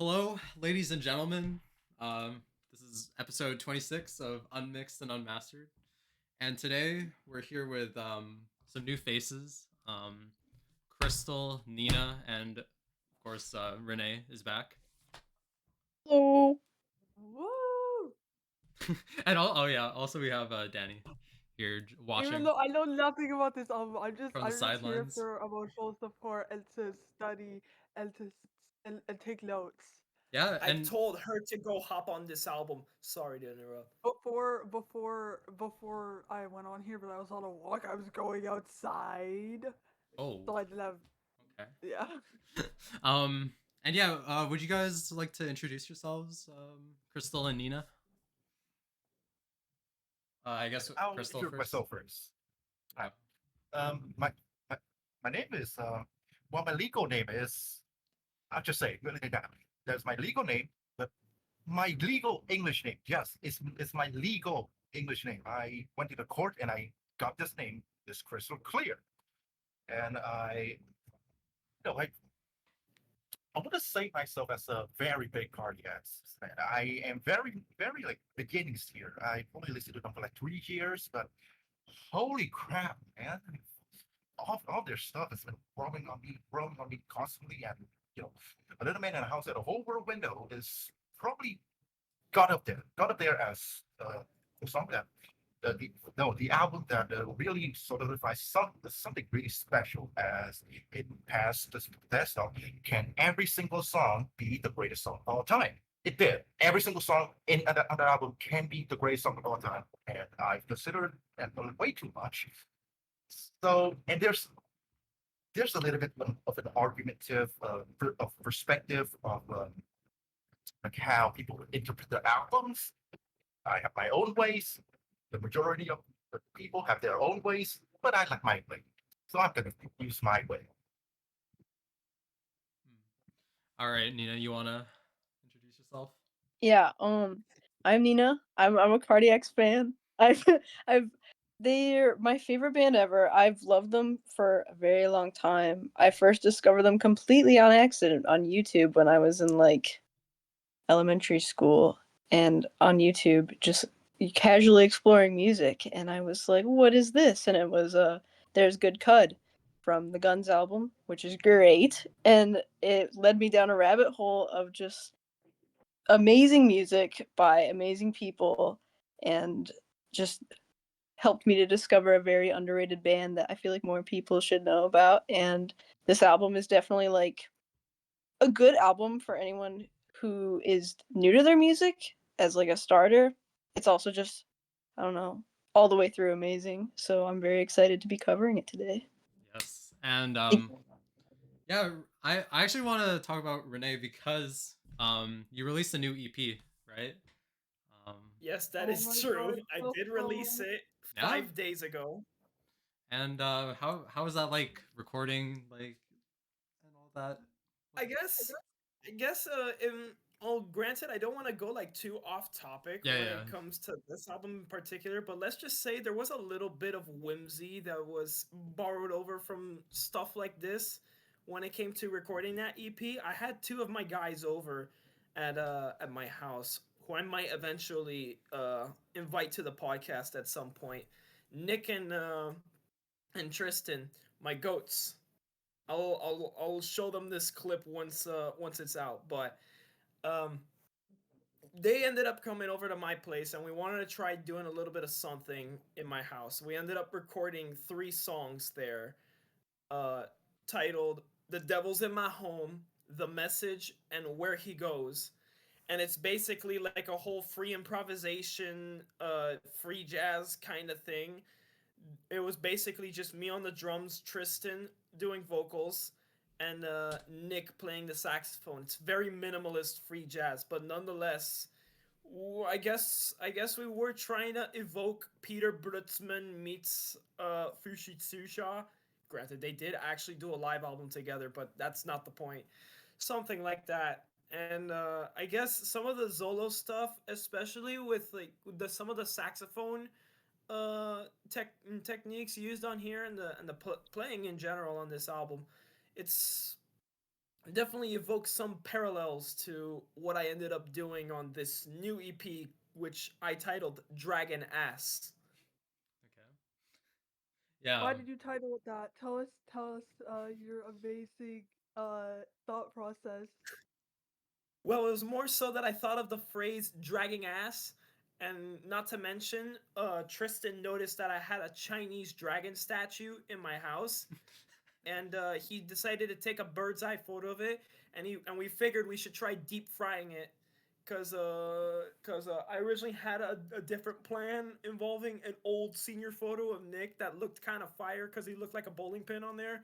Hello, ladies and gentlemen. This is episode 26 of Unmixed and Unmastered. And today we're here with some new faces. Crystal, Nina, and of course, Rene is back. Hello. Woo! And oh, yeah, also we have Danny here Even watching though I know nothing about this album, from the I'm just here sidelines. for emotional support and to study and and take notes. Yeah, I and told her to go hop on this album. Sorry to interrupt. Before I went on here, but I was on a walk. I was going outside, oh, so I didn't have okay. yeah. Um, and yeah, would you guys like to introduce yourselves, Crystal and Nina? I guess I'll Crystal introduce first. myself first. Yeah. Hi. My my name is well, my legal name is, I'll just say really that. That's my legal name, but my legal English name, yes, it's my legal English name. I went to the court and I got this name, this crystal clear. And no, I want to say myself as a very big cardiac. I am very like beginnings here. I only listened to them for like 3 years, but holy crap, man! All their stuff has been growing on me constantly. And you know, a little man in a house at a whole world window is probably got up there as the song that no, the album that really solidifies something really special as it passed the test of can every single song be the greatest song of all time. It did. Every single song on the album can be the greatest song of all time, and I've considered that way too much. So, and there's a little bit of an argumentative of perspective of like how people interpret their albums. I have my own ways. The majority of the people have their own ways, but I like my way. So I'm going to use my way. All right, Nina, you wanna introduce yourself? Yeah, I'm Nina. I'm a Cardiacs fan. I've I've they're my favorite band ever. I've loved them for a very long time. I first discovered them completely on accident on YouTube when I was in like elementary school, and on YouTube just casually exploring music, and I was like, "What is this?" And it was There's Good Cud from the Guns album, which is great, and it led me down a rabbit hole of just amazing music by amazing people, and just helped me to discover a very underrated band that I feel like more people should know about. And this album is definitely like a good album for anyone who is new to their music as like a starter. It's also just, I don't know, all the way through amazing. So I'm very excited to be covering it today. Yes, and yeah, I actually want to talk about Rene because you released a new EP, right? Um, Yes, that Oh is my true. god, I so did release cool. it yeah, 5 days ago. and how was that like recording like and all that? I Like, guess I guess in oh granted I don't want to go like too off topic yeah, when yeah, it comes to this album in particular, but let's just say there was a little bit of whimsy that was borrowed over from stuff like this when it came to recording that EP. I had two of my guys over at my house who I might eventually invite to the podcast at some point. Nick and Tristan, my goats. I'll show them this clip once it's out. But um, they ended up coming over to my place, and we wanted to try doing a little bit of something in my house. We ended up recording 3 songs there, uh, titled "The Devil's in My Home," "The Message," and "Where He Goes." And it's basically like a whole free improvisation, free jazz kind of thing. It was basically just me on the drums, Tristan doing vocals, and Nick playing the saxophone. It's very minimalist free jazz, but nonetheless, I guess we were trying to evoke Peter Brutzmann meets Fushitsusha. Granted, they did actually do a live album together, but that's not the point. Something like that. And I guess some of the Zolo stuff, especially with like some of the saxophone techniques used on here and the playing in general on this album, it's definitely evokes some parallels to what I ended up doing on this new EP, which I titled Dragon Ass. Okay. Yeah. Why did you title it that? Tell us your amazing thought process. Well, it was more so that I thought of the phrase dragging ass, and not to mention, Tristan noticed that I had a Chinese dragon statue in my house, and he decided to take a bird's eye photo of it, and we figured we should try deep frying it, cause I originally had a different plan involving an old senior photo of Nick that looked kind of fire, cause he looked like a bowling pin on there,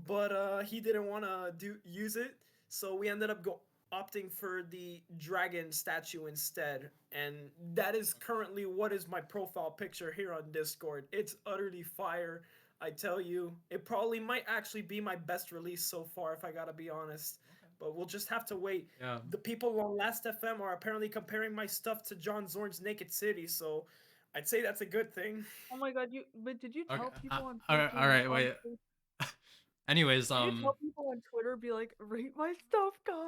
but he didn't want to do use it, so we ended up opting for the dragon statue instead, and that is currently what is my profile picture here on Discord. It's utterly fire. I tell you, it probably might actually be my best release so far, if I gotta be honest. But we'll just have to wait. Yeah. The people on Last FM are apparently comparing my stuff to John Zorn's Naked City, so I'd say that's a good thing. Oh my god, but did you Okay. tell people on All right. freaking All right. on Wait. Face- Anyways, Did you tell people on Twitter be like, rate my stuff, guys?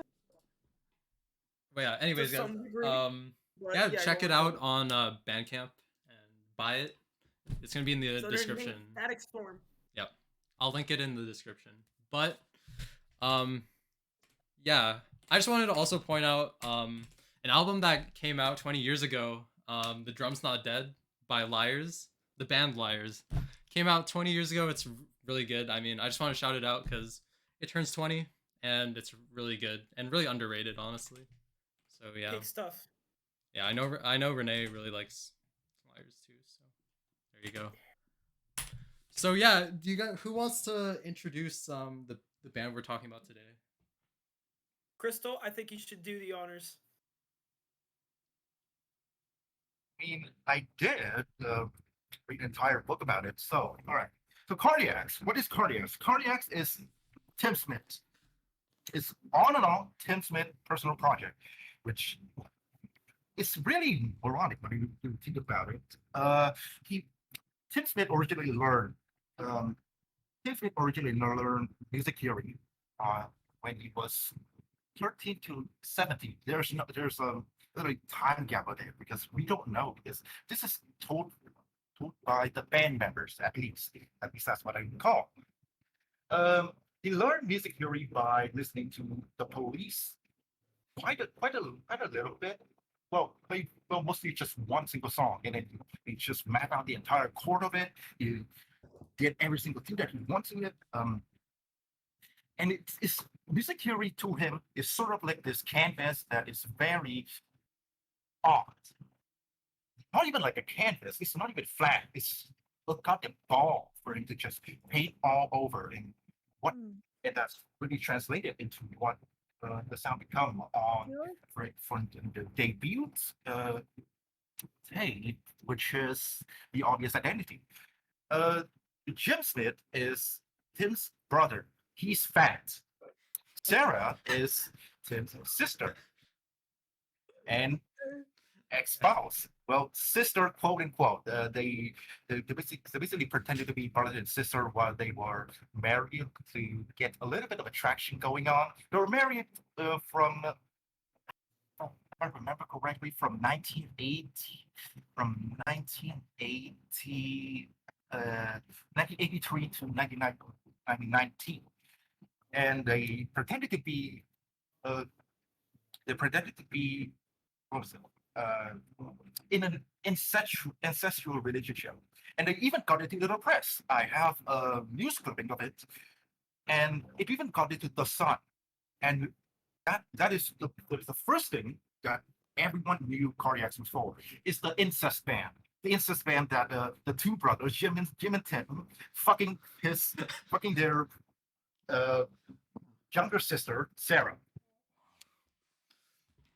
But yeah. To Anyways, guys. some degree. But Yeah. yeah, Check go it on. out on Bandcamp and buy it. It's gonna be in the So there's description. Static Storm. Yep. I'll link it in the description. But um yeah, I just wanted to also point out an album that came out 20 years ago, The Drum's Not Dead by Liars, the band Liars. Came out 20 years ago. It's really good. I mean, I just want to shout it out cuz it turns 20 and it's really good and really underrated, honestly. So yeah. Big stuff. Yeah, I know Rene really likes Liars too, so there you go. So yeah, do you guys who wants to introduce the band we're talking about today? Crystal, I think you should do the honors. I mean, I did read an entire book about it. So, all right. So, Cardiacs. What is Cardiacs? Cardiacs is Tim Smith. It's on and on Tim Smith personal project, which is really moronic when you think about it. He Tim Smith originally learned um, Tim Smith originally learned music theory uh, when he was 13 to 17. There's a little time gap there because we don't know because this is told by the band members at least. At least that's what I recall. He learned music theory by listening to the Police quite a little bit. Well, mostly just one single song, and then he just mapped out the entire chord of it. He did every single thing that he wanted it. And it's music theory to him is sort of like this canvas that is very odd. Not even like a canvas. It's not even flat. It's a goddamn ball for him to just paint all over, what and that's really translated into what the sound become on for the debut hey, which is the obvious identity. Uh, Jim Smith is Tim's brother. He's fat. Sarah is Tim's sister and ex-spouse. Well, sister, quote unquote. They basically pretended to be brother and sister while they were married to get a little bit of attraction going on. They were married from, if I remember correctly, from 1983 to 1919, and uh, they pretended to be what was it? Uh, in an ancestral relationship. And they even got it into the press. I have a news clipping of it, and it even got into the Sun. And that is the first thing that everyone knew Cardiacs was for is the incest band. The incest band that the two brothers, Jim and Tim, fucking their uh, younger sister, Sarah.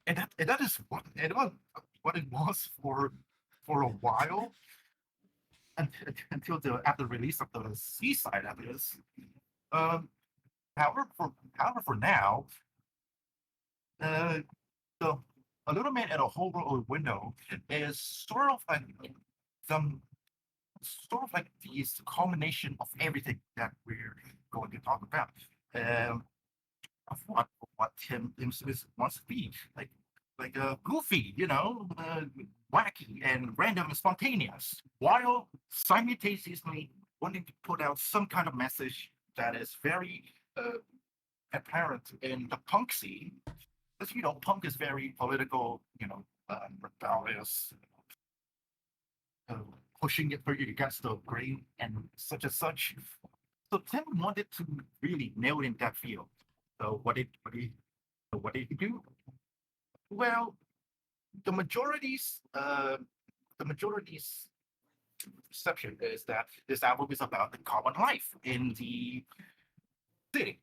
And that is what it was for a while until the after release of the Seaside evidence. Um, however, for now, uh, the A Little Man at a Whole World Window is the sort of like the culmination of everything that we're going to talk about. Um, of what Tim Smith wants to be, like a goofy, wacky and random and spontaneous, while simultaneously wanting to put out some kind of message that is very uh, apparent in the punk scene. Because punk is very political, rebellious, uh, pushing it for you against the grain and such and such. So Tim wanted to really nail in that field. So what did he do? Well, the majority's uh, the majority's perception is that this album is about the common life in the city.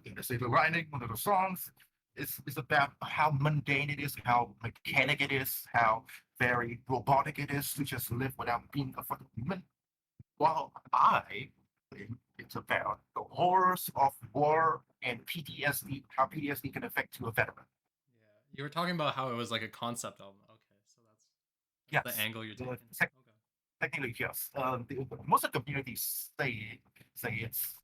In the city writing, one of the songs is about how mundane it is, how mechanic it is, how very robotic it is to just live without being a fucking human. While I think it's about the horrors of war and PTSD, how PTSD can affect to a veteran. Yeah, you were talking about how it was like a concept album. Okay, so that's the Yes, angle you're taking. tech- Okay. technically yes. Most of the communities say it's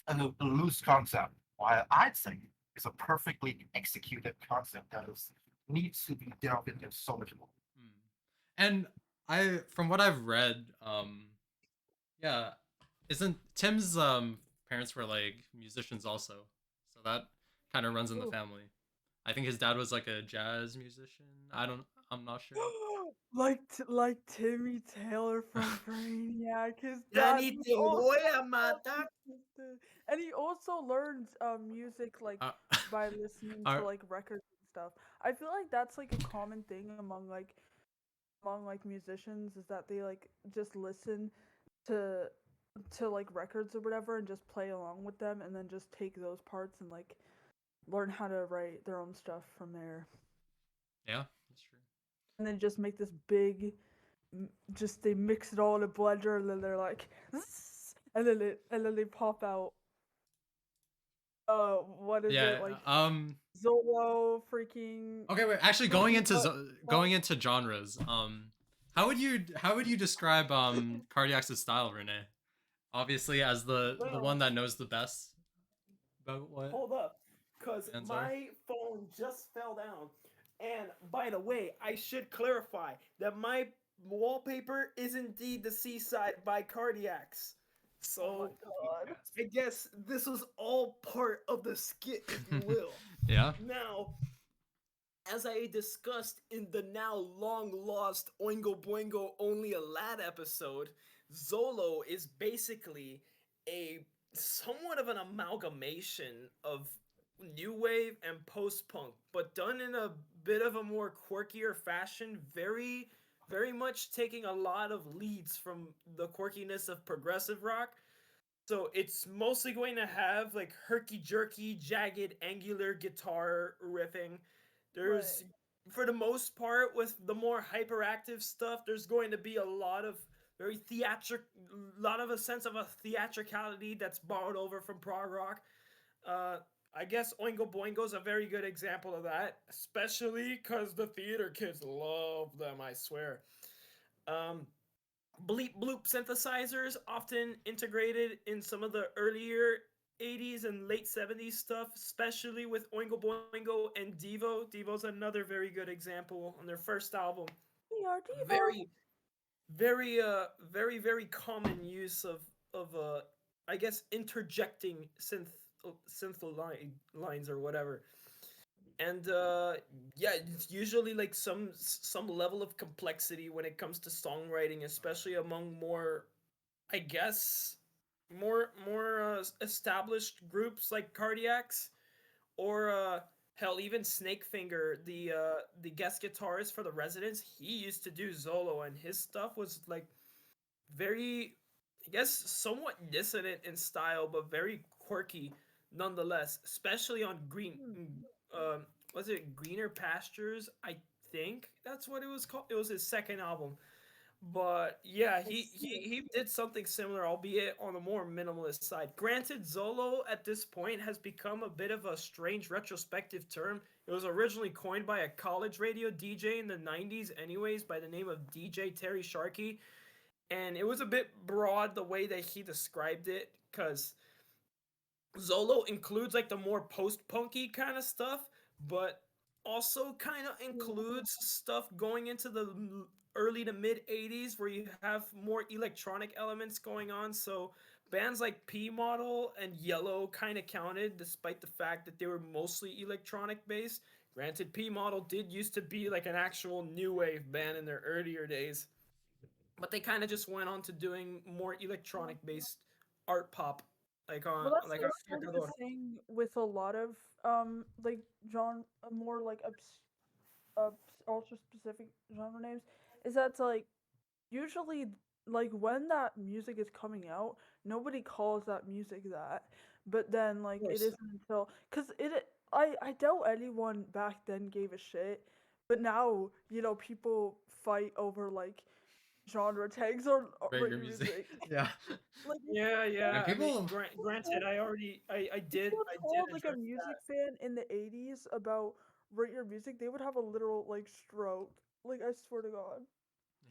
a loose concept, while I'd say it's a perfectly executed concept that needs to be delved into so much more. Hmm. And from what I've read, yeah, isn't Tim's parents were like musicians also, so that kind of runs in the Ooh. family. I think his dad was like a jazz musician. I'm not sure. Like Timmy Taylor from Brainiac. His Ya dad ni was te also voy a a matar. musician. And he also learns music like Uh, by listening to are, like records and stuff. I feel like that's like a common thing among like musicians is that they like just listen to like records or whatever and just play along with them and then just take those parts and like learn how to write their own stuff from there. yeah, that's true. And then just make this big just they mix it all in a blender and then they're like and then they pop out what is Yeah. it like Zolo freaking Okay. Wait. Actually, freaking going into genres. How would you describe Cardiac's style, Rene? Obviously, as the Well, one that knows the best about what hold up, because bands are. my phone just fell down. And by the way, I should clarify that my wallpaper is indeed the Seaside by Cardiacs. oh my So god. I guess this was all part of the skit, if you will. Yeah. Now, as I discussed in the now long lost Oingo Boingo Only a Lad episode, Zolo is basically a somewhat of an amalgamation of new wave and post punk, but done in a bit of a more quirkier fashion, very much taking a lot of leads from the quirkiness of progressive rock. So it's mostly going to have like herky jerky, jagged, angular guitar riffing. There's, Right. for the most part, with the more hyperactive stuff, there's going to be a lot of very theatric, lot of a sense of a theatricality that's borrowed over from prog rock. Uh, I guess Oingo Boingo's a very good example of that, especially because the theater kids love them, I swear. Um, bleep bloop synthesizers often integrated in some of the earlier 80s and late 70s stuff, especially with Oingo Boingo and Devo. Devo's another very good example on their first album. We are Devo. Very, very common use of I guess interjecting synth lines or whatever. And yeah, it's usually like some level of complexity when it comes to songwriting, especially among more, I guess, more established groups like Cardiacs or hell, even Snakefinger, the guest guitarist for the Residents. He used to do Zolo, and his stuff was like very, I guess, somewhat dissonant in style, but very quirky nonetheless. Especially on um, was it Greener Pastures? I think that's what it was called. It was his second album. But yeah, I he did something similar, albeit on a more minimalist side. Granted, Zolo at this point has become a bit of a strange retrospective term. It was originally coined by a college radio DJ in the 90s, anyways, by the name of DJ Terry Sharkey. And it was a bit broad the way that he described it, because Zolo includes like the more post-punky kind of stuff, but also kind of includes stuff going into the early to mid 80s where you have more electronic elements going on. So bands like P Model and Yellow kind of counted despite the fact that they were mostly electronic based. Granted, P Model did used to be like an actual new wave band in their earlier days, but they kind of just went on to doing more electronic based art pop Well, that's like like on sort of the Marcador. thing with a lot of like more like ultra specific genre names is that like usually like when that music is coming out, nobody calls that music that. But then Of like it course. isn't until because I doubt anyone back then gave a shit. But now, people fight over like genre tags or Rate your written music. music. Yeah. Like Yeah, And yeah. I mean, people. granted, if you I did told like a address music that. fan in the 80s about rate your music, they would have a literal like stroke. Like I swear to God.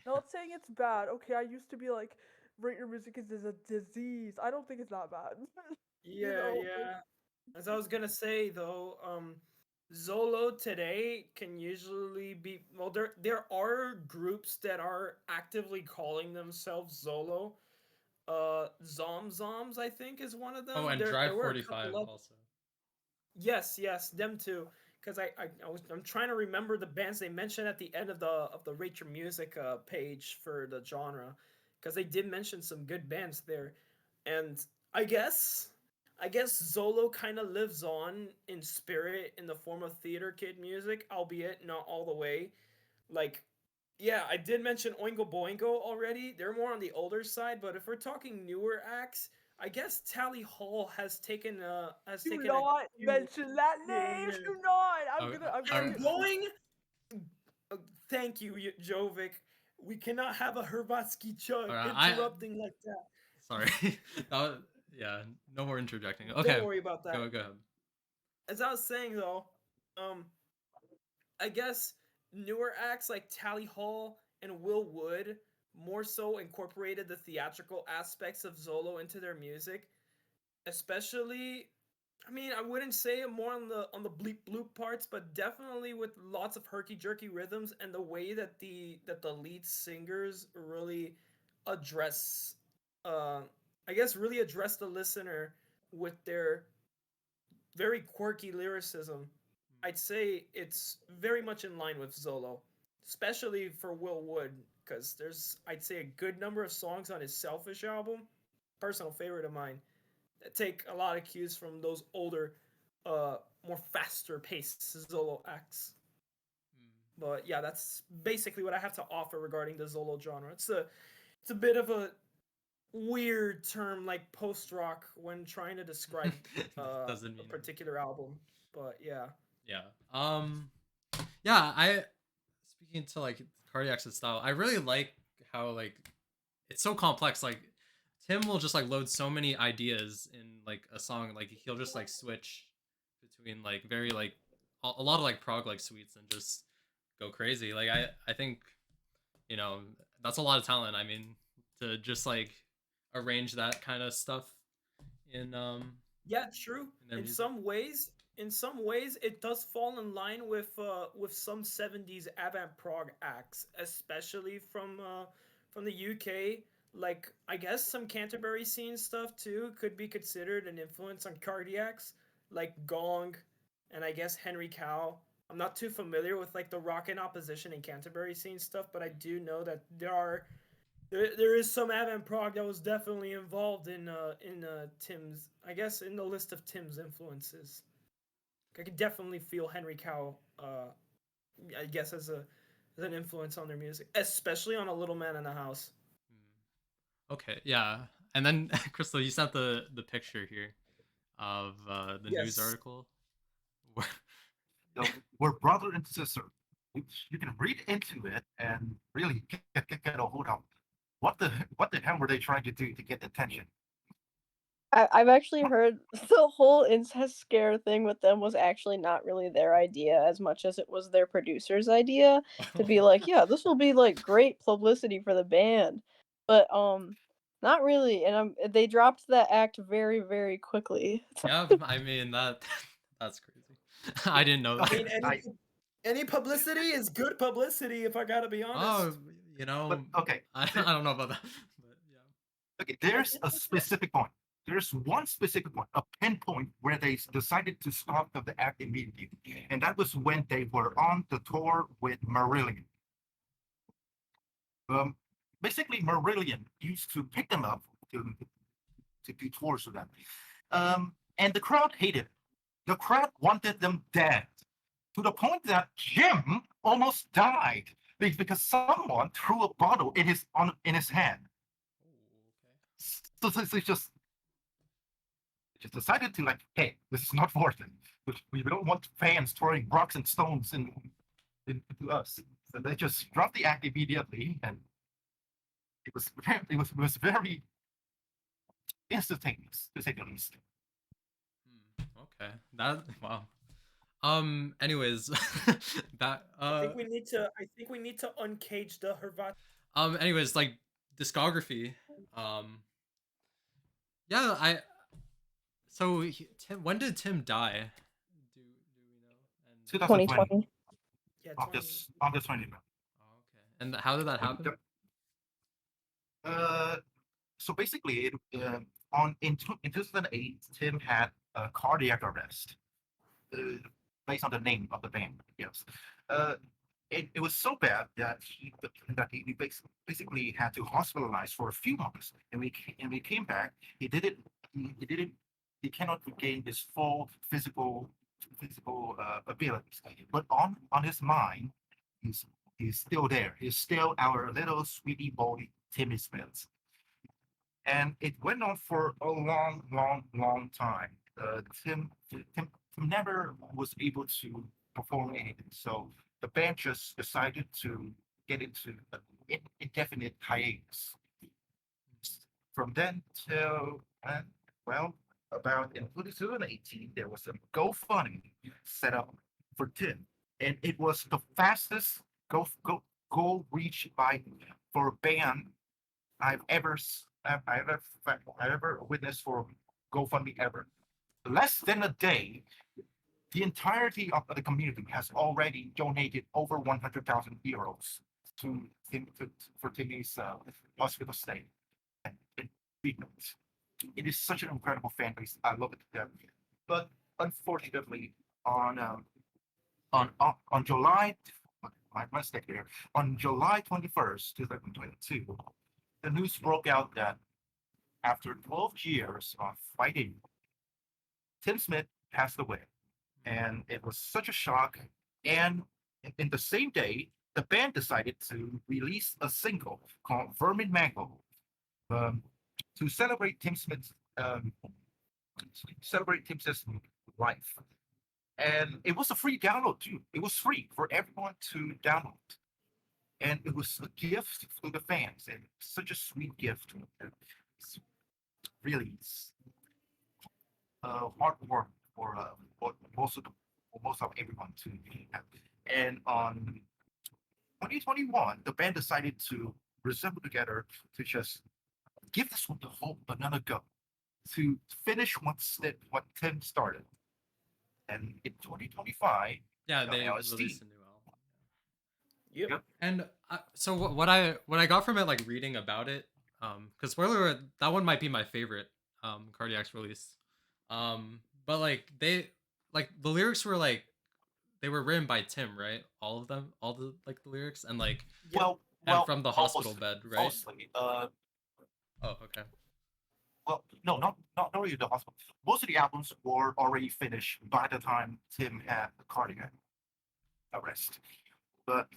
Not saying it's bad. Okay, I used to be like, rate your music is a disease. I don't think it's that bad. Yeah, Like, yeah. As I was gonna say though, Zolo today can usually be well. There are groups that are actively calling themselves Zolo. Zomzoms I think is one of Oh, them. and There Drive were a 45 couple of also. yes, yes, them too. Because I'm trying to remember the bands they mentioned at the end of the Rate Your Music page for the genre, because they did mention some good bands there, and I guess I guess Zolo kind of lives on in spirit in the form of theater kid music, albeit not all the way. Like, yeah, I did mention Oingo Boingo already. They're more on the older side, but if we're talking newer acts, I guess Tally Hall has do taken a not cue mention that here and name. there. Do not. Oh, I'm gonna I'm get. going. Thank you, Jovic. We cannot have a Hrvatsky chug all right. interrupting like that. Sorry. That was, yeah. No more interjecting. Don't Okay. worry about that. Go ahead. As I was saying though, um, I guess newer acts like Tally Hall and Will Wood more so incorporated the theatrical aspects of Zolo into their music, especially I mean, I wouldn't say more on the bleep bloop parts, but definitely with lots of herky jerky rhythms and the way that the lead singers really address uh I guess really address the listener with their very quirky lyricism. I'd say it's very much in line with Zolo, especially for Will Wood, because there's I'd say a good number of songs on his Selfish album, personal favorite of mine, that take a lot of cues from those older, more faster paced Zolo acts. But yeah, that's basically what I have to offer regarding the Zolo genre. It's a bit of a weird term like post rock when trying to describe Doesn't a mean. particular album. But yeah. Yeah. Yeah. Speaking to like Cardiac's style, I really like how like it's so complex. Like Tim will just like load so many ideas in like a song. Like he'll just like switch between like very like a lot of like prog like suites and just go crazy. Like I think you know that's a lot of talent. I mean to just like arrange that kind of stuff in Yeah, true. in their music. In some ways, it does fall in line with some '70s avant prog acts, especially from the UK. Like I guess some Canterbury scene stuff too could be considered an influence on Cardiacs, like Gong, and I guess Henry Cow. I'm not too familiar with like the rock in opposition and Canterbury scene stuff, but I do know that there is some avant prog that was definitely involved in Tim's I guess in the list of Tim's influences. I could definitely feel Henry Cow I guess as an influence on their music, especially on A Little Man in the House. Okay, yeah. And then Crystal, you sent the picture here of the news Yes. article. You know, we're brother and sister. You can read into it and really get a hold of what the hell were they trying to do to get attention? I've actually heard the whole incest scare thing with them was actually not really their idea as much as it was their producer's idea to be like, yeah, this will be like great publicity for the band. But Not really, and they dropped that act very, very quickly. Yeah, I mean that's crazy. I didn't know I that. mean, I any publicity is good publicity, if I gotta be honest. Oh, you know, but okay. I don't know about that, but yeah. Okay, there's a specific point. There's one specific point, a pinpoint where they decided to stop the act immediately, and that was when they were on the tour with Marillion. Um, Basically, Marillion used to pick them up to do tours with them, and the crowd hated it. The crowd wanted them dead to the point that Jim almost died because someone threw a bottle in his hand. So they just decided to like, hey, this is not worth it. We don't want fans throwing rocks and stones into us. So they just dropped the act immediately, and it was very instantaneous to say the least. Okay. That wow. Anyways, that I think we need to uncage the Hervat. anyways, like discography. Yeah, so Tim, when did Tim die? Do we know? And 2020, 2020. Yeah, August 20th. oh, okay. And how did that happen? So basically, in 2008, Tim had a cardiac arrest, based on the name of the band. Yes, it was so bad that he basically had to hospitalize for a few months, and we came back. He didn't. He didn't. He cannot regain his full physical abilities, but on his mind, he's he's still there. He's still our little sweetie boy, Timmy Smith. And it went on for a long, long, long time. Tim never was able to perform anything, so the band just decided to get into an indefinite hiatus. From then till well, about in 2018, there was a GoFundMe set up for Tim, and it was the fastest goal reached by for a band I've ever witnessed for GoFundMe ever. Less than a day, the entirety of the community has already donated over 100,000 euros to for Timmy's hospital stay and treatment. It is such an incredible fan base. I love it to death. But unfortunately, on July, my mistake here, on July 21st, 2022, the news broke out that after 12 years of fighting, Tim Smith passed away. And it was such a shock. And in the same day, the band decided to release a single called Vermin Mango, um, to celebrate Tim Smith's life. And it was a free download too. It was free for everyone to download. And it was a gift for the fans, and such a sweet gift. It's really heartwarming for most of everyone to have. And on 2021, the band decided to resemble together to just give this one the whole another go, to finish what Tim started. And in 2025, Yeah, they LSD. released a new album. Yep. Yep. And so what I got from it, like reading about it, because spoiler alert, that one might be my favorite Cardiac's release. But like the lyrics were like they were written by Tim, right? All of them, all the like the lyrics, and like Well, and from the hospital bed, right? Mostly, Oh, okay. well, no, not really the hospital. Most of the albums were already finished by the time Tim had the cardiac arrest. But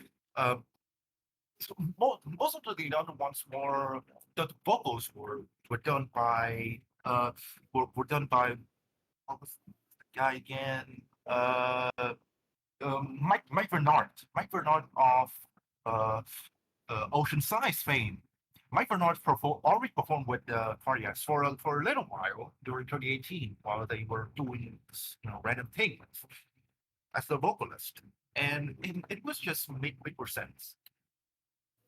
so most of the other ones were the vocals were done by what was the guy again? Mike Bernard. Mike Bernard of uh, Ocean Size fame. Mike Bernard already performed with the Cardiacs for a little while during 2018 while they were doing random things as the vocalist, and it was just made more sense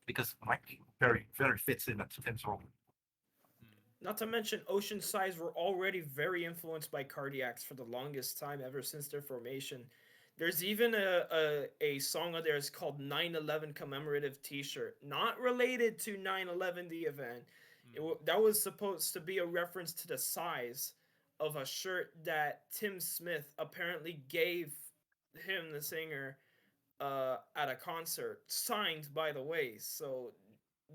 because Mike very fits in that Tim's role. Not to mention, Ocean Size were already very influenced by Cardiacs for the longest time, ever since their formation. There's even a song of theirs called 9/11 Commemorative T-shirt, not related to 9/11 the event. That was supposed to be a reference to the size of a shirt that Tim Smith apparently gave him, the singer, at a concert, signed by the way. So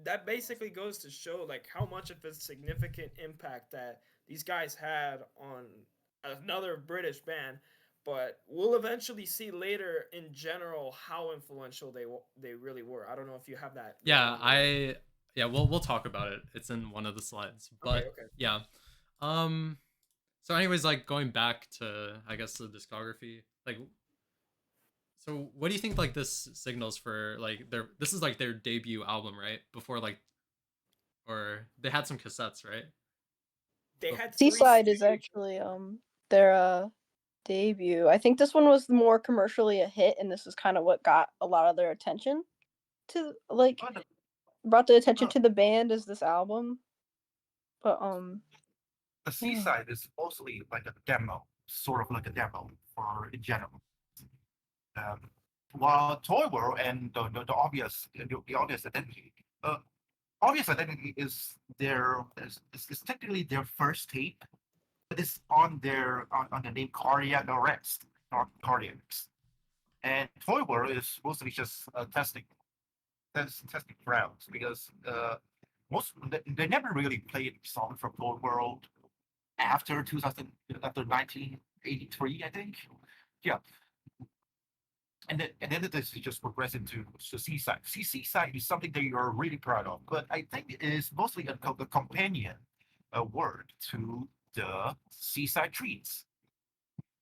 that basically goes to show like how much of a significant impact that these guys had on another British band. But we'll eventually see later in general how influential they really were. I don't know if you have that. Yeah, we'll talk about it. It's in one of the slides. Okay, But okay. yeah. Um so anyways, like going back to I guess the discography, like so what do you think like this signals for like this is like their debut album, right? Before like or they had some cassettes, right? They Bef- had three Seaside is studio- actually their debut. I think this one was more commercially a hit, and this is kind of what got a lot of their attention to like But, brought the attention uh, to the band is this album. But the Seaside is mostly like a demo, sort of like a demo for in general. Um, while Toy World and the obvious identity, obvious identity is technically their first tape, but it's on the name Cardiac Arrest, not Cardiacs. And Toy World is mostly just testing grounds because they never really played songs from Toy World after 2000 after 1983, I think. Yeah, and then this is just progressing to the Seaside. Seaside is something that you're really proud of, but I think it is mostly a companion, a word to the Seaside Treats,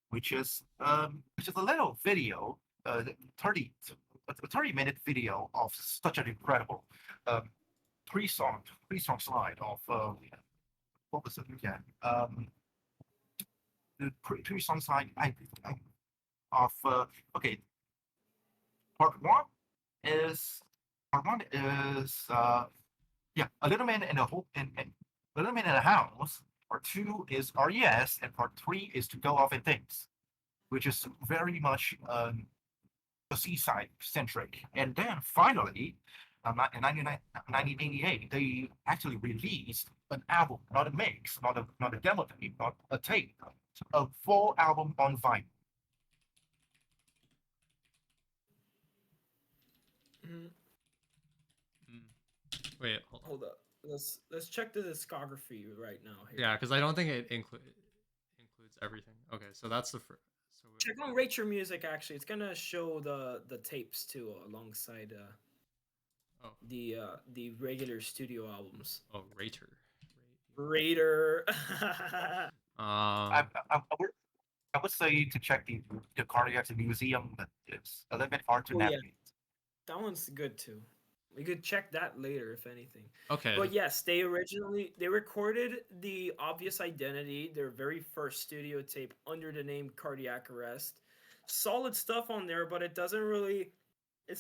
which is a little video, 30 a 30-minute video of such an incredible um, three song slide of what was it again? The three song slide of okay. Part one is part one is yeah, a little man in a whole and a little man in a house. Part two is RES, and part three is to go off in things, which is very much the seaside centric. And then finally, in 1988, they actually released an album, not a mix, not a demo tape, not a tape, a full album on vinyl. Mhm. Wait, hold on. Hold up. Let's check the discography right now here. Yeah, because I don't think it includes everything. Okay, so that's the first. So Check on Rate Your Music. Actually, it's gonna show the tapes too alongside the regular studio albums. Rater. Raider. Um, I would say to check the Cardiac Museum, but it's a little bit hard to Oh, yeah. navigate. That one's good too. We could check that later if anything. okay. But yes, they recorded the Obvious Identity, their very first studio tape, under the name Cardiac Arrest. Solid stuff on there, but it's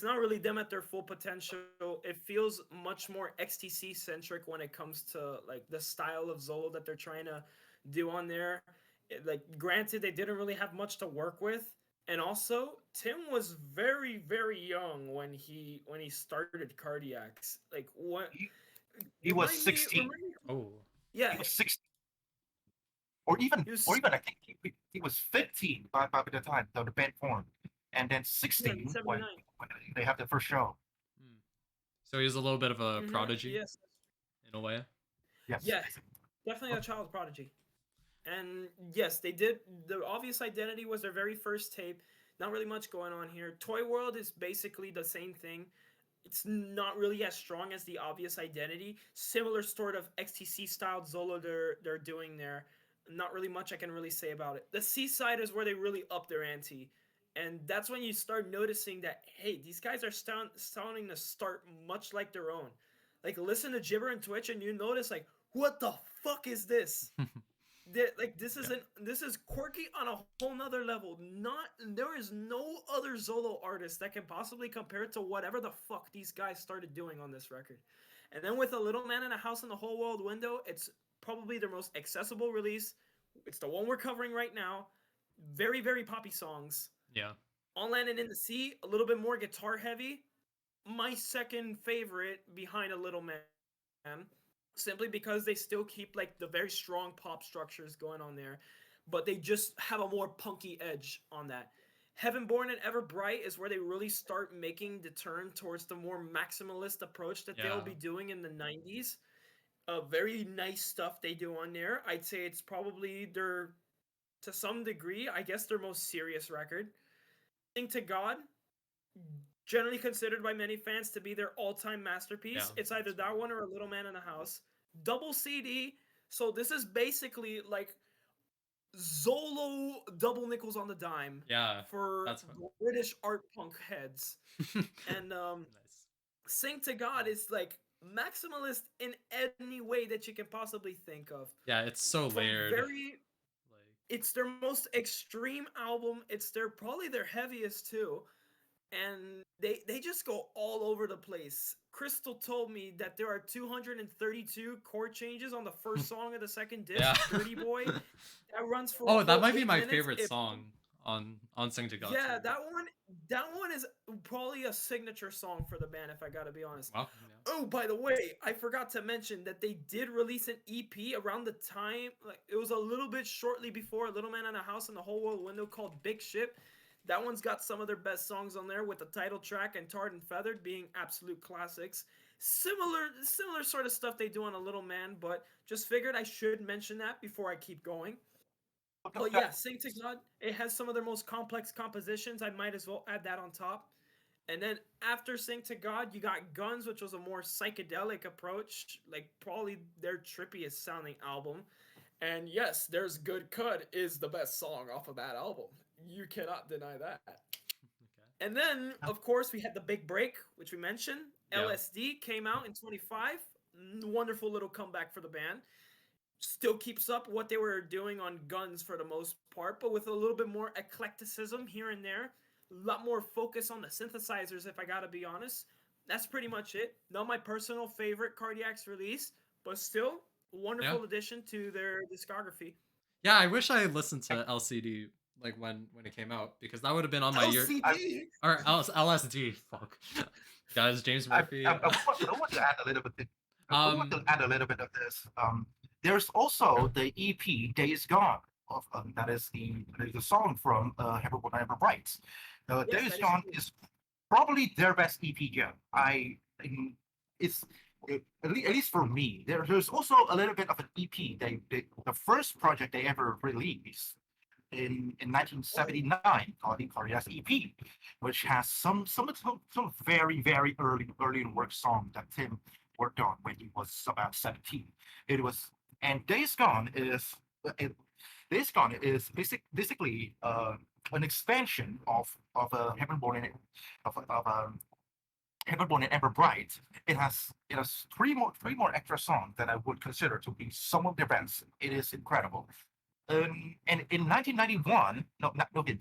not really them at their full potential. It feels much more XTC centric when it comes to like the style of Zolo that they're trying to do on there. Like granted, they didn't really have much to work with, and also Tim was very very young when he started Cardiacs. Like what? He was Remind me- 16. remind me- Oh, Yeah, He was 16, or even He was- I think he was 15 by the time the band formed, and then 16 when 79. they have the first show. hmm. So he's a little bit of a Mhm, prodigy Yes, in a way. Yes. Yes. Definitely a child prodigy. And yes, they did. The Obvious Identity was their very first tape. Not really much going on here. Toy World is basically the same thing. It's not really as strong as the Obvious Identity. Similar sort of XTC styled Zolo they're doing there. Not really much I can really say about it. The Seaside is where they really up their ante. And that's when you start noticing that, hey, these guys are sounding to start much like their own. Like, listen to Gibber and Twitch, and you notice, like, what the fuck is this? Like this is quirky on a whole nother level. There is no other Zolo artist that can possibly compare to whatever the fuck these guys started doing on this record. And then with A Little Man in a House in the Whole World Window, it's probably their most accessible release. It's the one we're covering right now. Very, very poppy songs. Yeah. On Land and in the Sea, a little bit more guitar heavy. My second favorite behind A Little Man, simply because they still keep like the very strong pop structures going on there, but they just have a more punky edge on that. Heaven Born and Ever Bright is where they really start making the turn towards the more maximalist approach that they'll Yeah. be doing in the 90s. Very nice stuff they do on there. I'd say it's probably their, to some degree, I guess, their most serious record. Sing to God, generally considered by many fans to be their all-time masterpiece. Yeah, It's either that's that right. one or A Little Man in a House. Double CD. So this is basically like Zolo double nickels on the dime Yeah. for That's fun. British art punk heads. And Nice. Sing to God is like maximalist in any way that you can possibly think of. Yeah, it's so From layered. very, Like, it's their most extreme album. It's their probably their heaviest too, and they just go all over the place. Crystal told me that there are 232 chord changes on the first song of the second disc, yeah. Dirty Boy. That runs for a Oh, that full might be 8 my minutes. favorite If song on Sing to God yeah, too. that one is probably a signature song for the band, if I gotta be honest. Wow. Yeah. Oh, by the way, I forgot to mention that they did release an EP around the time, like it was a little bit shortly before Little Man in a House and the Whole World Window, called Big Ship. That one's got some of their best songs on there, with the title track and Tarred and Feathered being absolute classics. Similar sort of stuff they do on A Little Man, but just figured I should mention that before I keep going. But yeah, Sing to God, it has some of their most complex compositions. I might as well add that on top. And then after Sing to God, you got Guns, which was a more psychedelic approach, like probably their trippiest sounding album. And yes, There's Good Cud is the best song off of that album. You cannot deny that. Okay. And then, of course, we had the big break, which we mentioned. Yeah. LSD came out in 25. Wonderful little comeback for the band. Still keeps up what they were doing on Guns for the most part, but with a little bit more eclecticism here and there. A lot more focus on the synthesizers, if I gotta be honest. That's pretty much it. Not my personal favorite Cardiac's release, but still a wonderful addition to their discography. Yeah, I wish I had listened to LCD like when it came out, because that would have been on my year LCD. or LSD. Fuck. Guys, James Murphy. I want to add a little bit. I want to add a little bit of this. There's also the EP "Days Gone." That is the song from Heaven Born Ever Bright. Yes, Days that is Gone true. is probably their best EP yet. It's at least for me. There's also a little bit of an EP. The first project they ever released in 1979 called the Cardiac EP, which has some very early work song that Tim worked on when he was about 17. It was and Days Gone is basically an expansion of Heaven Born and Heaven Born and Ever Bright. It has three more extra songs that I would consider to be some of their best. It is incredible. And in 1991,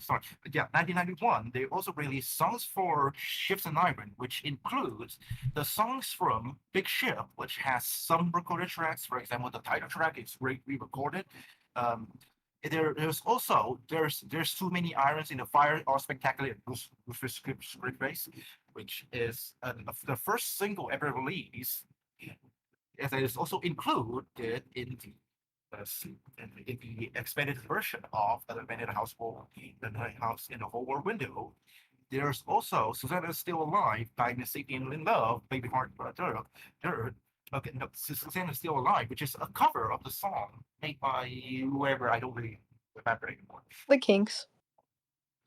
sorry, yeah, 1991, they also released songs for Ships and Iron, which includes the songs from Big Ship, which has some recorded tracks. For example, the title track is great re-recorded. Um, there's too many irons in the fire, or spectacular script base, which is the first single ever released. As it is also included in the expanded version of the Abandoned Household, the House in the Whole World Window. There's also Susanna's Still Alive by Mississippian in Love, Baby Heart Dirt. Okay, no, Susanna's Still Alive, which is a cover of the song made by whoever, I don't really remember anymore. The Kinks.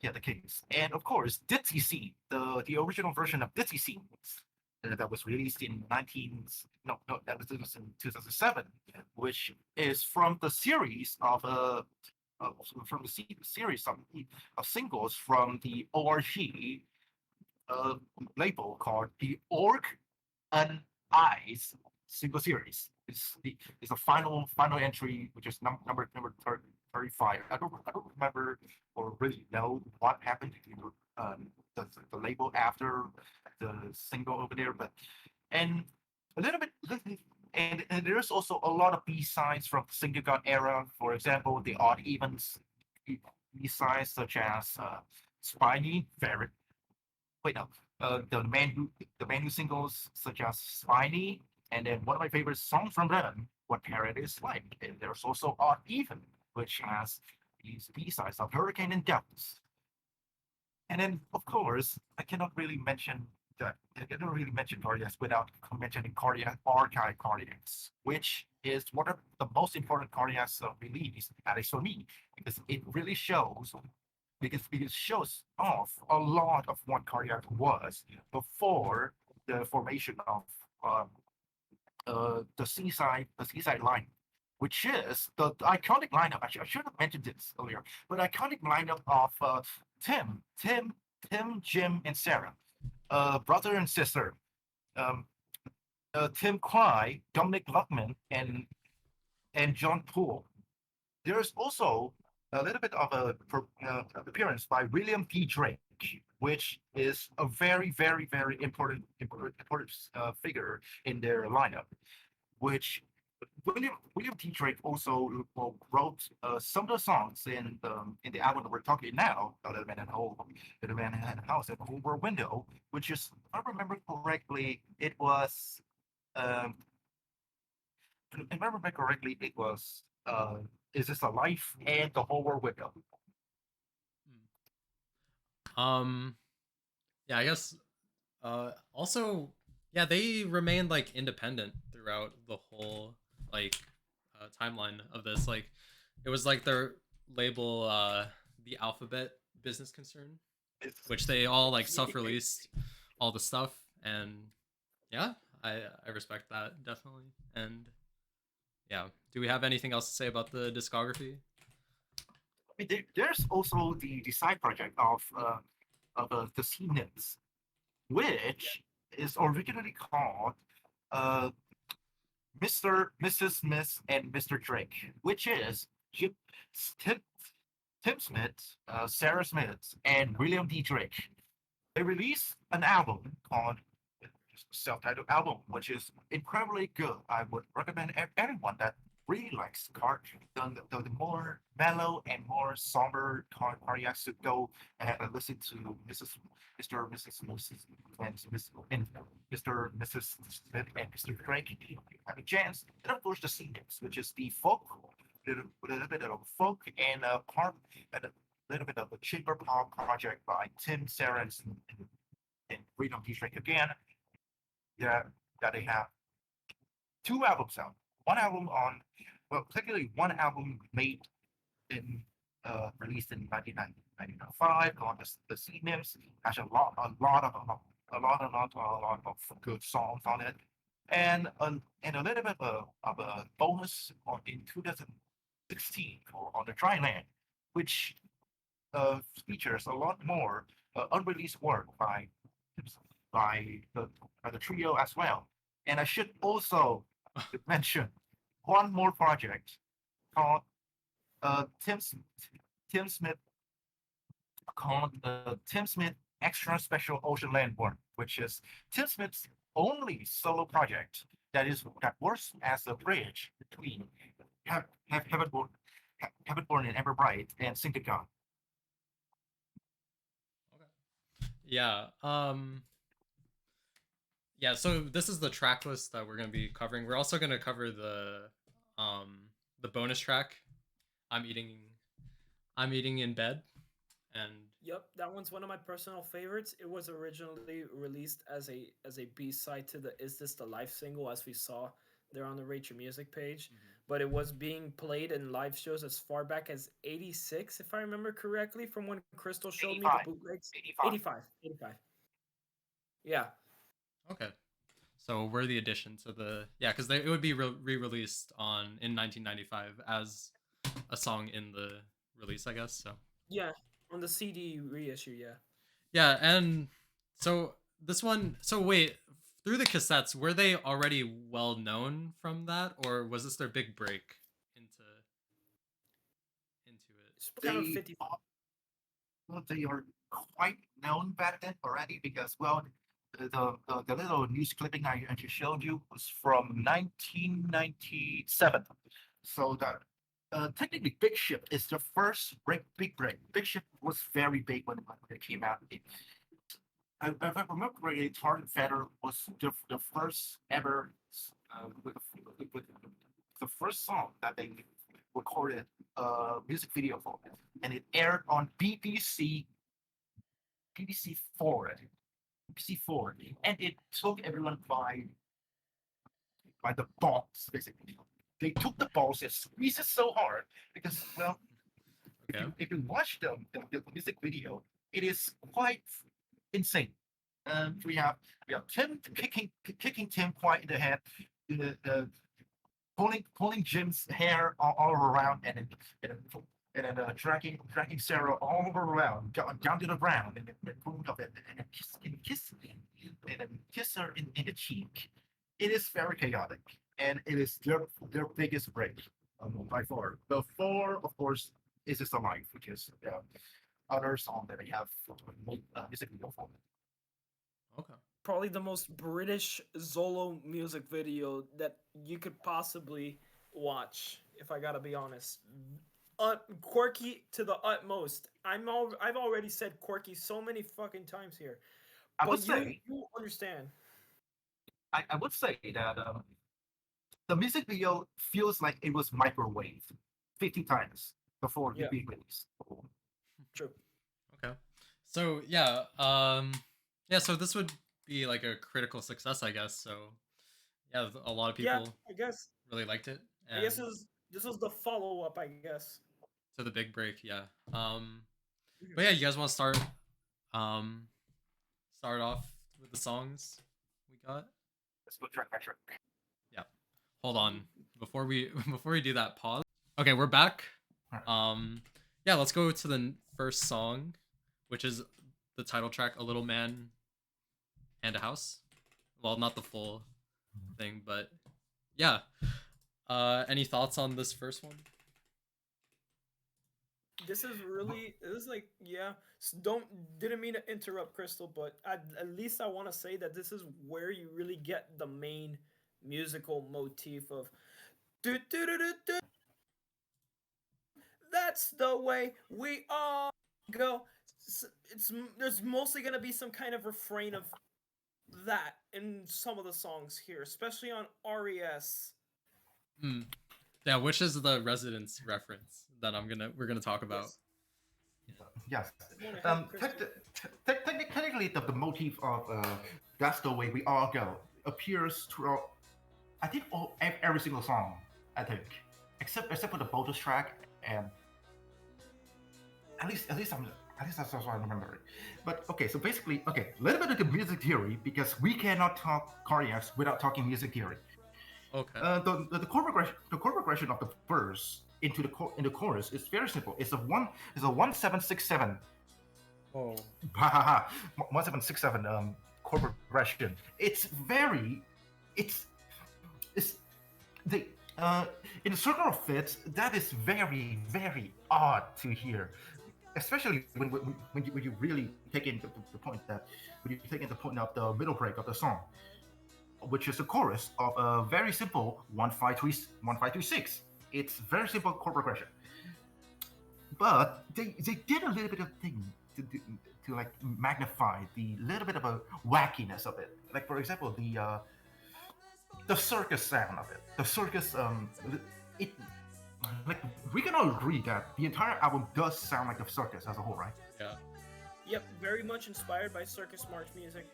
Yeah, the Kings. And of course, Ditsy Scene, the original version of Ditsy Scene that was released in that was in 2007, which is from the series from the series of singles from the ORG label called the Org and Eyes single series. It's a final entry, which is number 35. I don't remember or really know what happened to the label after the single over there, but and a little bit and there's also a lot of B-sides from the Single God era. For example, the odd evens B-sides such as Spiny, very wait no, the man who singles such as Spiny, and then one of my favorite songs from them, What Paradise Like. And there's also Odd Even, which has these B-sides of Hurricane and Devils. And then, of course, I cannot really mention cardiacs without mentioning cardiac archive cardiacs, which is one of the most important cardiacs release, at least for me, because it really shows because it shows off a lot of what cardiac was before the formation of the seaside line, which is the iconic lineup. Actually, I should have mentioned this earlier, but iconic lineup of Tim, Tim, Jim, and Sarah, brother and sister. Um, Tim Kwai, Dominic Luckman, and John Poole. There's also a little bit of a appearance by William P. Drake, which is a very, very, very important figure in their lineup. Which William T. Drake also wrote some of the songs in the album that we're talking now, Little Man and Whole, Little Man and House and Over Window, which is, if I remember correctly, it was if I remember correctly, it was Is This a Life and The Whole World Window. Yeah, I guess also, yeah, they remained like independent throughout the whole like timeline of this. Like it was like their label the Alphabet Business Concern, which they all like self-released all the stuff, and yeah, I respect that definitely. And yeah, do we have anything else to say about the discography? I mean, there's also the side project of the Sea Nymphs, which is originally called Mr., Mrs. Smith, and Mr. Drake, which is Tim, Tim Smith, Sarah Smith, and William D. Drake. They released an album called self-titled album, which is incredibly good. I would recommend anyone that really likes the more mellow and more somber cardiacs to go and listen to Mr. Mrs. Moses and Mr. Mrs. Smith and Mr. Drake. If you have a chance, and of course the singles, which is the folk, a little bit of folk and pop, and a little bit of a chamber pop project by Tim, Sarah, and Freedom T. Drake again. Yeah, that they have two albums out. One album on, well, particularly one album made in released in 1995 called the Sea Nymphs. Has a lot of good songs on it, and a little bit of a bonus in 2016 on the Dry Land, which features a lot more unreleased work by the trio as well. And I should also mention one more project called Tim Smith Tim Smith Extra Special Ocean Landborn, which is Tim Smith's only solo project that works as a bridge between Heavenborn and Ever Bright and Syncagon. Okay. Yeah. Yeah, so this is the track list that we're going to be covering. We're also going to cover the bonus track, I'm eating in bed, and Yep, that one's one of my personal favorites. It was originally released as a B-side to the Is This the Life single, as we saw there on the Rate Your Music page. But it was being played in live shows as far back as 86, if I remember correctly, from when Crystal showed me the bootlegs. 85. Yeah. okay. So we're the addition to the because it would be re-released in 1995 as a song in the release, I guess. So Yeah, on the CD reissue, yeah. yeah, and so this one. So wait, through the cassettes, were they already well known from that, or was this their big break into it? It's kind of 50. Well, they are quite known back then already because, well, the little news clipping I just showed you was from 1997. So that technically, Big Ship is the first big break. Big Ship was very big when it came out. If I remember correctly, Target Feather was the first ever with the first song that they recorded a music video for, and it aired on BBC 4, BBC 4, and it took everyone by the balls, basically. They took the balls and squeezed it so hard because, well, Okay. if you watch the music video, it is quite insane. We have Tim kicking Tim quite in the head, pulling Jim's hair all around, and then dragging Sarah all around down to the ground, and then pulling up and then kiss her in the cheek. It is very chaotic, and it is their biggest break by far. Before, of course, is This Alive, which is the other song that they have music video for. Okay. Probably the most British Zolo music video that you could possibly watch, if I gotta be honest. Quirky to the utmost. I've already said quirky so many fucking times here. I But would say you understand. I would say that the music video feels like it was microwaved 50 times before Yeah. it being released. True. Okay. So so this would be like a critical success, I guess. So yeah, a lot of people Yeah, I guess. really liked it. I guess And this was the follow up, I guess. to the big break, yeah. But yeah, you guys want to start off with the songs we got? Let's go track by track. Yeah. Hold on. Before we do that, pause. Okay, we're back. Yeah, let's go to the first song, which is the title track, A Little Man and a House. Well, not the full thing, but yeah. Any thoughts on this first one? This is like, yeah. Didn't mean to interrupt, Crystal, but at least I want to say that this is where you really get the main musical motif of do do do do do. That's the way we all go. There's mostly gonna be some kind of refrain of that in some of the songs here, especially on RES. Hmm. Yeah, which is the Residence reference that we're gonna talk about. Yes. Go ahead, Crystal. Technically, the motif of "That's the Way We All Go" appears throughout, I think, every single song. I think, except for the bonus track, and at least that's what I remember it. But okay, so basically, a little bit of the music theory, because we cannot talk cardiacs without talking music theory. Okay. The chord progression of the verse into the chorus is very simple. It's a 1767. Oh. 1767 chord progression. It's the in the circle of fifths. That is very, very odd to hear, especially when you really take into the point of the middle break of the song, which is the chorus of a very simple 1-5-3-6. It's very simple chord progression, but they did a little bit of thing to like magnify the little bit of a wackiness of it. Like, for example, the circus sound of it. The circus it like, we can all agree that the entire album does sound like the circus as a whole, right? Yeah. Yep, very much inspired by circus march music.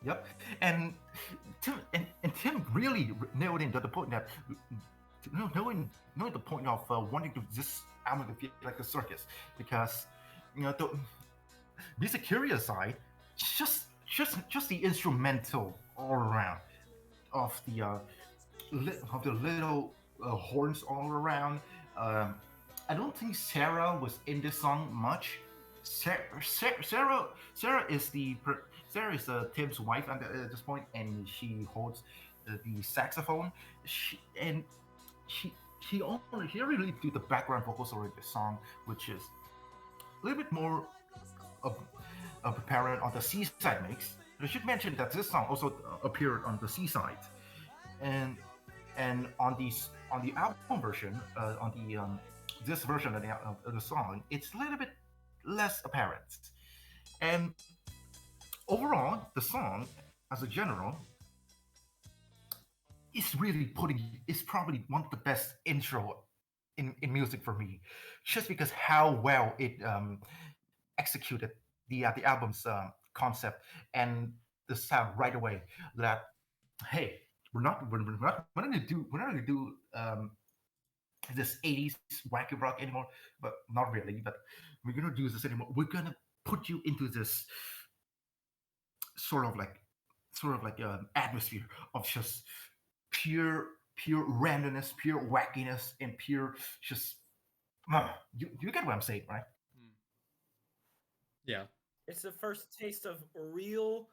Yep, and Tim really nailed in the point that knowing the point of wanting to this album to feel like a circus, because the music theory aside, just the instrumental all around of the little horns all around. I don't think Sarah was in this song much. Sarah is Tim's wife at this point, and she holds the saxophone. She really do the background vocals over the song, which is a little bit more apparent on the C side mix. I should mention that this song also appeared on the seaside, and on the album version, on the this version of the song, it's a little bit less apparent. And overall, the song, as a general, is really putting. Is probably one of the best intro in music for me, just because how well it executed the album's concept and the sound right away. That hey, we're not gonna do this 80s wacky rock anymore, but not really. But we're gonna do this anymore. We're gonna put you into this sort of like atmosphere of just pure randomness, pure wackiness, and pure just you get what I'm saying, right? Mm. Yeah. It's the first taste of real,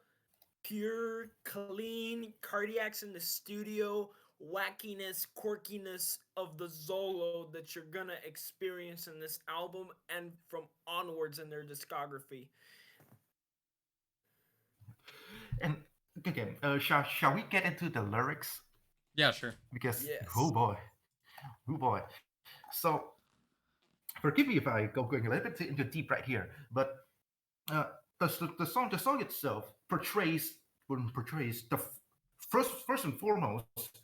pure, clean, cardiacs in the studio, wackiness, quirkiness of the Zolo that you're gonna experience in this album and from onwards in their discography. And again, shall we get into the lyrics? Yeah, sure. Because Yes. oh boy. So forgive me if I go going a little bit into deep right here, but uh, the song itself portrays the first and foremost.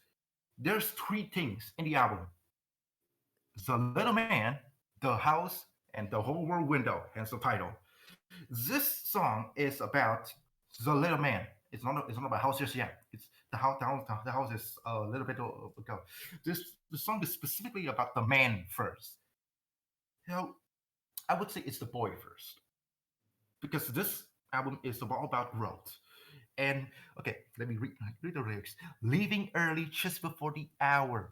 There's three things in the album: the little man, the house, and the whole world window. Hence the title. This song is about the little man. It's not about house just yet. It's the house is a little bit ago. The song is specifically about the man first. You know, I would say it's the boy first because this album is all about growth. And okay, let me read the lyrics. Leaving early just before the hour.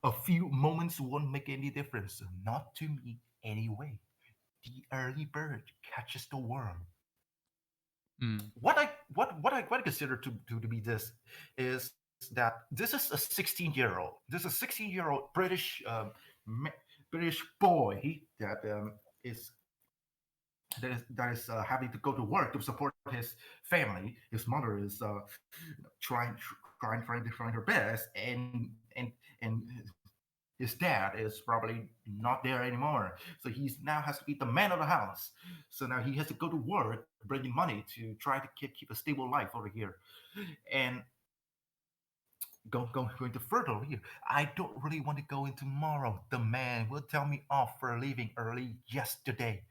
A few moments won't make any difference. Not to me anyway. The early bird catches the worm. Mm. What I consider to be this is that this is a 16-year-old. This is a 16-year-old British boy is that is having to go to work to support his family. His mother is trying her best, and his dad is probably not there anymore. So he's now has to be the man of the house. So now he has to go to work, bringing money to try to keep a stable life over here. And going to further over here. I don't really want to go in tomorrow. The man will tell me off for leaving early yesterday.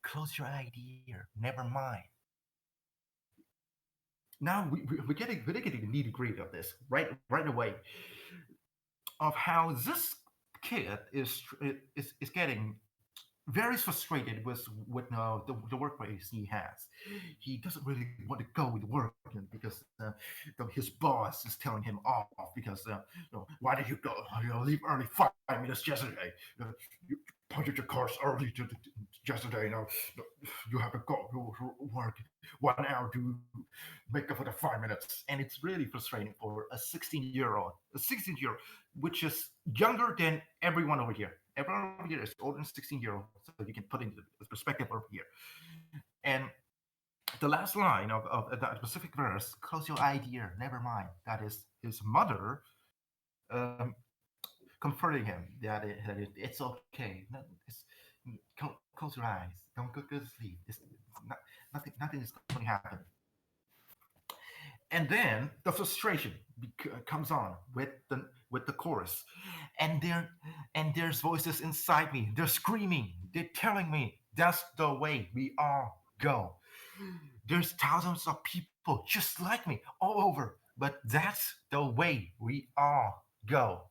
Close your eye, dear. Never mind. Now we're getting the nitty gritty of this right away of how this kid is getting very frustrated with the workplace he has. He doesn't really want to go with work because his boss is telling him off because why did you go? Leave early 5 minutes yesterday. You punted your cars early yesterday. You have to go to work 1 hour to make up for the 5 minutes, and it's really frustrating for a 16-year-old, which is younger than everyone over here. Everyone over here is older than 16-year-old, so you can put into the perspective over here. And the last line of that specific verse, close your eye, dear, never mind. That is his mother um, comforting him that it's okay. No, close your eyes. Don't go to sleep. Not, nothing is going to happen. And then the frustration comes on with the chorus, and there's voices inside me. They're screaming. They're telling me that's the way we all go. There's thousands of people just like me all over, but that's the way we all go.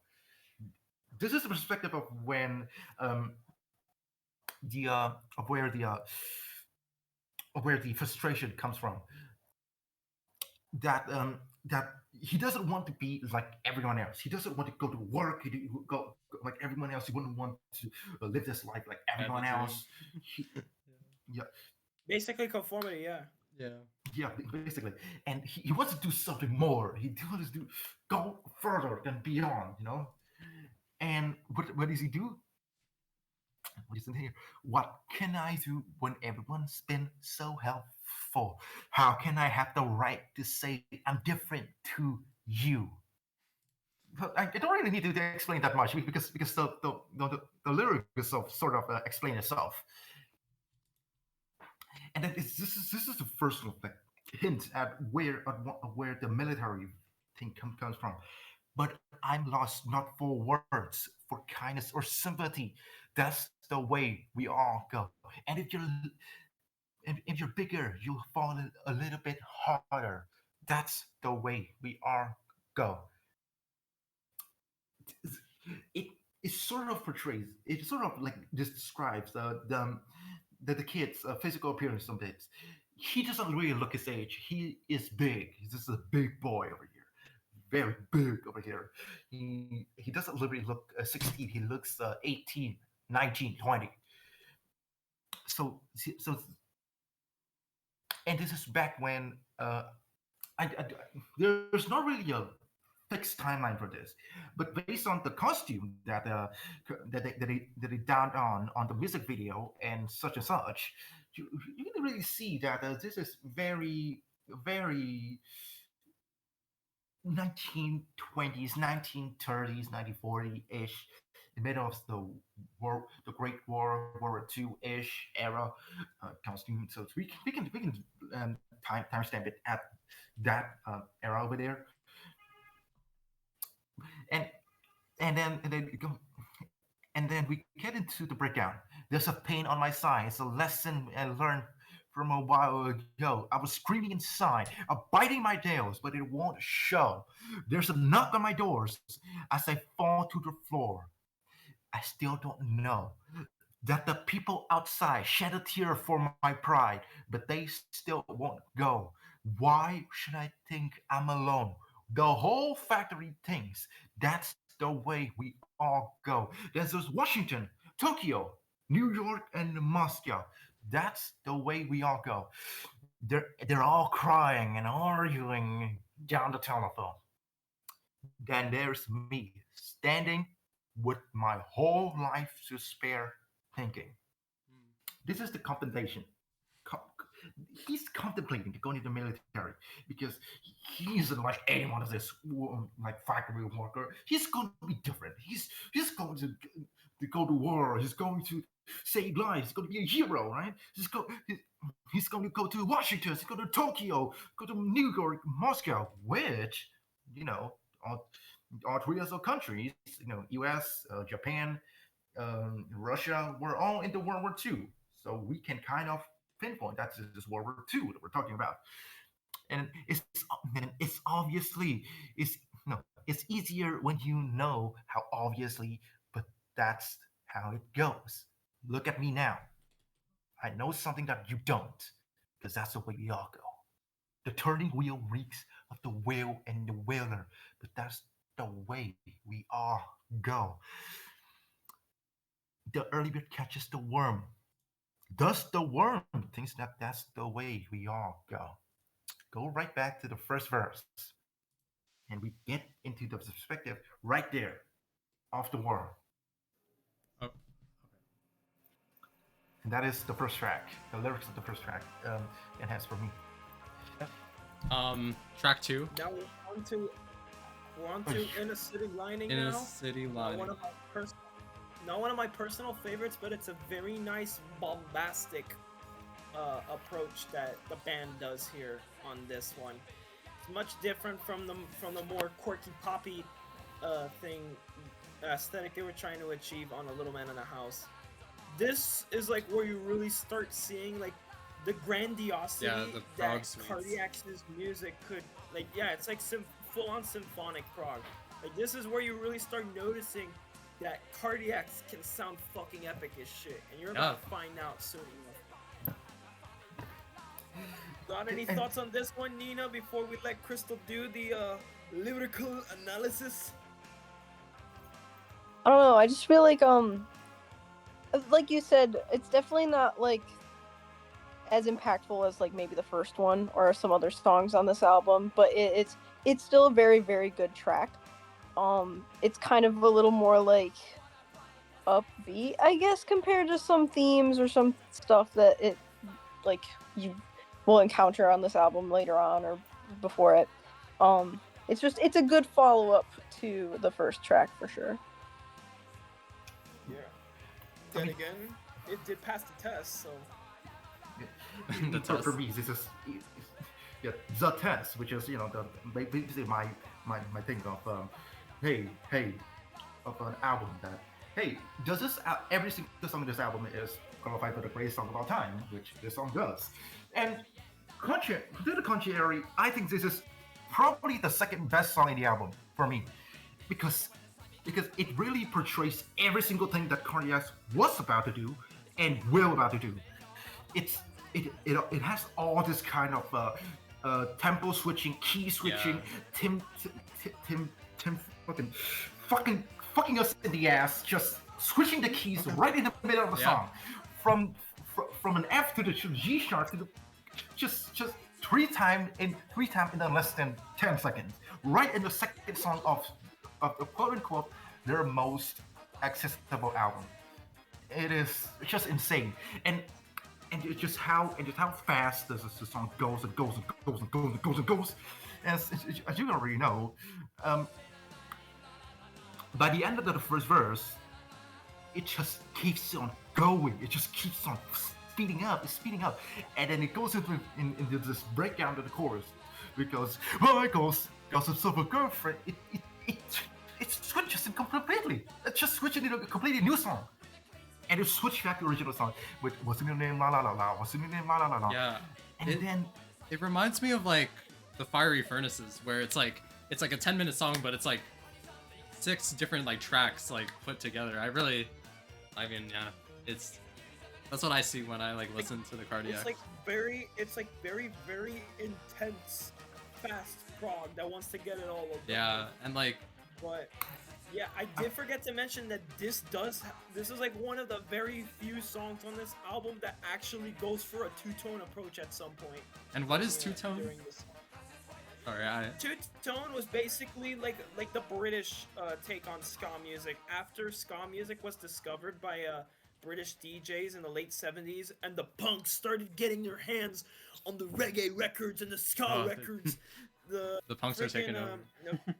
This is the perspective of when the of where the frustration comes from. That he doesn't want to be like everyone else. He doesn't want to go to work. Go like everyone else. He wouldn't want to live this life like everyone else. He, yeah, Basically, conformity, yeah. Yeah. yeah, basically. And he wants to do something more. He wants to go further than beyond. And what does he do? Listen here. What can I do when everyone's been so helpful? How can I have the right to say I'm different to you? But I don't really need to explain that much because the lyric is sort of explain itself. And then this is the first little thing, hint at where the military thing comes from. But I'm lost not for words, for kindness or sympathy. That's the way we all go. And if you're bigger, you'll fall a little bit harder. That's the way we all go. It it sort of portrays, it sort of like just describes the kid's physical appearance some bits. He doesn't really look his age. He is big. He's just a big boy over here, very big over here. He doesn't really look 16. He looks 18, 19, 20. So and this is back when there's not really a fixed timeline for this, but based on the costume that they down on the music video and such, you can really see that this is very 1920s, 1930s, 1940-ish, the middle of the Great World War II ish era costume. So we can timestamp it at that era over there, and and then we get into the breakdown. There's a pain on my side. It's a lesson I learned from a while ago. I was screaming inside, biting my nails, but it won't show. There's a knock on my doors as I fall to the floor. I still don't know that the people outside shed a tear for my pride, but they still won't go. Why should I think I'm alone? The whole factory thinks that's the way we all go. There's Washington, Tokyo, New York, and Moscow. That's the way we all go. They're all crying and arguing down the telephone. Then there's me standing with my whole life to spare, thinking. Hmm. This is the compensation. Co- He's contemplating to go into the military because he isn't like any one of this like factory worker. He's going to be different. He's going to go to war. He's going to save lives. He's going to be a hero, right? He's going to go to Washington. He's going to Tokyo. Go to New York, Moscow, which you know all three of those countries, U.S., Japan, Russia, were all in the World War II. So we can kind of pinpoint that's just World War II that we're talking about. And it's obviously it's it's easier when you know how obviously, but that's how it goes. Look at me now. I know something that you don't, because that's the way we all go. The turning wheel reeks of the whale and the whaler, but that's the way we all go. The early bird catches the worm. Thus the worm thinks that that's the way we all go. Go right back to the first verse, and we get into the perspective right there of the worm. Oh, okay. And that is the first track, the lyrics of the first track, enhanced for me. Track two. Now we're on to In a City Lining In a now. City Not Lining. not one of my personal favorites, but it's a very nice bombastic approach that the band does here on this one. It's much different from the more quirky poppy thing aesthetic they were trying to achieve on A Little Man in a House. This is like where you really start seeing like the grandiosity the that prog suites. Cardiac's music could, like, yeah, it's like full-on symphonic prog. Like, this is where you really start noticing that Cardiacs can sound fucking epic as shit, and you're about to find out soon enough. Got any thoughts on this one, Nina, before we let Crystal do the lyrical analysis? I don't know. I just feel like you said, it's definitely not like as impactful as like maybe the first one or some other songs on this album, but it's still a very, very good track. It's kind of a little more like upbeat, I guess, compared to some themes or some stuff that it like you will encounter on this album later on or before it. It's a good follow up to the first track for sure. Yeah. I Then mean- again, it did pass the test, so The for test. me, this is the test, which is the basically my thing of hey of an album that hey does this every single song in this album is qualified for the greatest song of all time, which this song does, and to the contrary, I think this is probably the second best song in the album for me because it really portrays every single thing that Cardiac was about to do and will about to do. It has all this kind of tempo switching, key switching, Yeah. Tim fucking us in the ass, just switching the keys right in the middle of the Yeah. song, from an F to the G sharp to the just three times in less than 10 seconds, right in the second song of the quote unquote their most accessible album. It is just insane, and just how fast the song goes and goes and goes and goes and goes and goes. As you already know, by the end of the first verse, it just keeps on going. It just keeps on speeding up, and then it goes into this breakdown to the chorus, because Michael's got himself a girlfriend. It switches it completely. It just switches into a completely new song. And it switched back to the original song with "What's in your name, la la la la, what's in your name, la la la la." Yeah. And then It reminds me of like the Fiery Furnaces, where it's like a 10-minute song, but it's like 6 different like tracks like put together. I mean, yeah, that's what I see when I like listen to the Cardiac. it's like very intense, fast prog that wants to get it all over. Yeah, and like But yeah, I did forget to mention that this is like one of the very few songs on this album that actually goes for a two-tone approach at some point. and what is Yeah, two-tone? during this. Sorry, Two-tone was basically like the British take on ska music. After ska music was discovered by British DJs in the late 70s, and the punks started getting their hands on the reggae records and the ska Oh, records. The punks are taking freaking, over.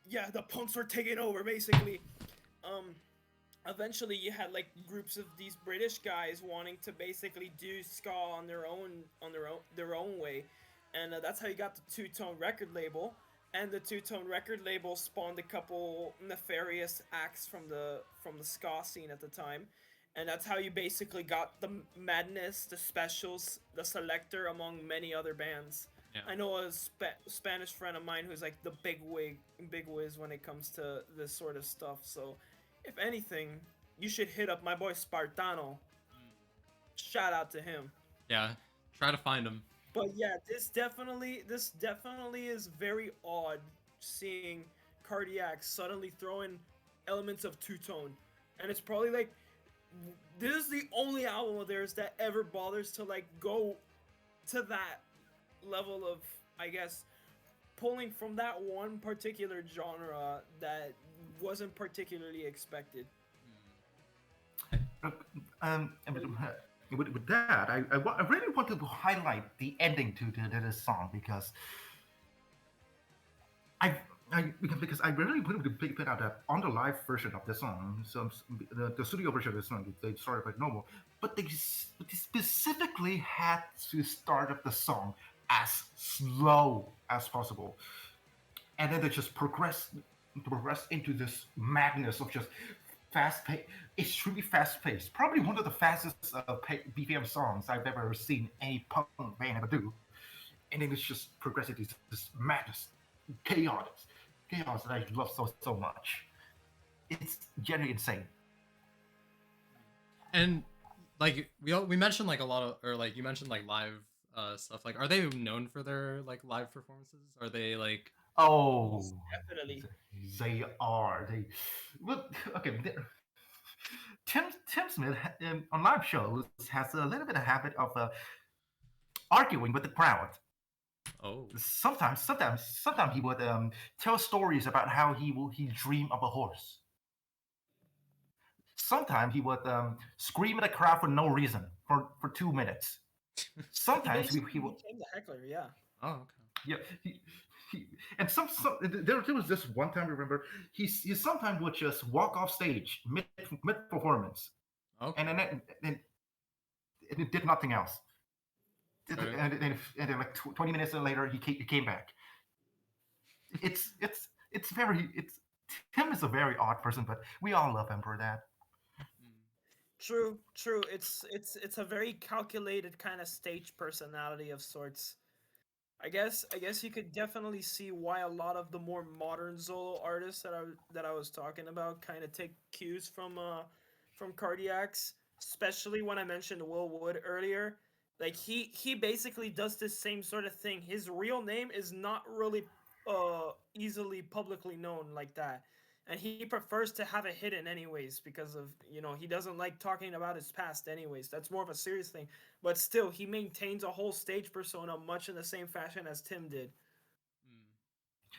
yeah, the punks were taking over basically. Eventually you had like groups of these British guys wanting to basically do ska on their own way, and that's how you got the two-tone record label. And the two-tone record label spawned a couple nefarious acts from the ska scene at the time, and that's how you basically got the Madness, the Specials, the Selector, among many other bands. Yeah. I know a Spanish friend of mine who's like the big whiz when it comes to this sort of stuff. So, if anything, you should hit up my boy Spartano. Shout out to him. Yeah, try to find them. But yeah, this definitely is very odd seeing Cardiac suddenly throwing elements of two-tone, and it's probably like this is the only album of theirs that ever bothers to like go to that level of, I guess, pulling from that one particular genre that wasn't particularly expected. With that, I really wanted to highlight the ending to this song because because I really wanted to pick out that on the live version of the song, the studio version of the song, they started like normal, but they specifically had to start up the song as slow as possible, and then they just progress into this madness of just fast pace. It's truly fast paced. Probably one of the fastest BPM songs I've ever seen any punk band ever do. And then it's just progressing to this madness, chaos that I love so much. It's genuinely insane. And like we mentioned like a lot of, or like you mentioned like live stuff. Like, are they known for their like live performances? Are they like? Oh, Definitely. they are. Okay. Tim Smith on live shows has a little bit of habit of arguing with the crowd. Oh. Sometimes he would tell stories about how he dream of a horse. sometimes he would scream at the crowd for no reason for 2 minutes. He Sometimes basically he would, became the heckler. Yeah. Oh, okay. yeah, he and there was this one time I remember he sometimes would just walk off stage mid performance, Okay. and then it did nothing else. Right. And then like 20 minutes later he came back. It's very it's Tim is a very odd person, but we all love him for that. Mm. True, true. It's a very calculated kind of stage personality of sorts. I guess you could definitely see why a lot of the more modern Zolo artists that I was talking about kind of take cues from Cardiacs, especially when I mentioned Will Wood earlier. Like he basically does this same sort of thing. His real name is not really easily publicly known like that. And he prefers to have it hidden anyways because of, he doesn't like talking about his past anyways. That's more of a serious thing. But still, he maintains a whole stage persona much in the same fashion as Tim did. Mm.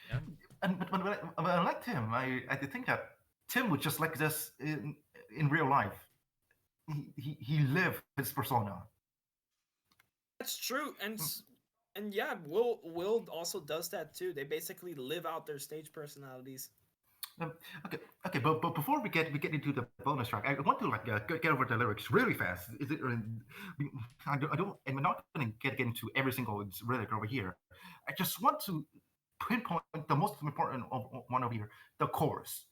Yeah. And but when I liked him, I did think that Tim was just like this in real life. He lived his persona. That's true, and yeah, Will also does that too. They basically live out their stage personalities. Um, okay, okay, but before we get into the bonus track, I want to like get over the lyrics really fast. Is it? I don't, and we're not going to get into every single lyric over here. I just want to pinpoint the most important one over here, the chorus,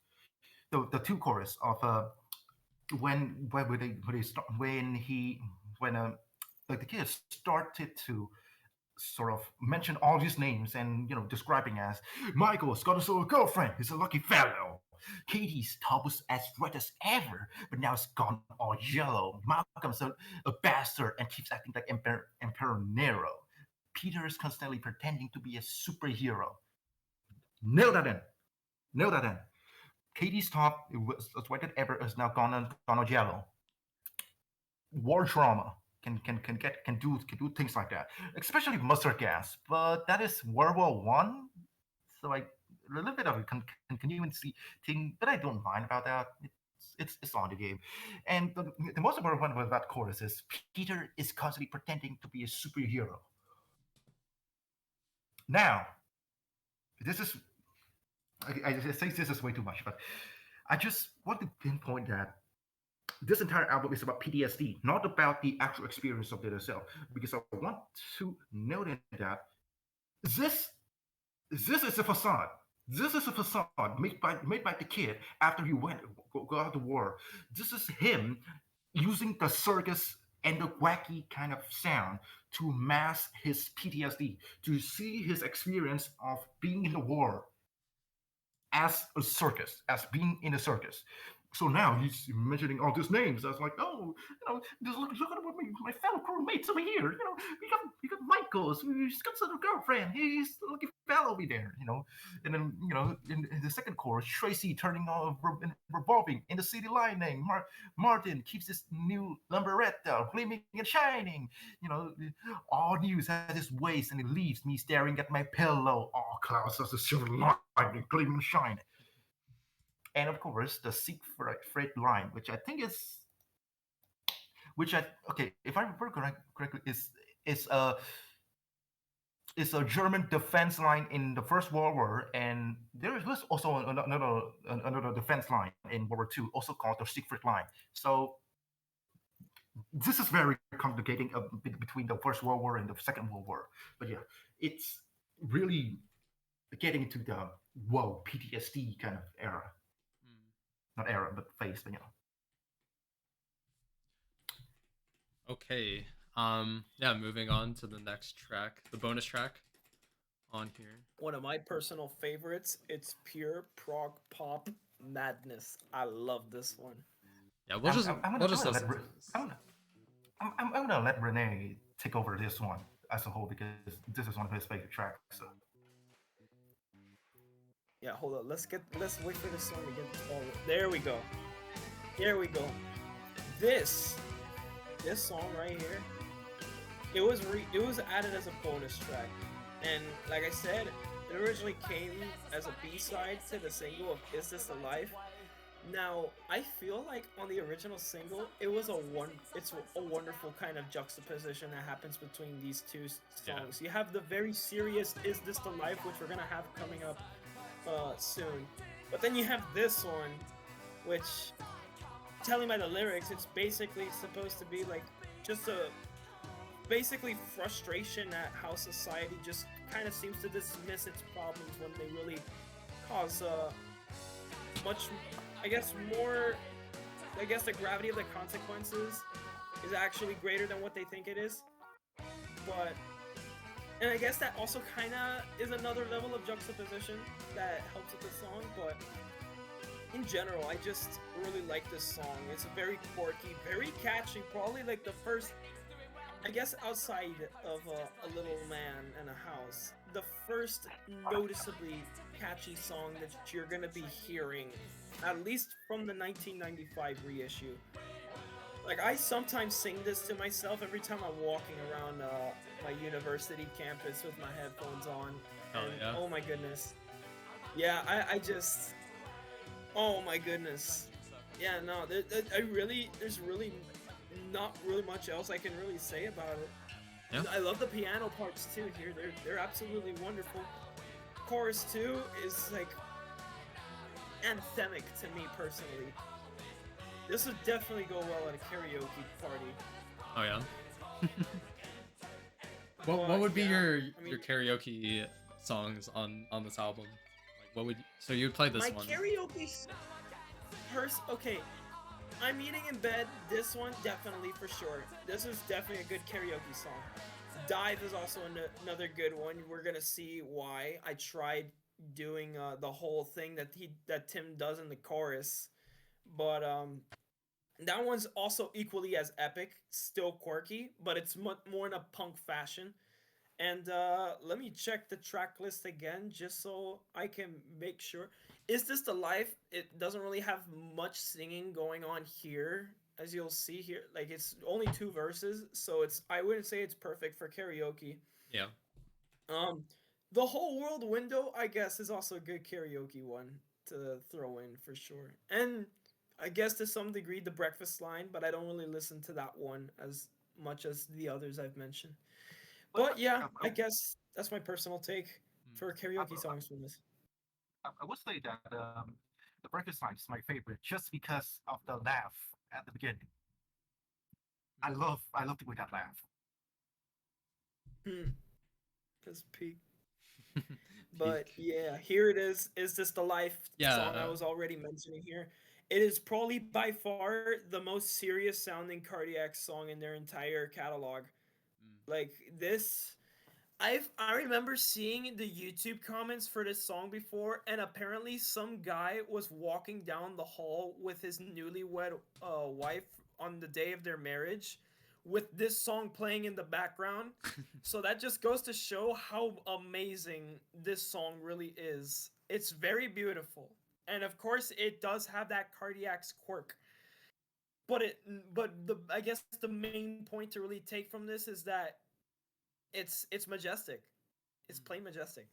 the two chorus of when they start when like the kids started to sort of mention all these names and describing as Michael's got a girlfriend. He's a lucky fellow. Katie's top was as red as ever, but now it's gone all yellow. Malcolm's a bastard and keeps acting like Emperor Nero. Peter is constantly pretending to be a superhero. Nail that in. Nail that in. Katie's top was as red as ever is now gone all yellow. War trauma can do things like that, especially mustard gas. But that is World War One, so like a little bit of a continuity thing, but I don't mind about that. It's on the game, and the most important one with that chorus is Peter is constantly pretending to be a superhero. Now, this is I say this is way too much, but I just want to pinpoint that this entire album is about PTSD, not about the actual experience of it itself. Because I want to note that this this is a facade. This is a facade made by the kid after he go out to war. This is him using the circus and the wacky kind of sound to mask his PTSD, to see his experience of being in the war as a circus, as being in a circus. So now he's mentioning all these names. I was like, oh, just look at what my fellow crewmates over here. You got Michael's. He's got a girlfriend. He's a lucky fellow over there. And then in the second chorus, Tracy turning on revolving in the city lining. Martin keeps his new Lamboretta gleaming and shining. All news has his waist, and it leaves me staring at my pillow. All clouds has a silver lining, gleaming and shining. And of course, the Siegfried line, which I think is, okay, if I remember correctly, is a German defense line in the First World War, and there was also another defense line in World War II, also called the Siegfried line. So this is very complicating between the First World War and the Second World War. But yeah, it's really getting into the PTSD kind of era. Not era, but phase, but Okay. Yeah, moving on to the next track, the bonus track on here. One of my personal favorites. It's pure prog pop madness. I love this one. Yeah, we'll just listen to this. I'm gonna let Rene take over this one as a whole because this is one of his favorite tracks. So. Yeah, hold on. Let's wait for this song to get all. There we go. Here we go. This song right here. It was added as a bonus track, and like I said, it originally came as a B-side to the single of "Is This a Life?" Now, I feel like on the original single, it's a wonderful kind of juxtaposition that happens between these two Yeah. songs. You have the very serious "Is This the Life," which we're gonna have coming up soon, but then you have this one, which, telling by the lyrics, it's basically supposed to be like just a basically frustration at how society just kind of seems to dismiss its problems when they really cause much, I guess, more. I guess the gravity of the consequences is actually greater than what they think it is. But, and I guess that also kind of is another level of juxtaposition that helps with the song. But in general, I just really like this song. It's very quirky, very catchy. Probably like the first, I guess, outside of a little man and a house, the first noticeably catchy song that you're gonna be hearing, at least from the 1995 reissue. Like, I sometimes sing this to myself every time I'm walking around my university campus with my headphones on. Oh, And yeah? oh my goodness. Yeah, I just, oh my goodness. Yeah, no, there's really not really much else I can really say about it. Yeah. I love the piano parts too here. They're absolutely wonderful. Chorus 2 is like anthemic to me personally. This would definitely go well at a karaoke party. Oh yeah. What But, would be yeah, your I mean- your karaoke songs on this album? Like what would so you'd play this My one? karaoke okay. I'm eating in bed. This one definitely for sure. This is definitely a good karaoke song. Dive is also another good one. We're gonna see why. I tried doing the whole thing that Tim does in the chorus, but that one's also equally as epic. Still quirky, but it's much more in a punk fashion. And let me check the track list again just so I can make sure. Is This the Life? It doesn't really have much singing going on here, as you'll see here. Like, it's only 2 verses, so I wouldn't say it's perfect for karaoke. Yeah. Um, The Whole World Window, I guess, is also a good karaoke one to throw in for sure. And I guess to some degree the Breakfast Line, but I don't really listen to that one as much as the others I've mentioned. But yeah, I guess that's my personal take for karaoke songs from this. I would say that the breakfast line is my favorite just because of the laugh at the beginning. I love the way that laugh. That's peak. But yeah, here it is. Is This the Life Yeah. song I was already mentioning here? It is probably by far the most serious sounding Cardiac song in their entire catalog. Like this, I remember seeing the YouTube comments for this song before, and apparently some guy was walking down the hall with his newlywed wife on the day of their marriage, with this song playing in the background. So that just goes to show how amazing this song really is. It's very beautiful, and of course, it does have that Cardiac's quirk. But I guess the main point to really take from this is that it's majestic. It's plain majestic.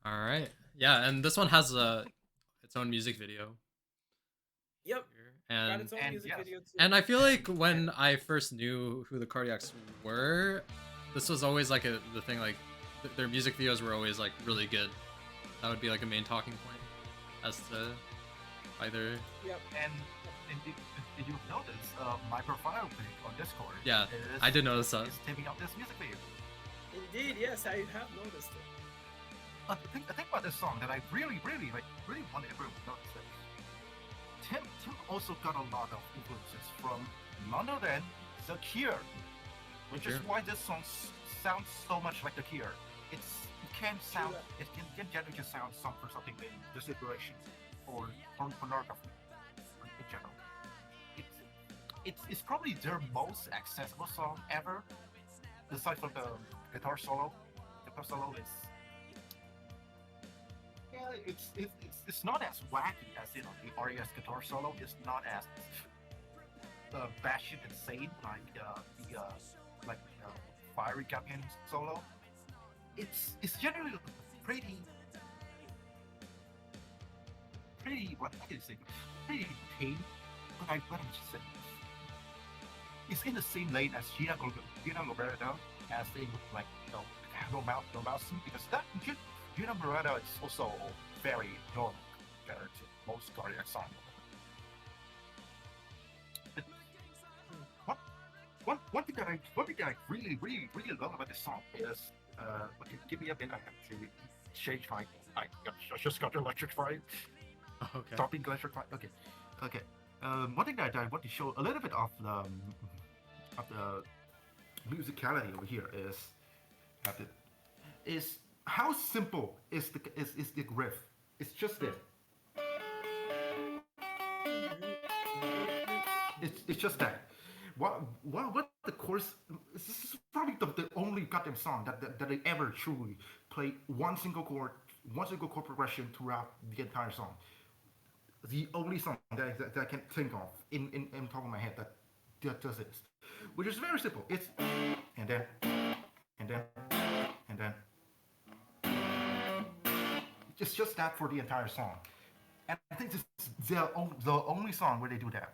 All right. Yeah, and this one has its own music video. Yep. Got And its own music yes. video too. and I feel like when I first knew who the Cardiacs were, this was always like the thing, like their music videos were always like really good. That would be like a main talking point as to either. Yep. And did you notice my profile pic on Discord? Yeah, is, I did notice that. is taking out this music video. Indeed, yes, I have noticed it. The thing about this song that I really want everyone to notice it. Tim also got a lot of influences from none other than The Cure, which is Cure. why this song sounds so much like The Cure. It can generally just sound for something in disintegration or pornography in general. It's probably their most accessible song ever, aside from the guitar solo. The guitar solo is it's not as wacky as the RES guitar solo. It's not as batshit insane like Fiery Captain solo. It's generally pretty what can you say? pretty tame, but I'm just saying it's in the same lane as Gina Loretta as in like no mouse because that Gina Loretta is also very normal compared to most cardiac songs. One, one thing that I really love about this song is okay, give me a minute. I have to change my. I just got electrified. Okay. Topping electrified. Okay, okay. One thing that I want to show a little bit of the musicality over here that is how simple is the riff. It's just this. It's just that. What the chorus? This is probably the only goddamn song that they ever truly play one single chord progression throughout the entire song. The only song that I can think of in top of my head that does this, which is very simple. It's and then and then and then it's just that for the entire song. And I think this is the only song where they do that.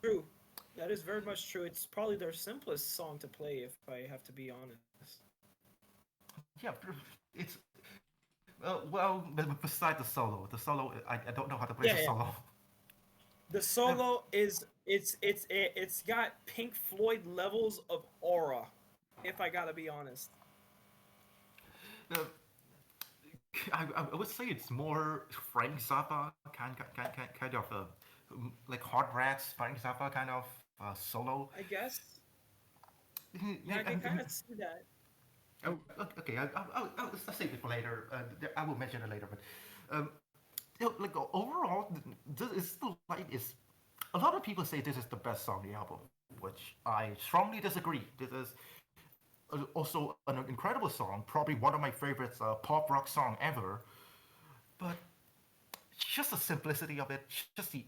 True. That is very much true. It's probably their simplest song to play, if I have to be honest. Yeah, it's well, beside the solo, I don't know how to play Yeah, the yeah. solo. The solo is it's got Pink Floyd levels of aura, if I gotta be honest. Uh, I would say it's more Frank Zappa kind of like Hard Rats Frank Zappa kind of solo. I guess. Yeah, I Yeah, can kind of see that. okay, I'll save it for later. I will mention it later, but like overall, this is still like is a lot of people say this is the best song on the album, which I strongly disagree. This is also an incredible song, probably one of my favorites pop rock song ever. But just the simplicity of it, just the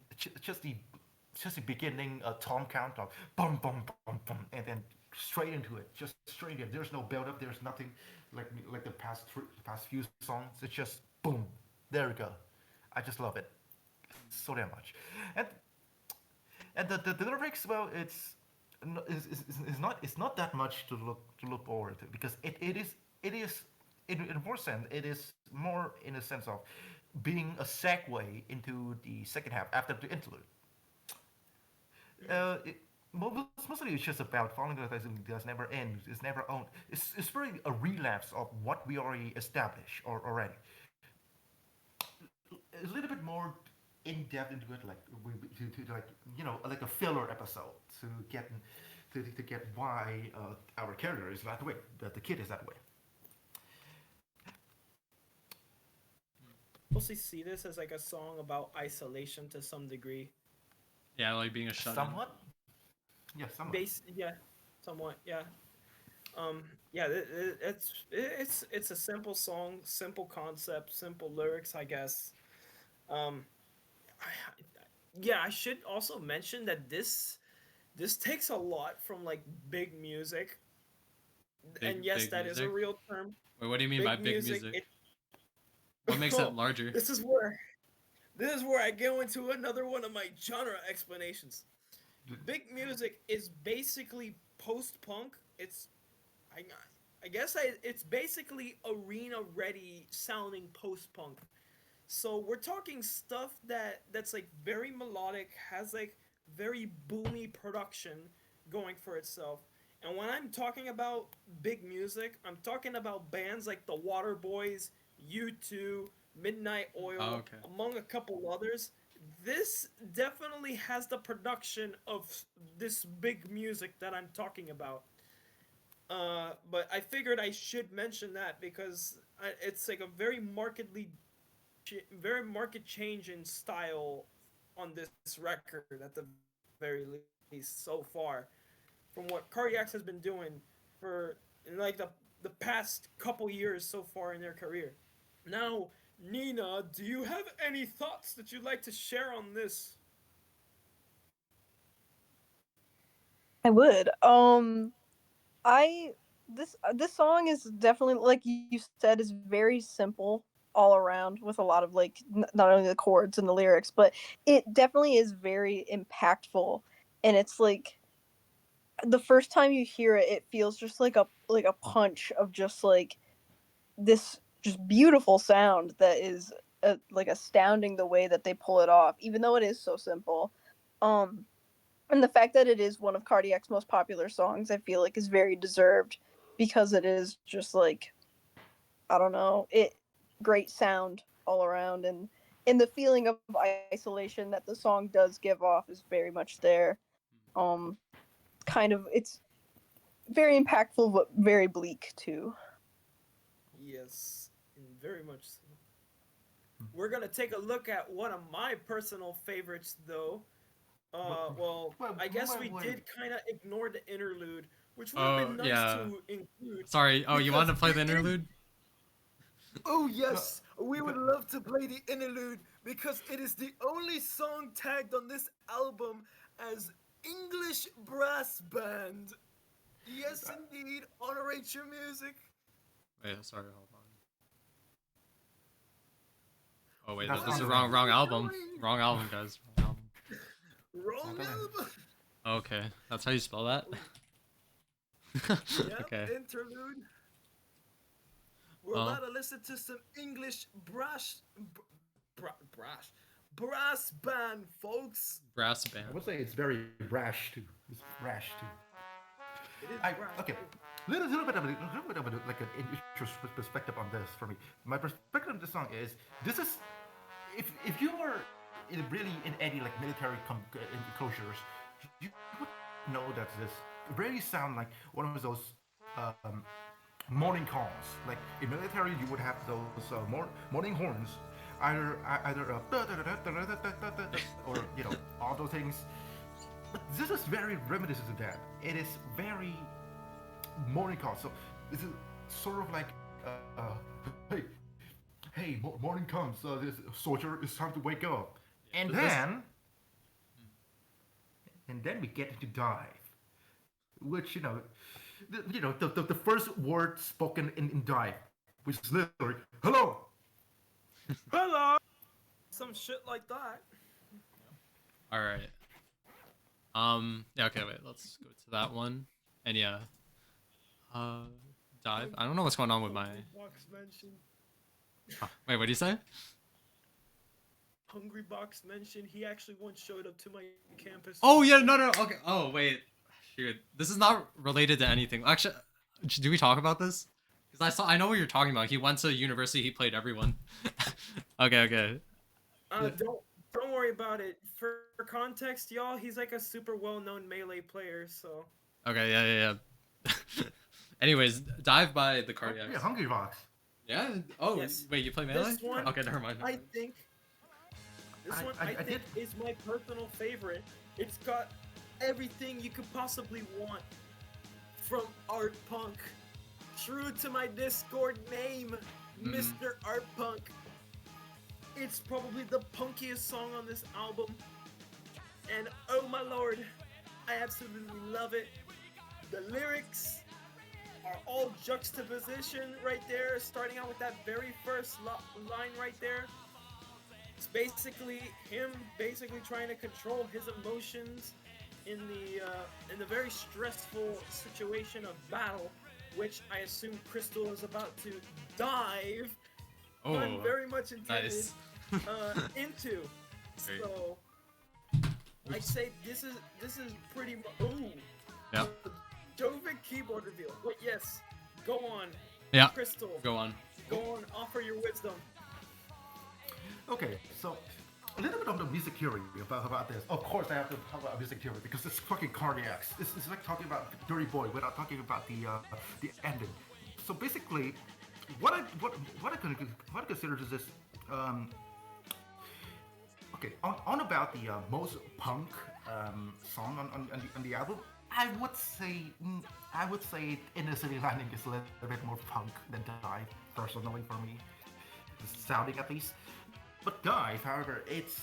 just the beginning tom count of bum bum bum bum, and then straight into it, just straight in. There's no build up. There's nothing like the past few songs. It's just boom. There we go. I just love it so damn much, and the lyrics, well, it's not that much to look forward to because it is in more sense it is more in a sense of being a segue into the second half after the interlude. It, mostly it's just about following the thing that never ends, it's never owned. It's really a relapse of what we already established already. A little bit more in depth into it, like to like like a filler episode to get to get why our character is that way, that the kid is that way. Mostly see this as like a song about isolation to some degree. Yeah, like being a shut in. Somewhat, yeah, somewhat. Yeah, somewhat, yeah. Yeah, it's a simple song, simple concept, simple lyrics, I guess. Um, yeah, I should also mention that this takes a lot from like big music, and yes, Big that is a music. real term. Wait, what do you mean by Big big music. music? What makes it Oh, larger? this is where this is where I go into another one of my genre explanations. Big music is basically post punk. I, I guess it's basically arena ready sounding post punk. So we're talking stuff that's like very melodic, has like very boomy production going for itself. And when I'm talking about big music, I'm talking about bands like the Waterboys, U2, Midnight Oh, Oil, okay. among a couple others. This definitely has the production of this big music that I'm talking about. But I figured I should mention that because it's like a very market change in style on this record at the very least so far from what Cardiacs has been doing for in like the past couple years so far in their career. Now, Nina, do you have any thoughts that you'd like to share on this? I would. I this song is definitely like you said is very simple. all around with a lot of like not only the chords and the lyrics, but it definitely is very impactful. And it's like the first time you hear it, it feels just like a punch of just like this just beautiful sound that is like astounding the way that they pull it off, even though it is so simple. Um, and the fact that it is one of Cardiac's most popular songs, I feel like is very deserved because it is just like I don't know, it great sound all around, and the feeling of isolation that the song does give off is very much there. Um, kind of it's very impactful but very bleak too. Yes, and very much so. We're gonna take a look at one of my personal favorites, though. Well, I guess we did kind of ignore the interlude, which would have Oh been nice yeah. to include. Sorry. Oh, you because wanted to play the it is- interlude? Oh yes, we would love to play the interlude because it is the only song tagged on this album as English brass band. Yes, indeed. Honorate your music. Wait, sorry. Hold on. Oh wait, That's this is not wrong. the- Wrong album. Doing? Wrong album, guys. Wrong album. Wrong Okay. album. Okay, that's how you spell that. Yep, Okay. interlude. We're Oh. about to listen to some English brass band, folks. Brass I band. would say it's very brash too. It's brash too. It is brass. Okay, little bit of like an interest perspective on this for me. My perspective on this song is this is if you were really in any like military enclosures, you would know that this really sound like one of those um, morning calls. Like in military, you would have those morning horns, either or all those things. But this is very reminiscent of that. It is very morning call. So this is sort of like, hey, morning comes. This soldier, it's time to wake up. And But this- then we get into dive, which the first word spoken in dive, which is literally hello. Hello. Some shit like that. All right. Yeah. Okay. Wait. Let's go to that one. And yeah. Dive. I don't know what's going on with my. Hungry Box mentioned. Oh, wait. What do you say? Hungry Box mentioned he actually once showed up to my campus. Oh yeah. No. Okay. Oh wait. Shoot. This is not related to anything. Actually, do we talk about this? Because I know what you're talking about. He went to university. He played everyone. Okay. Don't worry about it. For context, y'all, he's like a super well-known melee player. So. Okay. Yeah. Anyways, dive by the Cardiacs. Yeah, Hungry Box. Yeah. Oh, Yes. wait. You play melee? This one, Okay, never mind. I think I think did- is my personal favorite. It's got everything you could possibly want from art punk. True to my Discord name, Mr. Art Punk. It's probably the punkiest song on this album. And oh my lord, I absolutely love it. The lyrics are all juxtaposition right there, starting out with that very first line right there. It's basically him trying to control his emotions in the very stressful situation of battle, which I assume Crystal is about to dive. Oh, I'm very much intended nice. into. Great. So I'd say this is pretty ooh. Yeah. Jovic keyboard reveal. But yes, go on. Yeah. Crystal. Go on. Go on, offer your wisdom. Okay, so a little bit of the music theory about this. Of course, I have to talk about music theory because it's fucking Cardiacs. It's like talking about Dirty Boy without talking about the ending. So basically, what I consider is this. Okay, on about the most punk song on the album, I would say Inner City Landing is a little bit more punk than Dive, personally for me, sounding at least. But Dive, however, it's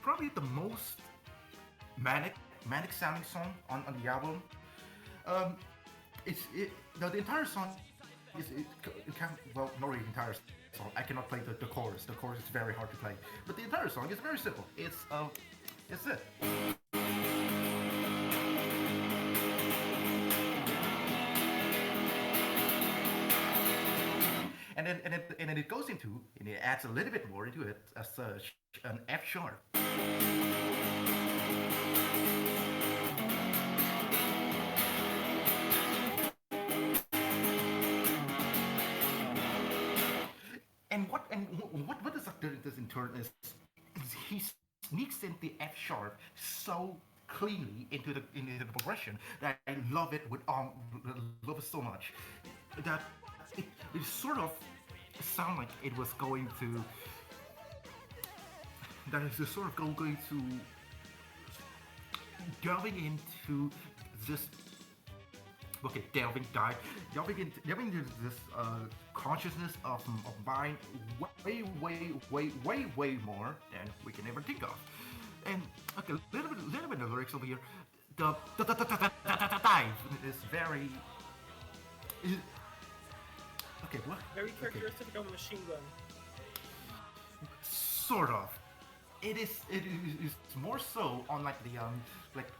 probably the most manic sounding song on the album. The entire song can't, well, not really the entire song. I cannot play the chorus. The chorus is very hard to play. But the entire song is very simple. It's it. And then it goes into, and it adds a little bit more into it as such, an F sharp. And what is this in turn is he sneaks in the F sharp so cleanly into the progression that I love it love it so much that it sort of sound like it was going to that is sort of going to delving into this delving into this consciousness of mind way more than we can ever think of. And okay, a little bit of lyrics over here. The dive is very. Okay, what? Very characteristic of a machine gun. Sort of. It is more so on like the like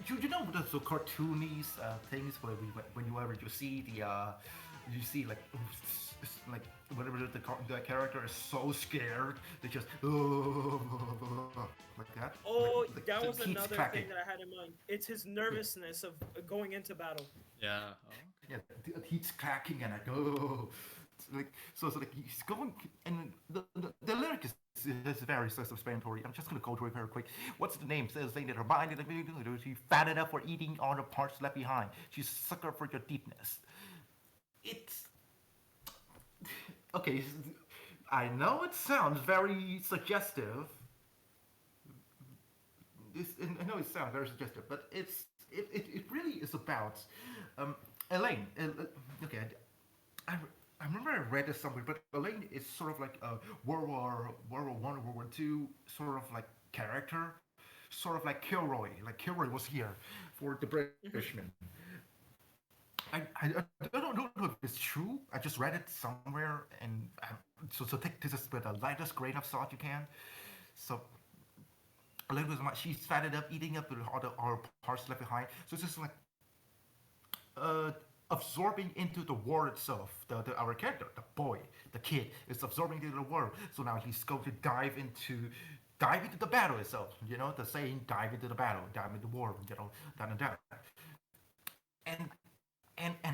you know the cartoony things where you see the you see like whenever the character is so scared they just like that. Oh, like, that so was it keeps another cracking. thing that I had in mind. It's his nervousness of going into battle. Yeah. Oh. Yeah, it keeps cracking and I go. So like he's going and the lyric is very self-explanatory. I'm just gonna go through it very quick. What's the name? Says saying that her mind is she's fat enough for eating all the parts left behind. She's a sucker for your deepness. It's okay. I know it sounds very suggestive. I know it sounds very suggestive, but it really is about Elaine. Okay, I remember I read this somewhere, but Elaine is sort of like a World War I, World War II sort of like character, sort of like Kilroy. Like Kilroy was here for the Britishmen. I don't know if it's true. I just read it somewhere, and so take this with the lightest grain of salt you can. So Elaine was she's fatted up, eating up all the parts left behind. So it's just like absorbing into the war itself. Our character, the boy, the kid, is absorbing into the war. So now he's going to dive into the battle itself. You know, the saying, dive into the battle, dive into the war. You know, down. And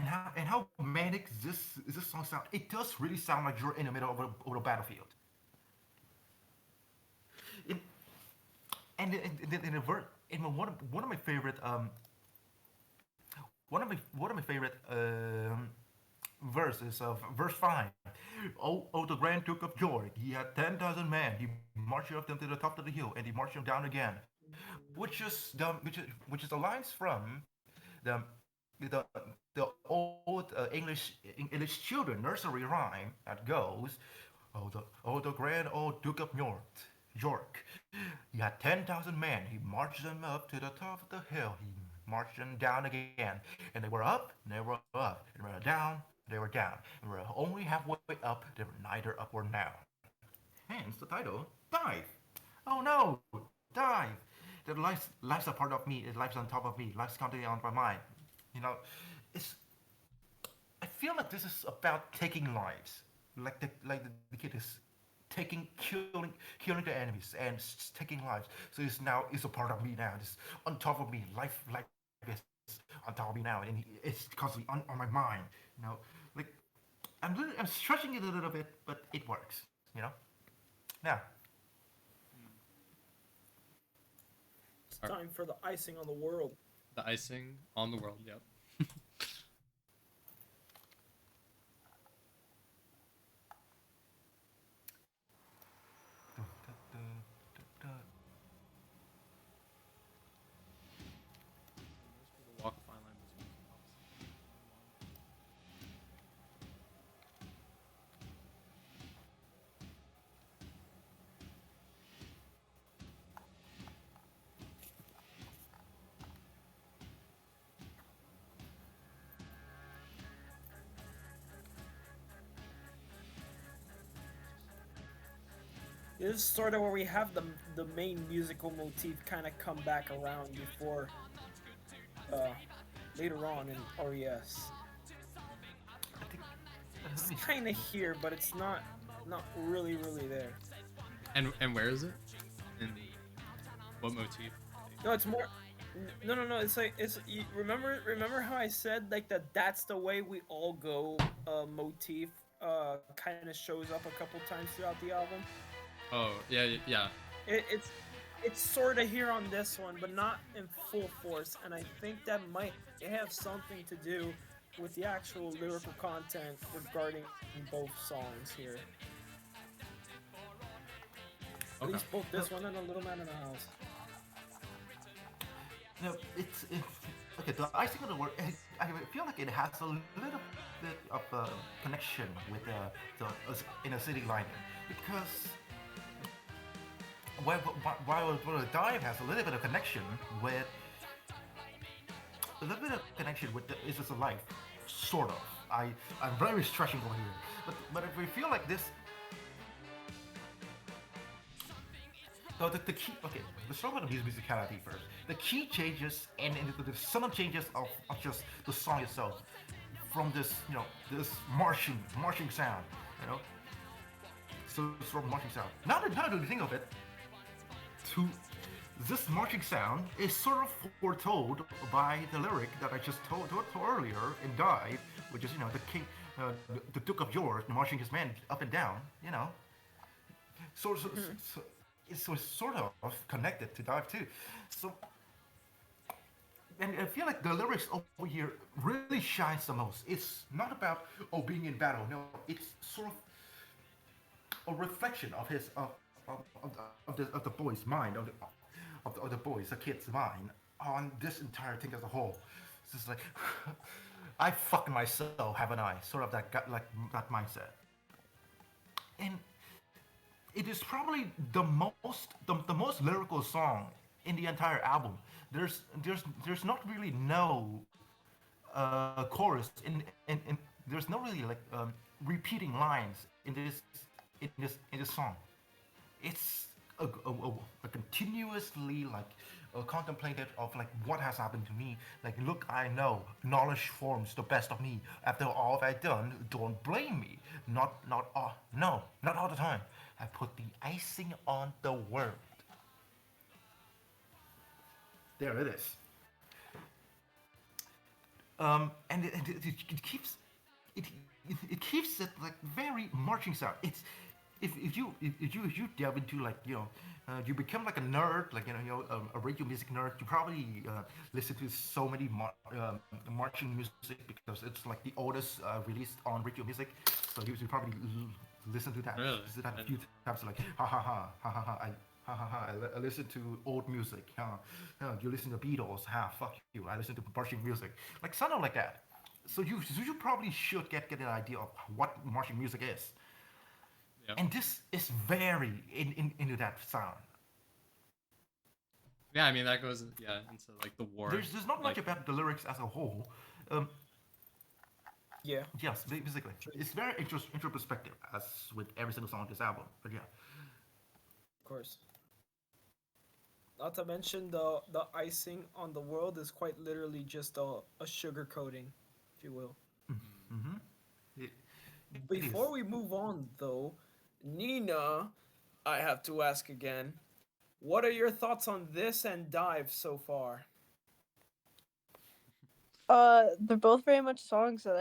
how manic this song sound? It does really sound like you're in the middle of a battlefield. One of my favorite verses of verse 5. Oh, the Grand Duke of York, he had 10,000 men. He marched up them to the top of the hill, and he marched them down again. Which is the lines from the the the old English children nursery rhyme that goes, the Grand Old Duke of York. He had 10,000 men. He marched them up to the top of the hill. He marched them down again. And they were up, and they were up. And they were down, they were down. And we were only halfway up, they were neither up or down. Hence the title, Dive. Oh no, dive. That life's a part of me. Life's on top of me. Life's constantly on my mind. You know, I feel like this is about taking lives. Like the kid is killing the enemies and taking lives. So it's a part of me now. It's on top of me. Life is on top of me now, and it's constantly on my mind. You know, like I'm stretching it a little bit, but it works. You know. Now, It's time for the icing on the world. The icing on the world. Yep. Walk a fine line between This is sort of where we have the main musical motif kind of come back around before uh, later on in RES. I think. It's Let me see. kind of here, but it's not really there. And where is it? In what motif? No, it's more. No. It's like remember how I said like that's the way we all go motif kind of shows up a couple times throughout the album. Oh, yeah, yeah. It's sort of here on this one, but not in full force, and I think that might have something to do with the actual lyrical content regarding both songs here. At Okay. least both this one and A Little Man in the House. No, it's okay. The icing on the world. I feel like it has a little bit of a connection with the inner city lining because while the dive has a little bit of connection with the Is This a Life, sort of. I'm very stretching over here, but if we feel like this. So the key, okay, let's talk about the musicality first. The key changes and the sudden changes of just the song itself, from this, this marching sound, you know. So it's from marching sound. Now that you think of it, to this marching sound is sort of foretold by the lyric that I just told earlier in Dive, which is the king, the Duke of York marching his men up and down, So it's sort of connected to Dive too. So, and I feel like the lyrics over here really shines the most. It's not about being in battle. No, it's sort of a reflection of his of the boy's mind, of the boys, the kid's mind on this entire thing as a whole. It's just like I fucked myself, haven't I? Sort of that mindset. And it is probably the most lyrical song in the entire album. There's not really no chorus in there's no really like repeating lines in this song. It's a continuously like contemplative of like what has happened to me. Like, look, I know knowledge forms the best of me. After all I've done, don't blame me. Not all, no, not all the time. I put the icing on the world. There it is. And it keeps it keeps it like very marching sound. It's if you delve into like you become like a nerd, like a radio music nerd. You probably listen to so many marching music because it's like the oldest released on radio music. So you probably listen to that. Really? Listen to that a few times. Like ha ha ha ha ha ha. I listen to old music. You listen to Beatles. Fuck you. I listen to marching music. Like something like that. So you probably should get an idea of what marching music is. Yep. And this is very into that sound. Yeah, I mean that goes into like the war. There's not much about the lyrics as a whole. Yeah. Yes, basically, it's very introspective as with every single song on this album. But yeah, Of course. Not to mention the icing on the world is quite literally just a sugar coating, if you will. mm-hmm. it Before is. we move on, though, Nina, I have to ask again, what are your thoughts on this and Dive so far? They're both very much songs that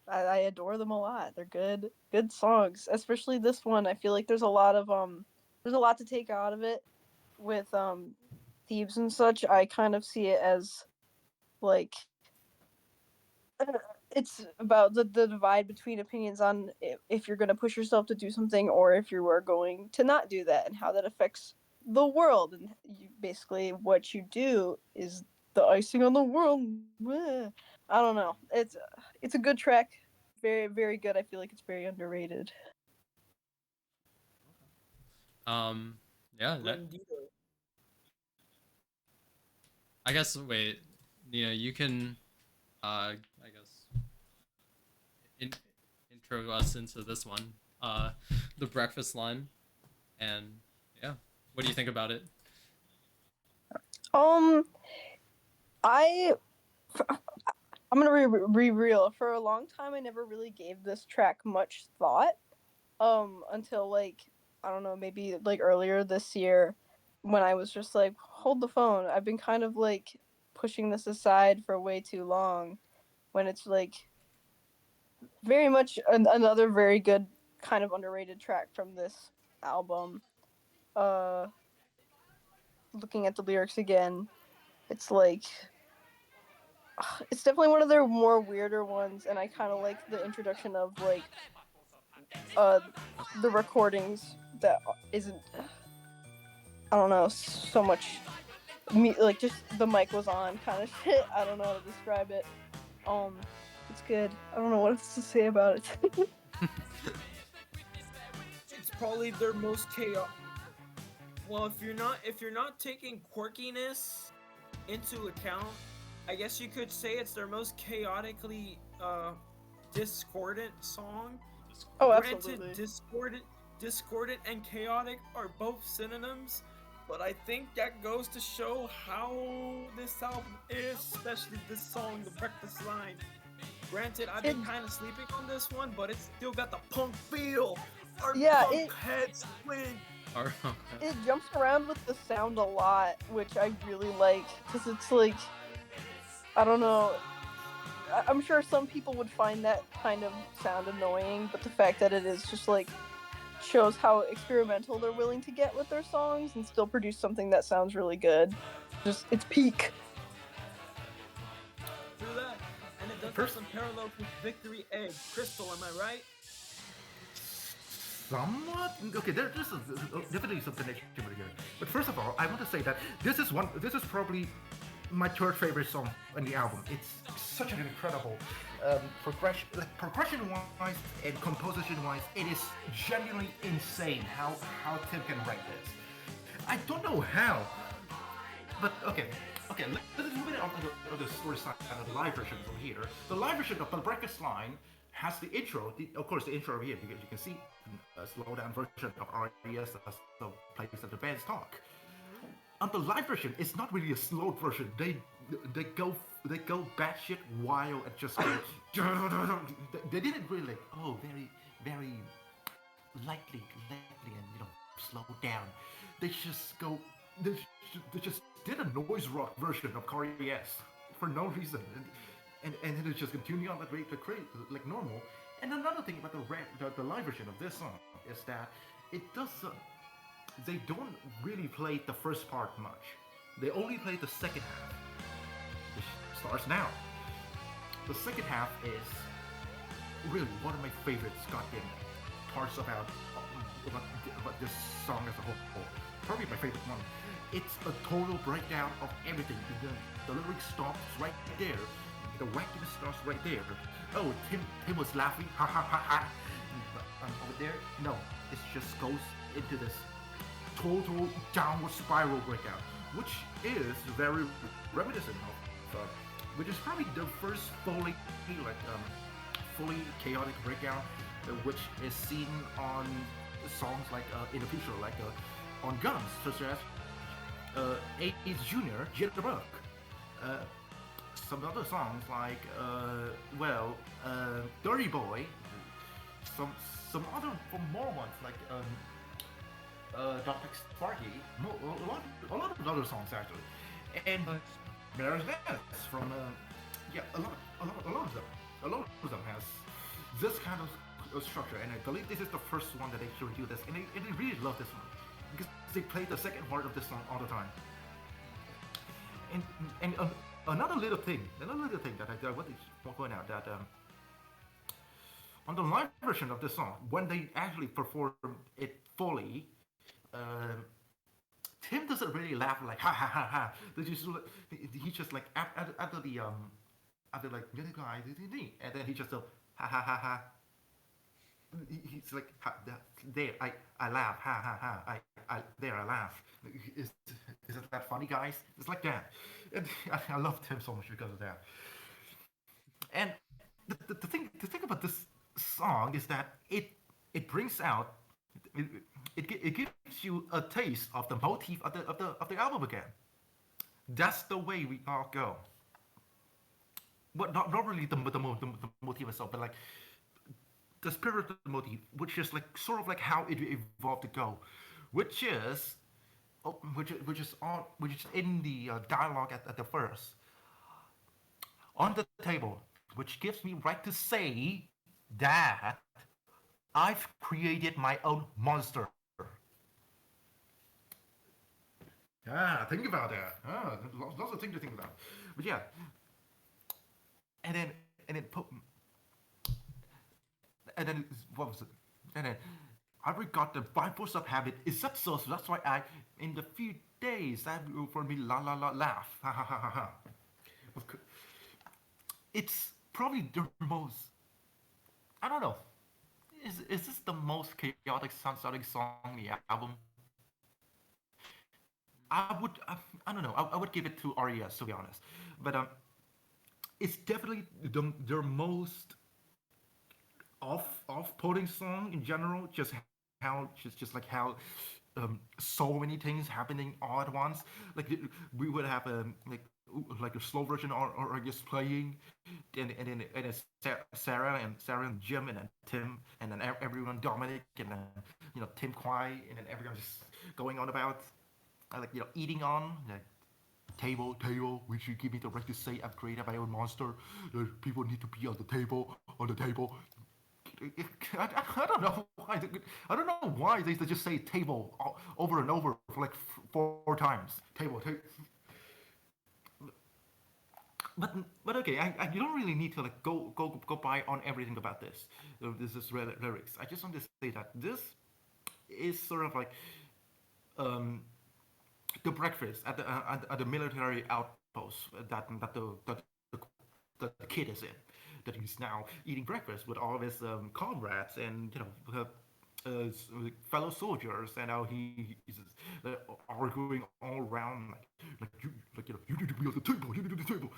I adore them a lot. They're good songs. Especially this one. I feel like there's a lot to take out of it with Thebes and such. I kind of see it as like it's about the divide between opinions on if you're going to push yourself to do something or if you are going to not do that and how that affects the world. And basically what you do is the icing on the world. I don't know. It's a good track. Very, very good. I feel like it's very underrated. Yeah, Rendido. I guess wait, you can I guess intro us into this one. The breakfast line. And yeah, what do you think about it? Um, I I'm gonna be real. For a long time, I never really gave this track much thought. Until like I don't know, maybe like earlier this year, when I was just like, hold the phone. I've been kind of like pushing this aside for way too long. When it's like very much another very good kind of underrated track from this album. Uh, Looking at the lyrics again, it's like it's definitely one of their more weirder ones, and I kind of like the introduction of like uh the recordings that isn't, I don't know, so much like just the mic was on kind of shit. I don't know how to describe it. Um, it's good. I don't know what else to say about it. It's probably their most chaotic. Well, if you're not taking quirkiness into account, I guess you could say it's their most chaotically discordant song. Oh, Granted, absolutely. discordant and chaotic are both synonyms, but I think that goes to show how this album is, especially this song, The Breakfast Line. Granted, I've been It kind of sleeping on this one, but it's still got the punk feel. Our yeah, punk heads swing. Or it jumps around with the sound a lot, which I really like because it's like I don't know. I'm sure some people would find that kind of sound annoying, but the fact that it is just like shows how experimental they're willing to get with their songs and still produce something that sounds really good. Just it's peak. Through that, and it does have First, some parallels with Victory Egg. Crystal, am I right? somewhat okay. There's definitely some connection over here. But first of all, I want to say that this is probably my third favorite song on the album. It's such an incredible progression wise and composition wise. It is genuinely insane how Tim can write this. I don't know how, but okay. Let's move it on to the story side of the live version over here. The live version of the Breakfast Line has the intro. Of course, the intro over here because you can see a slow down version of RES, so plays that the bands talk. On the live version, it's not really a slowed version. They go they go batshit wild and just go. They didn't really like very lightly and slow down. They just go. They just did a noise rock version of Car ES for no reason, and it just continued on that rate like normal. And another thing about the live version of this song is that it does. They don't really play the first part much. They only play the second half, which starts now. The second half is really one of my favorite goddamn parts about this song as a whole. Probably my favorite one. It's a total breakdown of everything. The lyric stops right there. The wackiness starts right there. Oh, Tim was laughing, ha ha ha ha. Over there, no, it just goes into this total downward spiral breakout, which is very reminiscent of, which is probably the first fully chaotic breakdown, which is seen on songs like in the future, like on Guns, such as AIDS Junior, Jitterbug. Uh, some other songs like Dirty Boy, some other more ones like Dr. Sparky, a lot of other songs actually, and there's that from a lot of them has this kind of structure, and I believe this is the first one that they should do this, and I really love this one because they play the second part of this song all the time, and another little thing that I want to point out that on the live version of this song, when they actually perform it fully, um, Tim doesn't really laugh like ha ha ha ha. He just like after like and then he just go ha ha ha ha. He's like there I laugh ha ha ha I laugh. Is isn't that funny, guys? It's like that, and I love Tim so much because of that. And the thing about this song is that it brings out it, it gives you a taste of the motif of the album again. That's the way we all go. But not really the motif itself, but like the spirit of the motif, which is like sort of like how it evolved to go, which is which is in the dialogue at the first on the table, which gives me right to say that I've created my own monster. Yeah, think about that. Ah, lots of things to think about. But yeah, and then and then what was it? And then I regard the Bible sub habit is such so that's why I in the few days that will for me la la la laugh ha ha ha ha ha. It's probably the most I don't know. Is this the most chaotic sounding song in the album? I don't know. I would give it to RES to be honest, but it's definitely their most off-putting song in general. Just like how so many things happening all at once. Like we would have a like a slow version or just playing, and then Sarah and Jim and then Tim and then everyone Dominic and then Tim Kwai and then everyone just going on about like eating on like table, which you give me the right to say I've created my own monster. People need to be on the table. I don't know why. I don't know why they just say table over and over for like four times. Table. But okay, you don't really need to like go by on everything about this. This is lyrics. I just want to say that this is sort of like um, the breakfast at the military outpost that the kid is in. That he's now eating breakfast with all of his comrades and fellow soldiers, and now he's arguing all around you need to be on the table, you need to be on the table,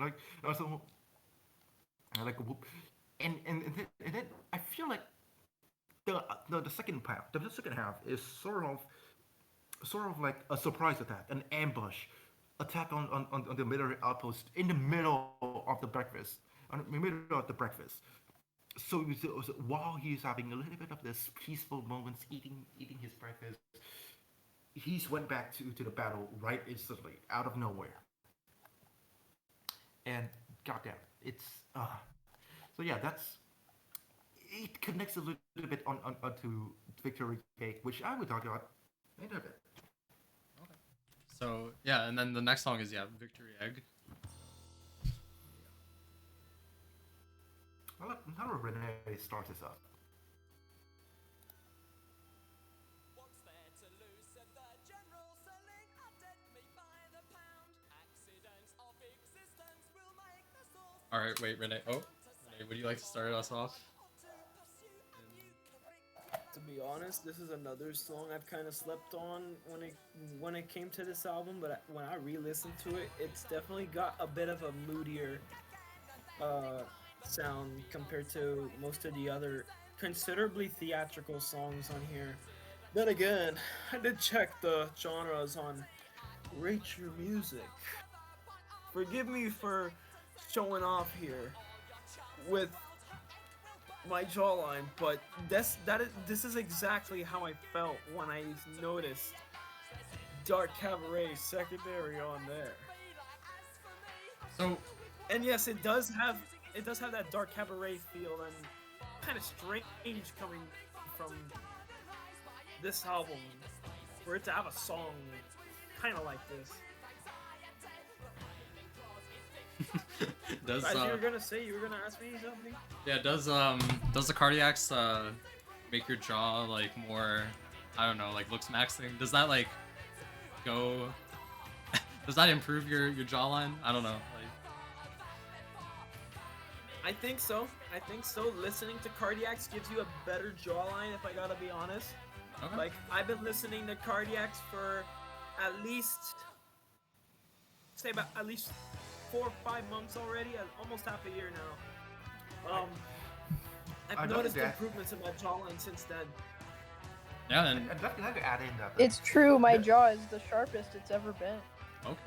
like so like and then I feel like the second half is sort of like a surprise attack, an ambush attack on the military outpost in the middle of the breakfast, So while he's having a little bit of this peaceful moments, eating his breakfast, he's went back to the battle right instantly, out of nowhere. And goddamn, it's so yeah, that's it connects a little bit onto Victory Cake, which I would talk about in a bit. Okay. So yeah, and then the next song is Victory Egg. I'll let Rene start this up. All right, wait, Rene. Oh, Rene, would you like to start us off? To be honest, this is another song I've kind of slept on when it came to this album. But when I re-listened to it, it's definitely got a bit of a moodier sound compared to most of the other considerably theatrical songs on here. Then again, I did check the genres on Rate Your Music. Forgive me for showing off here with my jawline, but this is exactly how I felt when I noticed Dark Cabaret secondary on there. So, and yes, it does have that Dark Cabaret feel, and kind of strange coming from this album for it to have a song kind of like this. Does you were gonna ask me something? Yeah, does the Cardiacs make your jaw like more, I don't know, like looks maxing? Does that like go does that improve your jawline? I don't know. Like I think so. Listening to Cardiacs gives you a better jawline, if I gotta be honest. Okay. Like, I've been listening to Cardiacs for at least 4 or 5 months already, almost half a year now. I've noticed improvements in my jawline since then. Yeah, and I'd like to add in that. It's true. My the- jaw is the sharpest it's ever been. okay.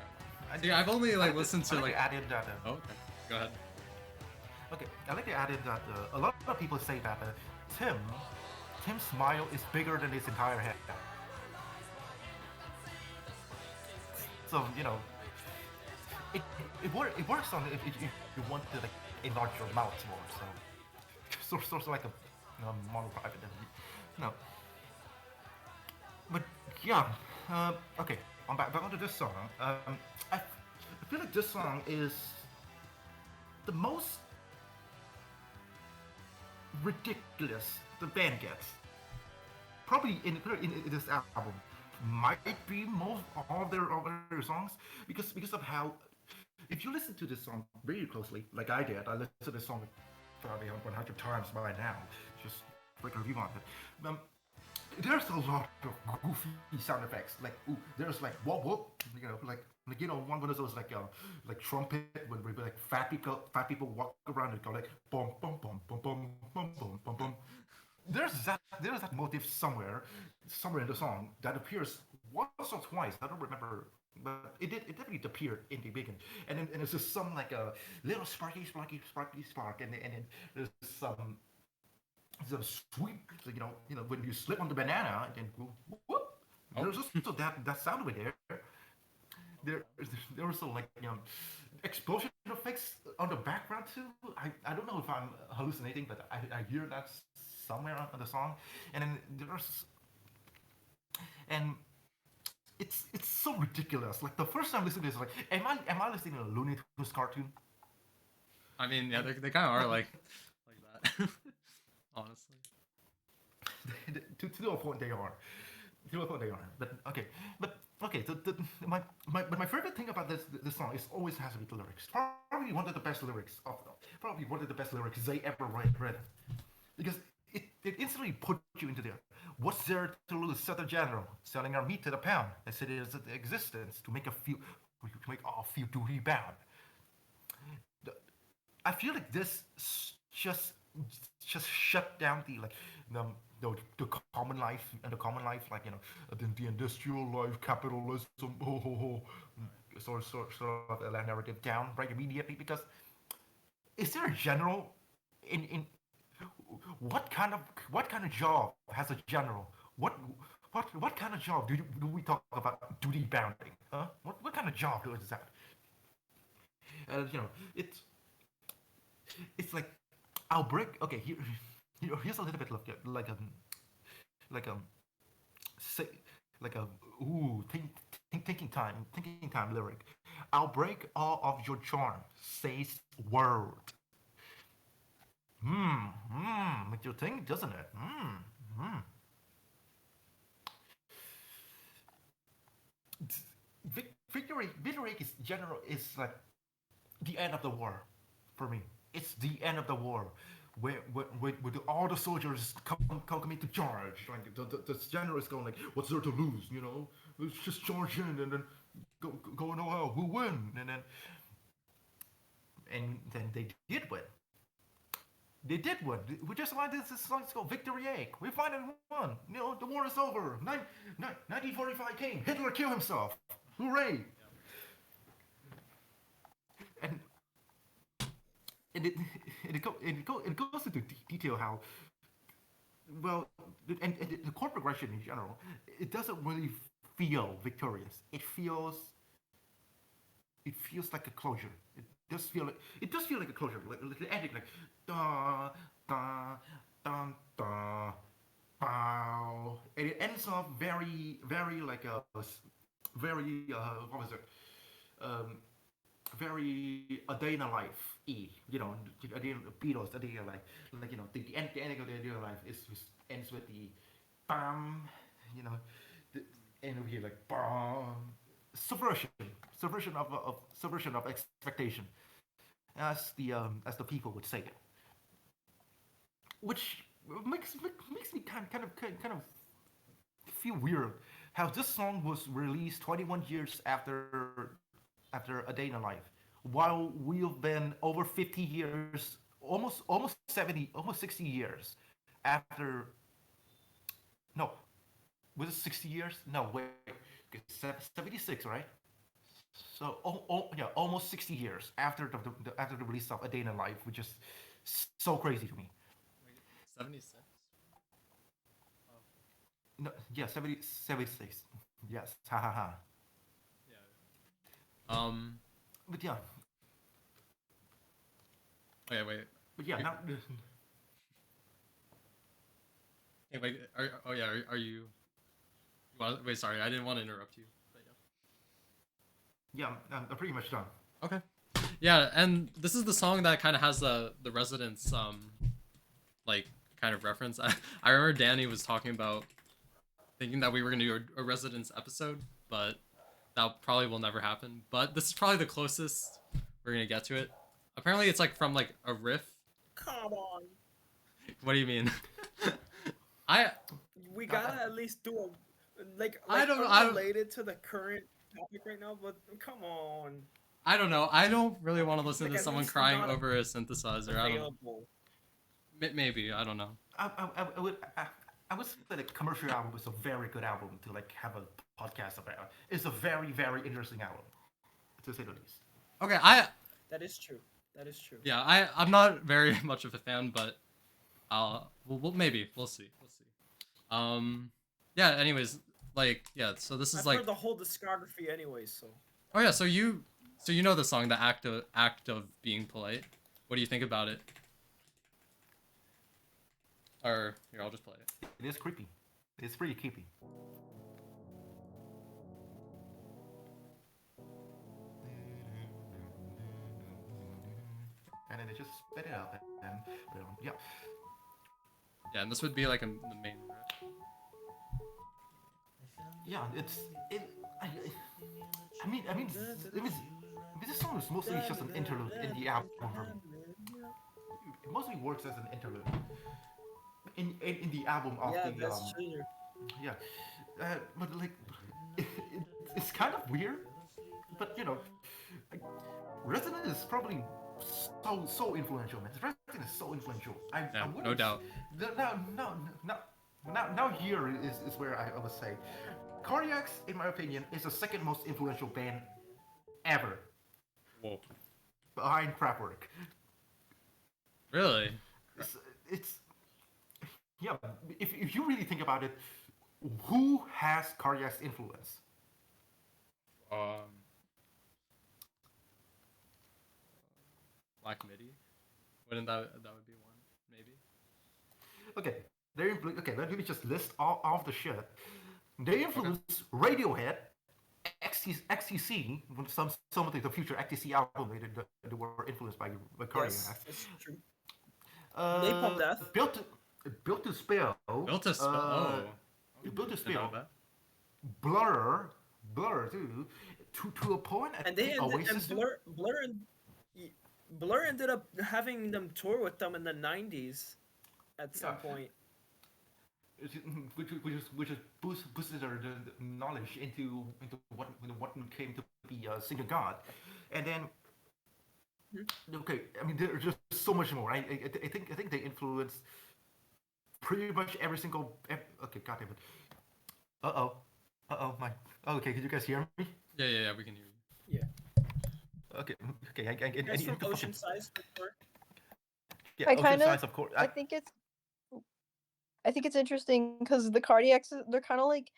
Dude, I've only like listened to I'd like. to add in that. Oh, okay. Go ahead. Okay, I'd like to add in that a lot of people say that Tim's smile is bigger than his entire head. So it works on if you want to like enlarge your mouth more. So sort of like a monoprivate. No, but yeah. Okay, back onto this song. I feel like this song is the most ridiculous the band gets. Probably in this album might be most all of their songs because of how if you listen to this song very closely, like I did, I listened to this song probably 100 times by now, just like a review on it. There's a lot of goofy sound effects, like there's like whoop whoop, one of those like trumpet when like fat people walk around and go like boom boom boom boom boom boom boom boom boom. There's that motif somewhere in the song that appears once or twice. I don't remember, but it definitely appeared in the beginning. And then it's just some like a little spark, and then there's some sweet, when you slip on the banana and then whoop. Oh. There's also that sound over there. There was also like explosion effects on the background too. I don't know if I'm hallucinating, but I hear that somewhere on the song, and then it's so ridiculous. Like the first time listening to this, like, am I listening to a Looney Tunes cartoon? I mean, yeah, they kind of are like that. Honestly. to a point they are. To a point they are. But okay. My favorite thing about this song is always has to be the lyrics. Probably one of the best lyrics they ever read. Because it instantly put you into there. What's there to lose? Said the general, selling our meat to the pound. They said it is existence to make all feel duty bound. I feel like this just shut down the common life like the industrial life, capitalism, sort of that narrative down right immediately. Because is there a general in what kind of job has a general? What kind of job do we talk about duty bounding? Huh? What kind of job is that? It's like I'll break. Okay, here's a little bit like say like a thinking time lyric. I'll break all of your charm, says word. Makes you think, doesn't it? Victory is like the end of the war for me. It's the end of the war where all the soldiers come into charge. Like the general is going like, what's there to lose? Let's just charge in and then go and oh, we'll win. And then they did win. They did win. We just like this song's called Victory Egg. We finally won. The war is over. 1945 came. Hitler killed himself. Hooray! And it goes into detail how well and the chord progression in general, it doesn't really feel victorious. It feels like a closure. It does feel like a closure. Like the ending, like da da da da bow, and it ends off very like a very what was it? Very A Day in a Life A Day in the Beatles, A Day in a Life, the ending of the A Day in a Life ends with the bam, the end of here like bam, subversion of expectation, as the people would say it, which makes me kind of feel weird how this song was released 21 years after A Day in a Life, while we've been over 50 years almost 70, almost 60 years after. No, was it 60 years? No, wait, okay, 76, right? So, yeah, almost 60 years after after the release of A Day in a Life, which is so crazy to me. Wait, 76? Oh, No, yeah, 70, 76. Yes, ha ha ha. yeah. Um, But yeah, wait, wait. but yeah, You, now, hey, wait, oh yeah, are you, well, wait, sorry, I didn't want to interrupt you. But yeah, I'm pretty much done. yeah. Okay. Yeah, and this is the song that kind of has the Residents, like, kind of reference. I remember Danny was talking about thinking that we were going to do a Residents episode, but that probably will never happen. But this is probably the closest we're going to get to it. Apparently it's like from like a riff. Come on. What do you mean? I We gotta at least do a like I don't know, I don't- unrelated to the current topic right now, but come on. I don't know. I don't really want to listen Like, to at someone least crying not over a synthesizer. I don't know. Available. Maybe, I don't know. I would say that Commercial Album is a very good album to like have a podcast about. It's a very, very interesting album, to say the least. Okay, That is true. That is true. yeah, I'm not very much of a fan, but maybe we'll see. Yeah. Anyways, like, yeah. So this is I've like, heard the whole discography anyway, so oh yeah. So you know the song, the act of being polite. What do you think about it? Or here, I'll just play it. It is creepy. It's pretty creepy. And then they just spit it out, and yeah. Yeah, and this would be like the main riff. Yeah, I mean, this song is mostly just an interlude in the album for me. It mostly works as an interlude in the album of yeah, the that's true. yeah, but like it's kind of weird, but you know, like, Resident is probably so influential, man. Resident is so influential. I Yeah, wouldn't- no doubt. Now here is where I would say Cardiacs, in my opinion, is the second most influential band ever Whoa. behind Kraftwerk. Really? It's yeah. If you really think about it, who has Cardiac's influence? Black Midi. Wouldn't that would be one, maybe? Okay, okay. Let me just list all of the shit. They influence Radiohead, XTC, some of the future XTC album they were influenced by Cardiac. Yes, it's true. Uh, Napalm Death. Built to Spell. Built to Spell. Oh. Built to Didn't know Spell. that. Blur too. To a point. I And they think ended, and Oasis too. Blur ended up having them tour with them in the 90s at some Yeah. point. Which is boosted their the knowledge into what came to be a singer god, and then okay, I mean there's just so much more. I think they influenced pretty much every single. Okay, goddamn it. Uh oh, my. Okay, can you guys hear me? Yeah, we can hear you. Yeah. Okay, Guys from fucking- Oceanside, for sure. Yeah, I kinda- Oceanside, of course. I think it's interesting because the Cardiacs, they're kind of like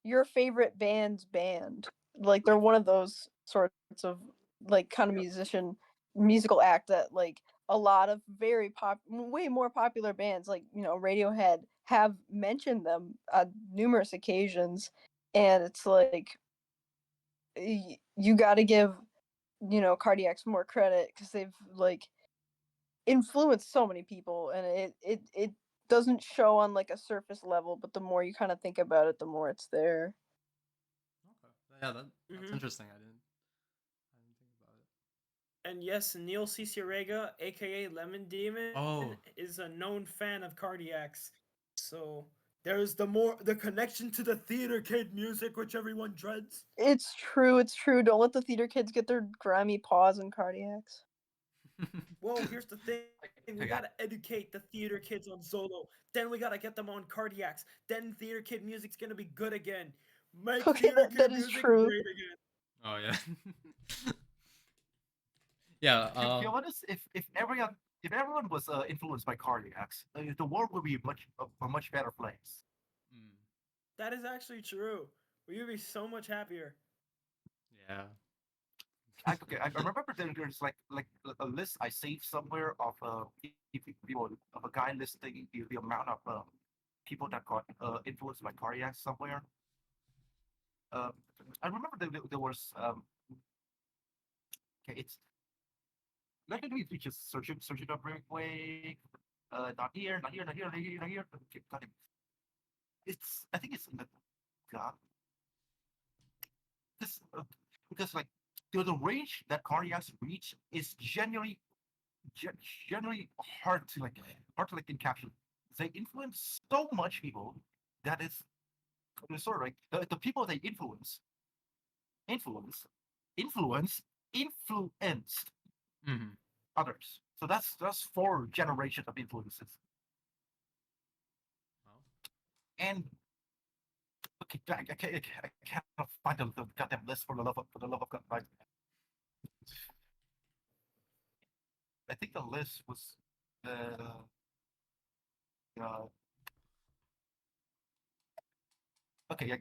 your favorite band's band. Like they're one of those sorts of like kind of musical act that like a lot of way more popular bands like Radiohead have mentioned them on numerous occasions, and it's like you got to give Cardiacs more credit because they've like influenced so many people, and it doesn't show on like a surface level, but the more you kind of think about it, the more it's there. Okay. Yeah, that's Mhm. interesting. I didn't think about it. And yes, Neil Cicierega, aka Lemon Demon, Oh. is a known fan of Cardiacs. So there's the connection to the theater kid music, which everyone dreads. It's true. Don't let the theater kids get their grimy paws in Cardiacs. Well, here's the thing. We Okay, gotta educate the theater kids on Zolo. Then we gotta get them on Cardiacs. Then theater kid music's gonna be good again. Make Okay, theater that kid is music true. great again. Oh yeah. Yeah. To be honest, if everyone was influenced by cardiacs, the world would be a much better place. mm, That is actually true. We would be so much happier. yeah. Okay, I remember there's like a list I saved somewhere of people of a guy listing the amount of people that got influenced by cardiacs somewhere. Uh, I remember there was okay, it's let me just search it up real quick. Not here, not here, not here, not here, not here. Okay, got it. It's I think it's in the God. This because like the range that cardiacs reach is generally hard to like encapsulate. They influence so much people that it's sort of like the people they influence influence influenced Hmm. others. So that's 4 generations of influences. Well, And okay, I can't find the goddamn list for the love of God. Like, I think the list was uh, okay.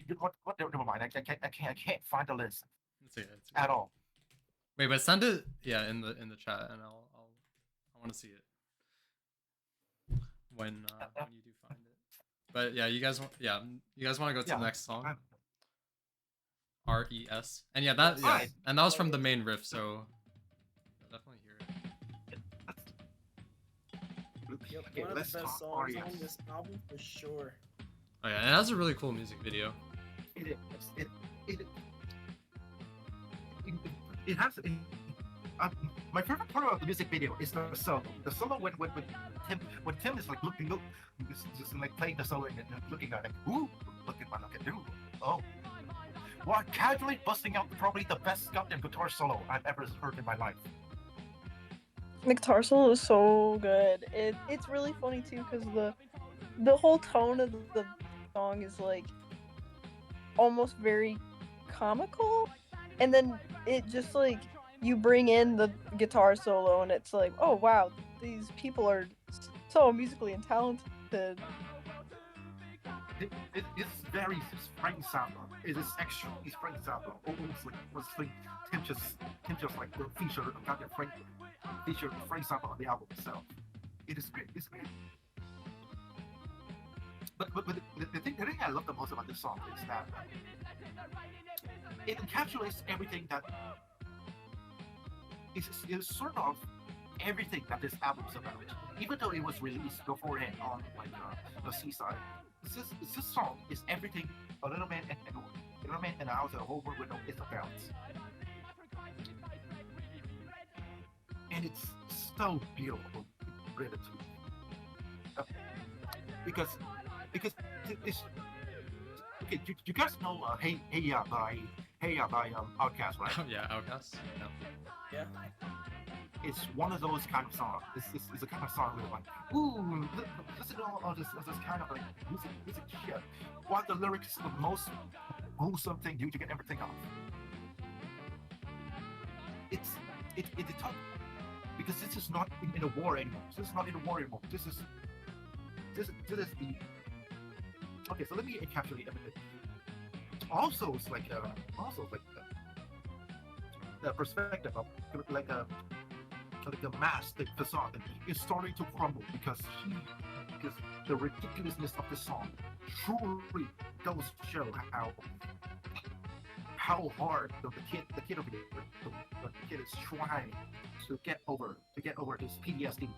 Never mind. I can't find the list it's okay. It's okay. at all. Wait, but send it. Yeah, in the chat, and I want to see it when you do find it. But yeah, you guys want to go to Yeah, the next song. I'm- RES. And yeah, that yeah, Alright. and that was from the main riff, so you'll definitely hear it. Yep, Okay, one of let's the best talk songs RES. on this album for sure. Oh yeah, and it has a really cool music video. It is. It has. My favorite part of the music video is the solo. The solo when Tim is like looking, just like playing the solo and looking at it. Ooh, look at dude. Oh, while casually busting out probably the best goddamn guitar solo I've ever heard in my life. The guitar solo is so good. It's really funny too because the whole tone of the song is like almost very comical, and then it just like you bring in the guitar solo and it's like, oh wow, these people are so musically and talented. It's very Frank Zappa. It is extremely Frank Zappa. Almost like was like Tim just like the feature of goddamn Frank Zappa on the album itself. It is great. It's great. But the thing I love the most about this song is that it encapsulates everything that is sort of everything that this album's about. Even though it was released beforehand on like the seaside, this song is everything a little man and a house and a whole world window is about. And it's so beautiful, written to because it's okay. You guys know Hey Ya by Outkast, right? Yeah, Outcast. No. Yeah. It's one of those kind of songs. It's a kind of song where like, ooh, listen to all this kind of like music shit. While the lyrics are the most gruesome thing you can ever think of. It's tough because this is not in a war anymore. This is not in a war anymore. This is the okay. So let me encapsulate everything. Also, it's like the perspective of like a mask, the facade is starting to crumble because the ridiculousness of the song truly does show how hard the kid over there, the kid is trying to get over his PTSD.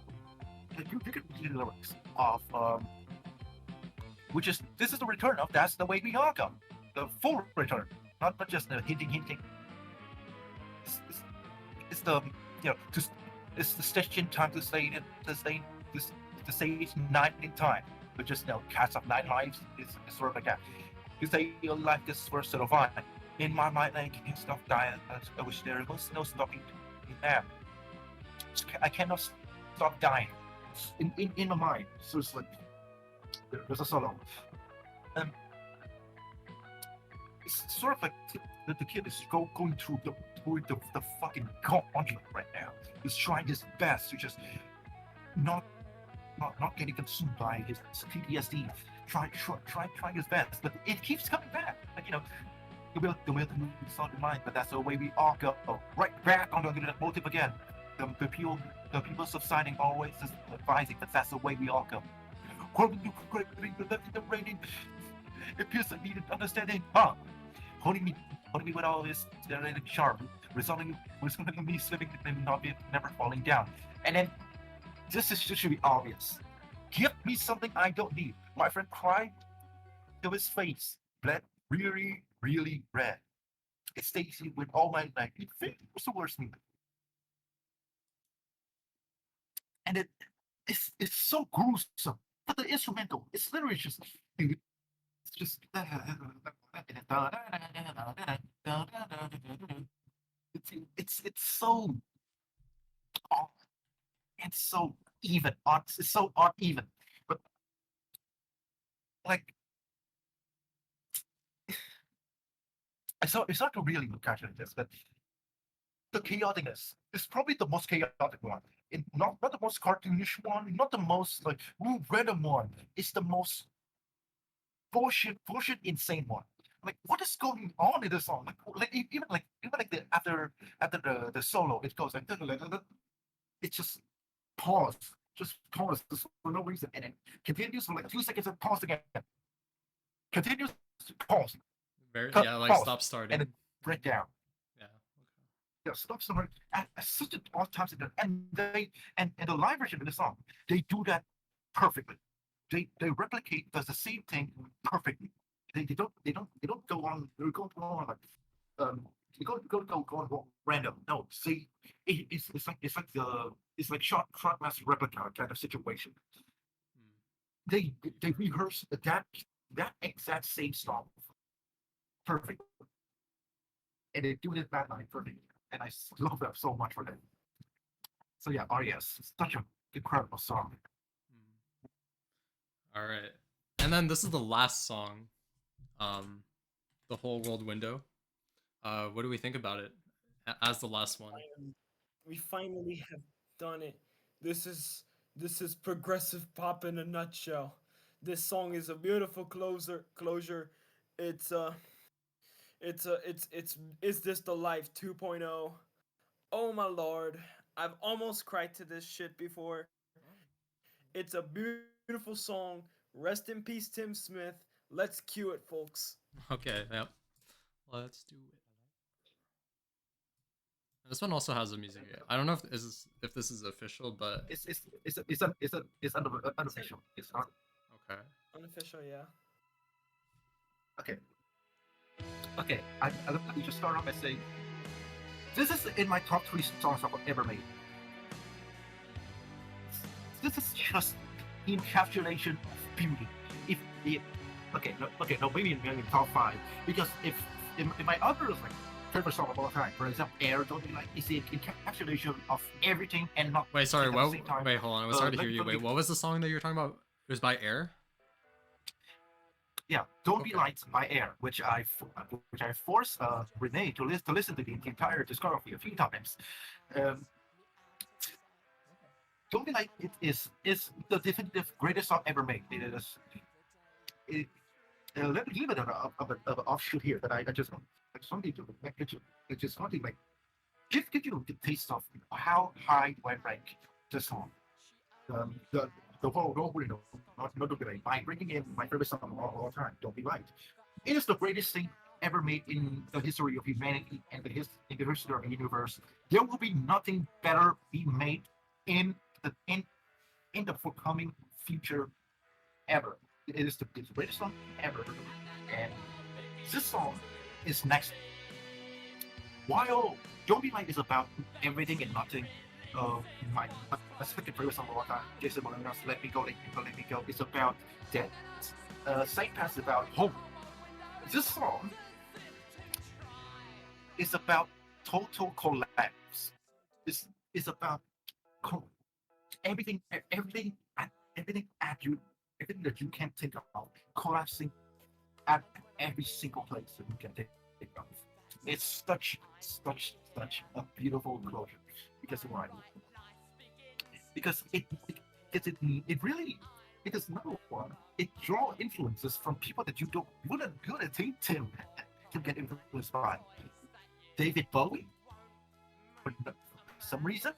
Like you can read the lyrics of this is the return of That's the Way We All Come, the full return, not just the hinting. It's the it's the stitching time to say it's 9 in time, but just cast of 9 lives is sort of like that. You say your life is first to survive. In my mind, I can't stop dying. I wish there was no stopping in there. I cannot stop dying in my mind. So it's like there's a solo. Um, it's sort of like the kid is going through the fucking gauntlet right now. He's trying his best to just not getting consumed by his PTSD. Trying his best, but it keeps coming back. Like the will to lose on the mind, but that's the way we all go. Right back on the motive again. The people subsiding always is advising, but that's the way we all go. Quoting you correctly, the rating. It appears that needed understanding. Holding me with all this charm, resulting in me slipping and never falling down. And then this should be obvious. Give me something I don't need. My friend cried till his face bled really, really red. It stays with all my night. It was the worst me. And it's so gruesome. But the instrumental, it's literally just it's so odd. It's so even. It's so uneven. But like it's not to really catch this, but the chaoticness is probably the most chaotic one. Not the most cartoonish one, not the most like random one. It's the most bullshit, insane one. Like what is going on in the song? Even like the after the solo, it goes like it just pause for no reason, and it continues for like 2 seconds and pause again. Continues, pause, Yeah, like pause, stop starting. and then break down. Yeah. Yeah, stop starting at such an odd times, and the live version of the song, they do that perfectly. They replicate the same thing perfectly. They don't go on. They go on like go on random. No, see, it's like shot master replica kind of situation. Hmm. They rehearse that exact same song perfect, and they do it that night perfect, and I love them so much for that. So yeah, RES, it's such an incredible song. All right, and then this is the last song, the whole world window. What do we think about it as the last one? We finally have done it. This is this is progressive pop in a nutshell. This song is a beautiful closure. It's it's is this the life 2.0? Oh my lord. I've almost cried to this shit before. It's a beautiful song. Rest in peace, Tim Smith. Let's cue it, folks. Okay, yep. Let's do it. This one also has a music. I don't know if this is official, but It's unofficial. It's not okay. Unofficial, yeah. okay. Okay, let me just start off by saying this is in my top 3 songs I've ever made. This is just the encapsulation of beauty. No, maybe in top 5, because if in my other like favorite song of all time, for example, Air, Don't Be Like, is the encapsulation of everything and not. Wait, sorry. at the What? same time. Wait, hold on. I was hard to hear you. Let me- Wait, what was the song that you were talking about? It was by Air. Yeah, Don't Be Okay. Light by Air, which I forced Rene to listen to the entire discography a few times. Um, Don't Be Light is the definitive greatest song ever made. It is. Let me give it an offshoot here that I just wanted to just wanted like give you the taste of how high do I rank the song. The whole not by bringing in my favorite song of all time, Don't Be Light. It is the greatest thing ever made in the history of humanity and in the history of the universe. There will be nothing better being made in the forthcoming future ever. It is the greatest song ever, and this song is next. While Don't Be Light is about everything and nothing, my second favorite song of all time, Jason Molina's Let Me Go, Let Me Go, Let Me Go, is about death. Saint Pass is about hope. This song is about total collapse. It's about co- everything, everything at you, everything that you can think of, collapsing at every single place that you can think of. It's such a beautiful closure because why? Because because it really because number one, it draw influences from people that you don't wouldn't think to get influenced by. David Bowie, for some reason,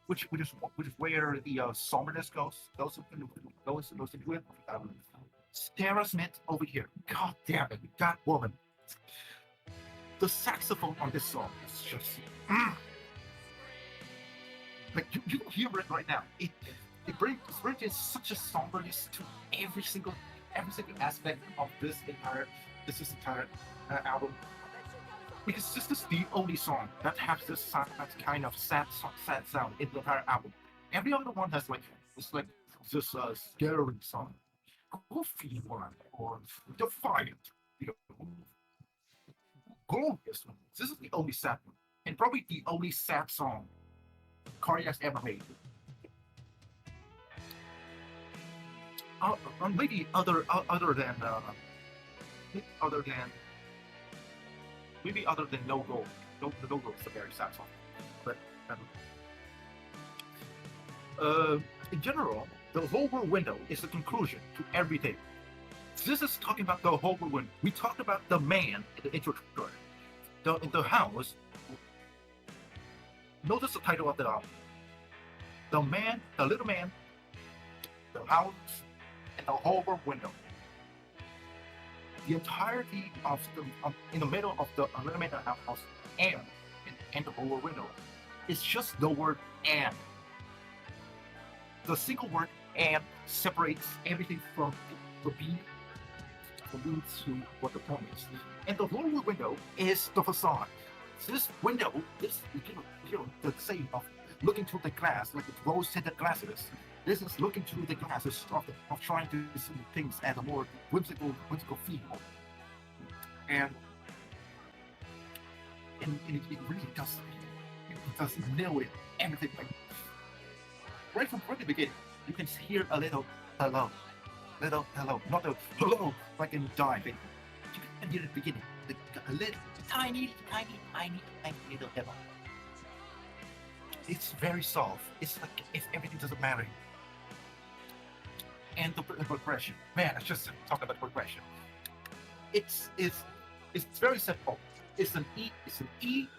which is where the somberness goes into it. Sarah Smith over here. God damn it, that woman. The saxophone on this song is just like you can hear it right now. It brings in such a somberness to every single aspect of this entire album. Because this is the only song that has that kind of sad sound in the entire album. Every other one has like it's like this scary song, goofy one, or defiant, you know, glorious one. This is the only sad one, and probably the only sad song Cardiac's ever made. Maybe other than maybe other than No Go. The No Go is a very sad song, but um, in general, the whole window is the conclusion to everything. This is talking about the whole window. We talked about the man in the intro track. In the house. Notice the title of the album. The man, the little man, the house, and the whole window. The entirety of in the middle of the little man, the house, and the whole window. It's just the word and. The single word and separates everything from the beat to what the poem is. And the whole window is the facade. So this window is the same of looking through the glass, like the rose-tinted glasses. This is looking through the glasses of trying to see things at a more whimsical feel. And it really does nail it, everything. Like, right from the beginning, you can hear a little hello, not a hello like in diving. You can hear at the beginning, a little tiny little hello. It's very soft. It's like if everything doesn't matter. And the progression, man, I just talked about progression. It's very simple. It's an E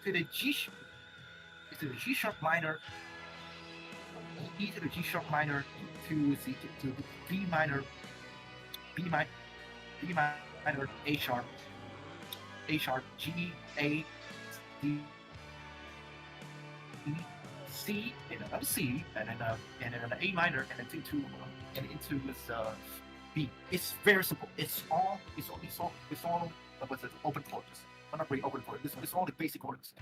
to the G. It's the G sharp minor. E to the G sharp minor to the B minor, B minor, A sharp, G, A, D, E, C, and another C, and then an A minor, and then into this B. It's very simple. It's all what's it, open chords. I'm not really open chords. It's all the basic chords.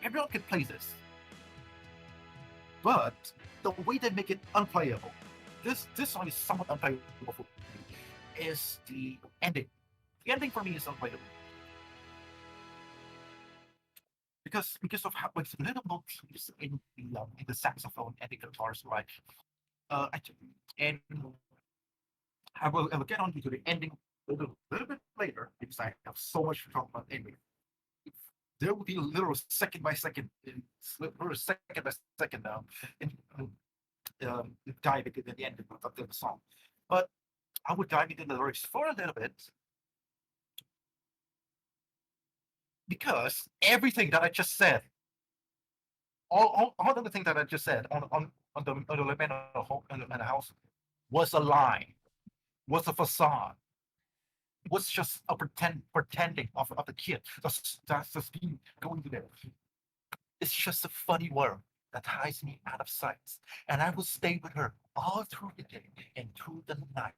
Everyone can play this. But the way they make it unplayable, this song is somewhat unplayable for me, is the ending. The ending for me is unplayable. Because of how it's little motifs in the saxophone and the guitars, right? And I will get on to the ending a little bit later because I have so much to talk about ending. There will be a little second by second dive into the end of the song. But I would dive into the lyrics for a little bit because everything that I just said, all of the things that I just said on the living and the house was a lie, was a facade, was just a pretending of the kid that's just being going to there. It's just a funny world that hides me out of sight, and I will stay with her all through the day and through the night.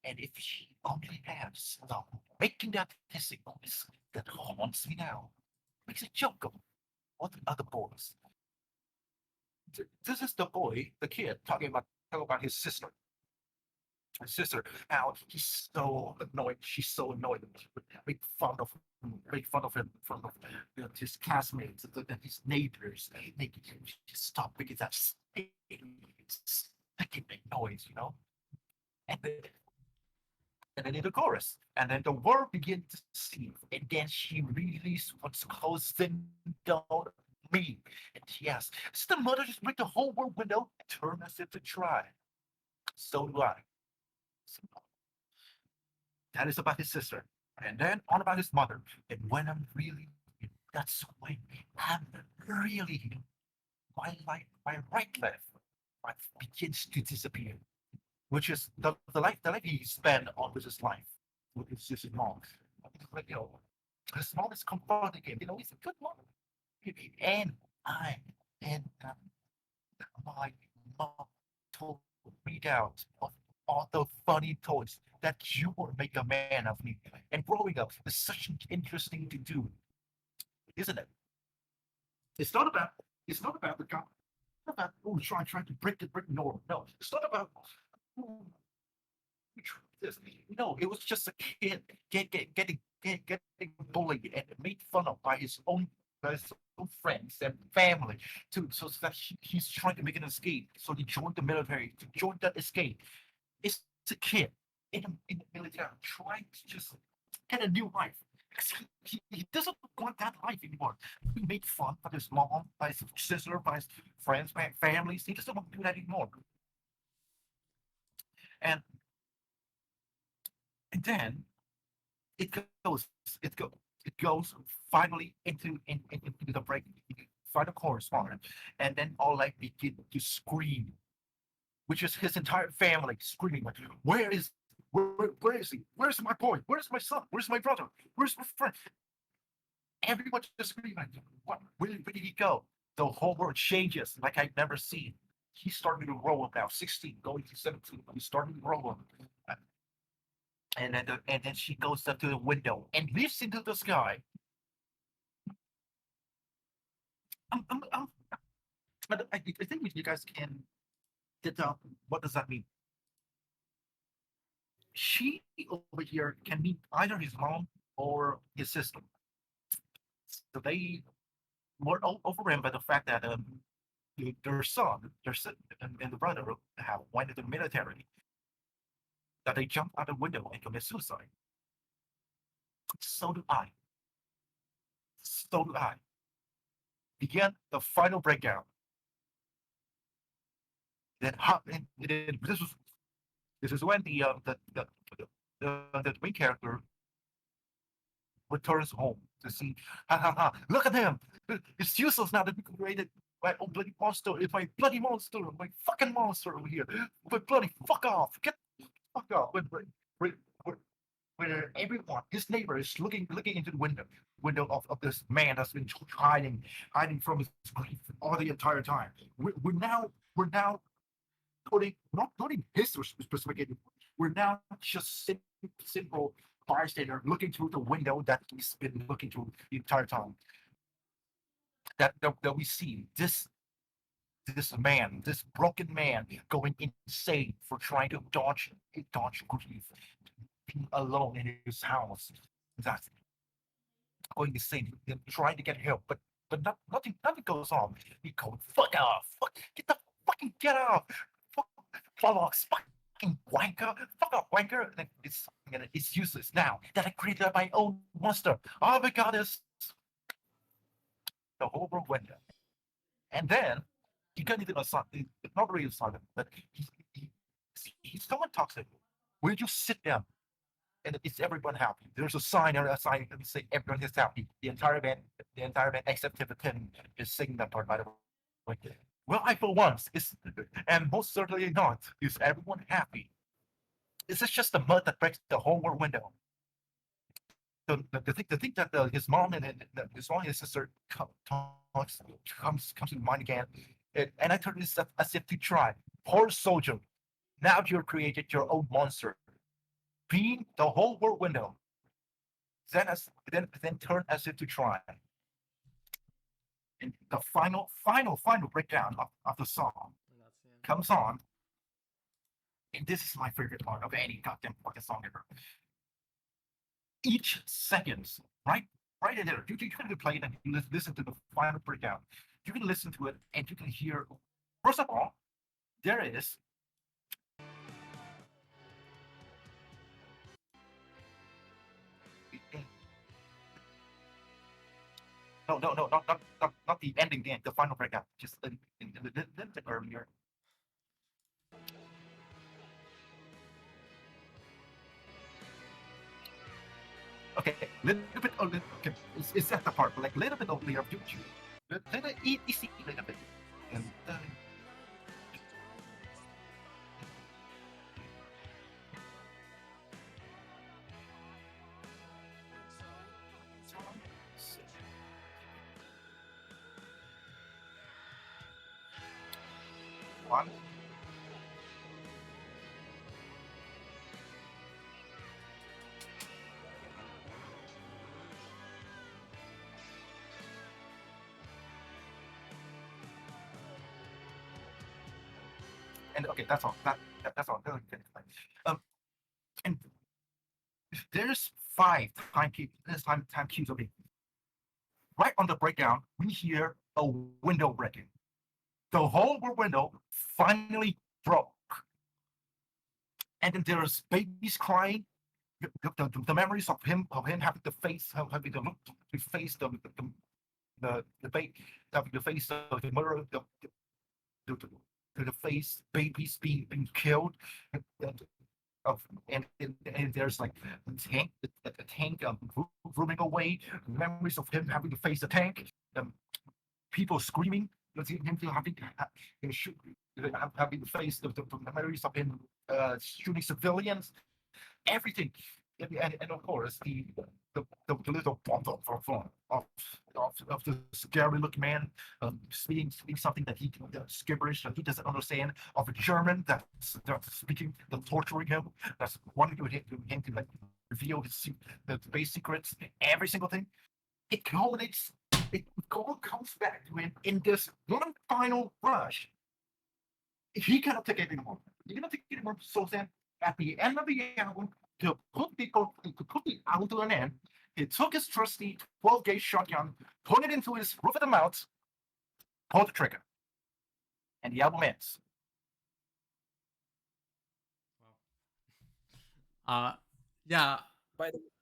And if she only had stopped making that hissing noise that haunts me now, makes a joke of all the other boys. This is the boy, the kid, talking about his sister. His sister, how he's so annoyed. She's so annoyed that she would make fun of make fun of him from his classmates, his neighbors, making him just stop making that sticking noise, and then, and then in the chorus, and then the world begins to see, and then she released what's closing down me, and yes, so the mother just break the whole world window, and turn as if to try. So do I. So that is about his sister. And then on about his mother. And when I'm really, that's when I'm really, my right life begins to disappear, which is the life he spent on with his life, with his sister mom. Like, his mom is comforting him, he's a good mom. And I, and my mom told me out of all the funny toys that you would make a man of me. And growing up is such an interesting to do, isn't it? It's not about the guy. It's not about trying to break the brick norm. No, it's not about oh, this. No, it was just a kid getting bullied and made fun of by his own friends and family so that he's trying to make an escape. So he joined the military to join that escape. It's a kid in the military trying to just get a new life. He doesn't want that life anymore. He made fun of his mom, by his sister, by his friends, by families. He doesn't want to do that anymore. And and then it goes it goes it goes finally into the break final chorus part, and then all like begin to scream, which is his entire family screaming like, where is he? Where's my boy? Where's my son? Where's my brother? Where's my friend? Everyone just screaming like, what? Where did he go? The whole world changes like I've never seen. He's starting to grow up now, 16, going to 17. He's starting to grow up. And then she goes up to the window and lifts into the sky. I'm, I think you guys can get out what does that mean. She over here can mean either his mom or his sister. So they were overwhelmed by the fact that their son, and the brother have went into the military. That they jump out the window and commit suicide. So do I. So do I. Began the final breakdown. Then this is when the main character returns home to see, ha ha ha, look at him. It's useless now that we created my own bloody monster. It's my bloody monster, my fucking monster over here. But bloody fuck off. Get fuck off. When, where everyone, his neighbor, is looking into the window of this man that's been hiding from his grief all the entire time. We're now putting not in his perspective. We're now just simple bystander looking through the window that he's been looking through the entire time. That we see this man, this broken man, going insane for trying to dodge grief, being alone in his house. That's going insane, trying to get help, but nothing goes on. He goes, fuck off, get off, fuck off, fucking wanker, fuck off, wanker. And it's useless now that I created my own monster. Oh my god, it's the whole world went there. And then he got into a song, not really a song, but someone talks to him. Will you sit down? And is everyone happy? There's a sign, that say everyone is happy. The entire band except Tibetan is singing that part, by the way. Well, I for once is, and most certainly not, is everyone happy? Is this just the mud that breaks the whole world window? The thing that his mom and his sister comes to mind again, and I turn this up as if to try. Poor soldier, now you're created your own monster, being the whole world window. Then turn as if to try. And the final breakdown of the song comes on, and this is my favorite part of any goddamn fucking song ever. Each second right, right in there. You can play it and you listen to the final breakdown. You can listen to it and you can hear. First of all, there is. No, not the ending game, the final breakdown. Just a little bit earlier. Okay, little bit. Okay, it's at the part, but like a little bit earlier. Little easy, little bit, and. One. And okay, that's all. That's all. Um, and there's five time cues of it. Right on the breakdown, we hear a window breaking. The whole window finally broke, and then there's babies crying. The memories of him having to face having to look to face the baby having to face the murder the, the face babies being killed of and there's like a tank rooming away, memories of him having to face the tank, um, people screaming, him having to face the memories of him shooting civilians, everything. And of course the little bump of the scary looking man speaking something that he that's gibberish that he doesn't understand, of a German that's speaking, that's torturing him, that's wanting him to like reveal the base secrets, every single thing. It culminates. It all comes back to him in this one final rush. He cannot take it anymore. He cannot take it anymore. So then, at the end of the album, to put the album to an end, he took his trusty 12-gauge shotgun, put it into his roof of the mouth, pulled the trigger, and the album ends. Yeah.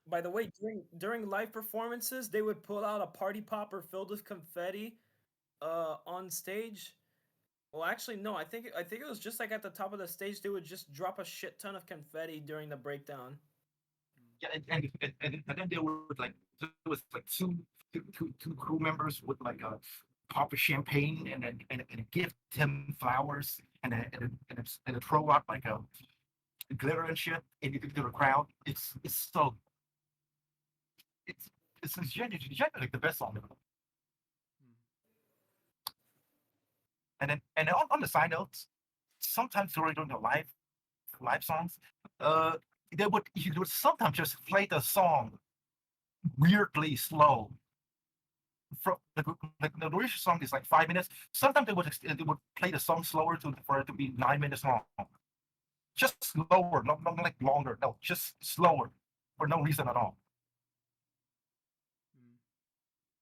By the way, during live performances, they would pull out a party popper filled with confetti on stage. Well, actually, no. I think it was just like at the top of the stage. They would just drop a shit ton of confetti during the breakdown. Yeah, and then there would like there was like two crew members would like pop a champagne and give him flowers and throw out like a glitter and shit into the crowd. It's so it's it's genuinely the best song ever. And then on the side notes, sometimes during the live songs, uh, they would sometimes just play the song weirdly slow. From the original song is like 5 minutes. Sometimes they would play the song slower for it to be 9 minutes long. Just slower, not like longer. No, just slower for no reason at all.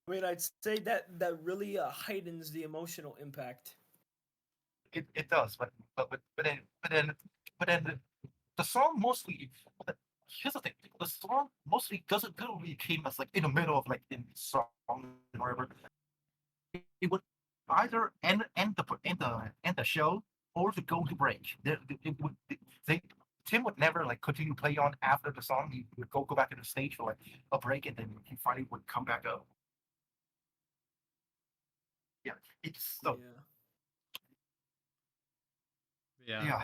I mean, I'd say that really heightens the emotional impact. It does, but then the song mostly. Here's the thing: the song mostly doesn't really came as like in the middle of like in song or whatever. It would either end the show or to go to break. It would they Tim would never like continue to play on after the song. He would go back to the stage for like a break, and then he finally would come back up. Yeah, it's so Yeah. yeah.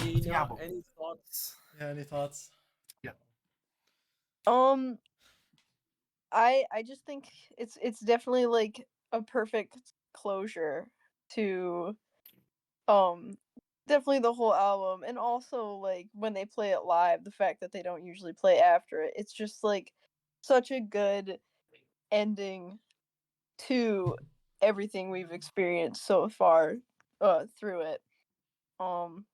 Any, The album. any thoughts? Yeah. Any thoughts? Yeah. I just think it's definitely like a perfect closure to definitely the whole album, and also like when they play it live, the fact that they don't usually play after it, it's just like such a good ending to everything we've experienced so far through it. Um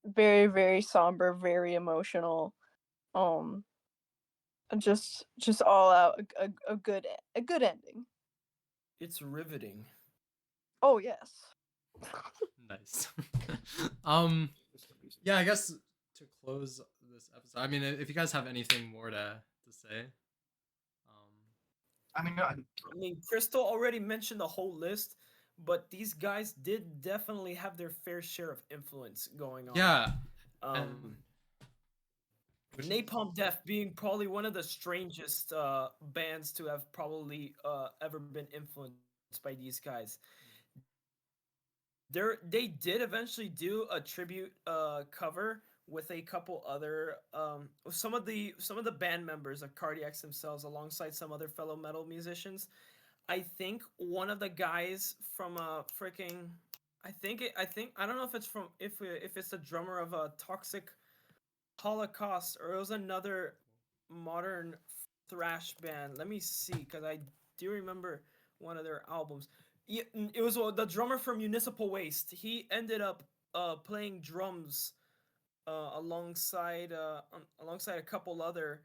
very very somber, very emotional. Um just all out a good ending. It's riveting. Oh yes. Nice. Yeah, I guess to close this episode, I mean, if you guys have anything more to say, I mean, I mean, Crystal already mentioned the whole list, but these guys did definitely have their fair share of influence going on. yeah, Um, which is- Napalm Death being probably one of the strangest bands to have probably ever been influenced by these guys. They did eventually do a tribute cover with a couple other some of the band members of Cardiacs themselves alongside some other fellow metal musicians. I think one of the guys from a freaking I think I don't know if it's from if it's the drummer of a Toxic Holocaust or it was another modern thrash band. Let me see because I do remember one of their albums. Yeah, it was the drummer from Municipal Waste. He ended up playing drums alongside a couple other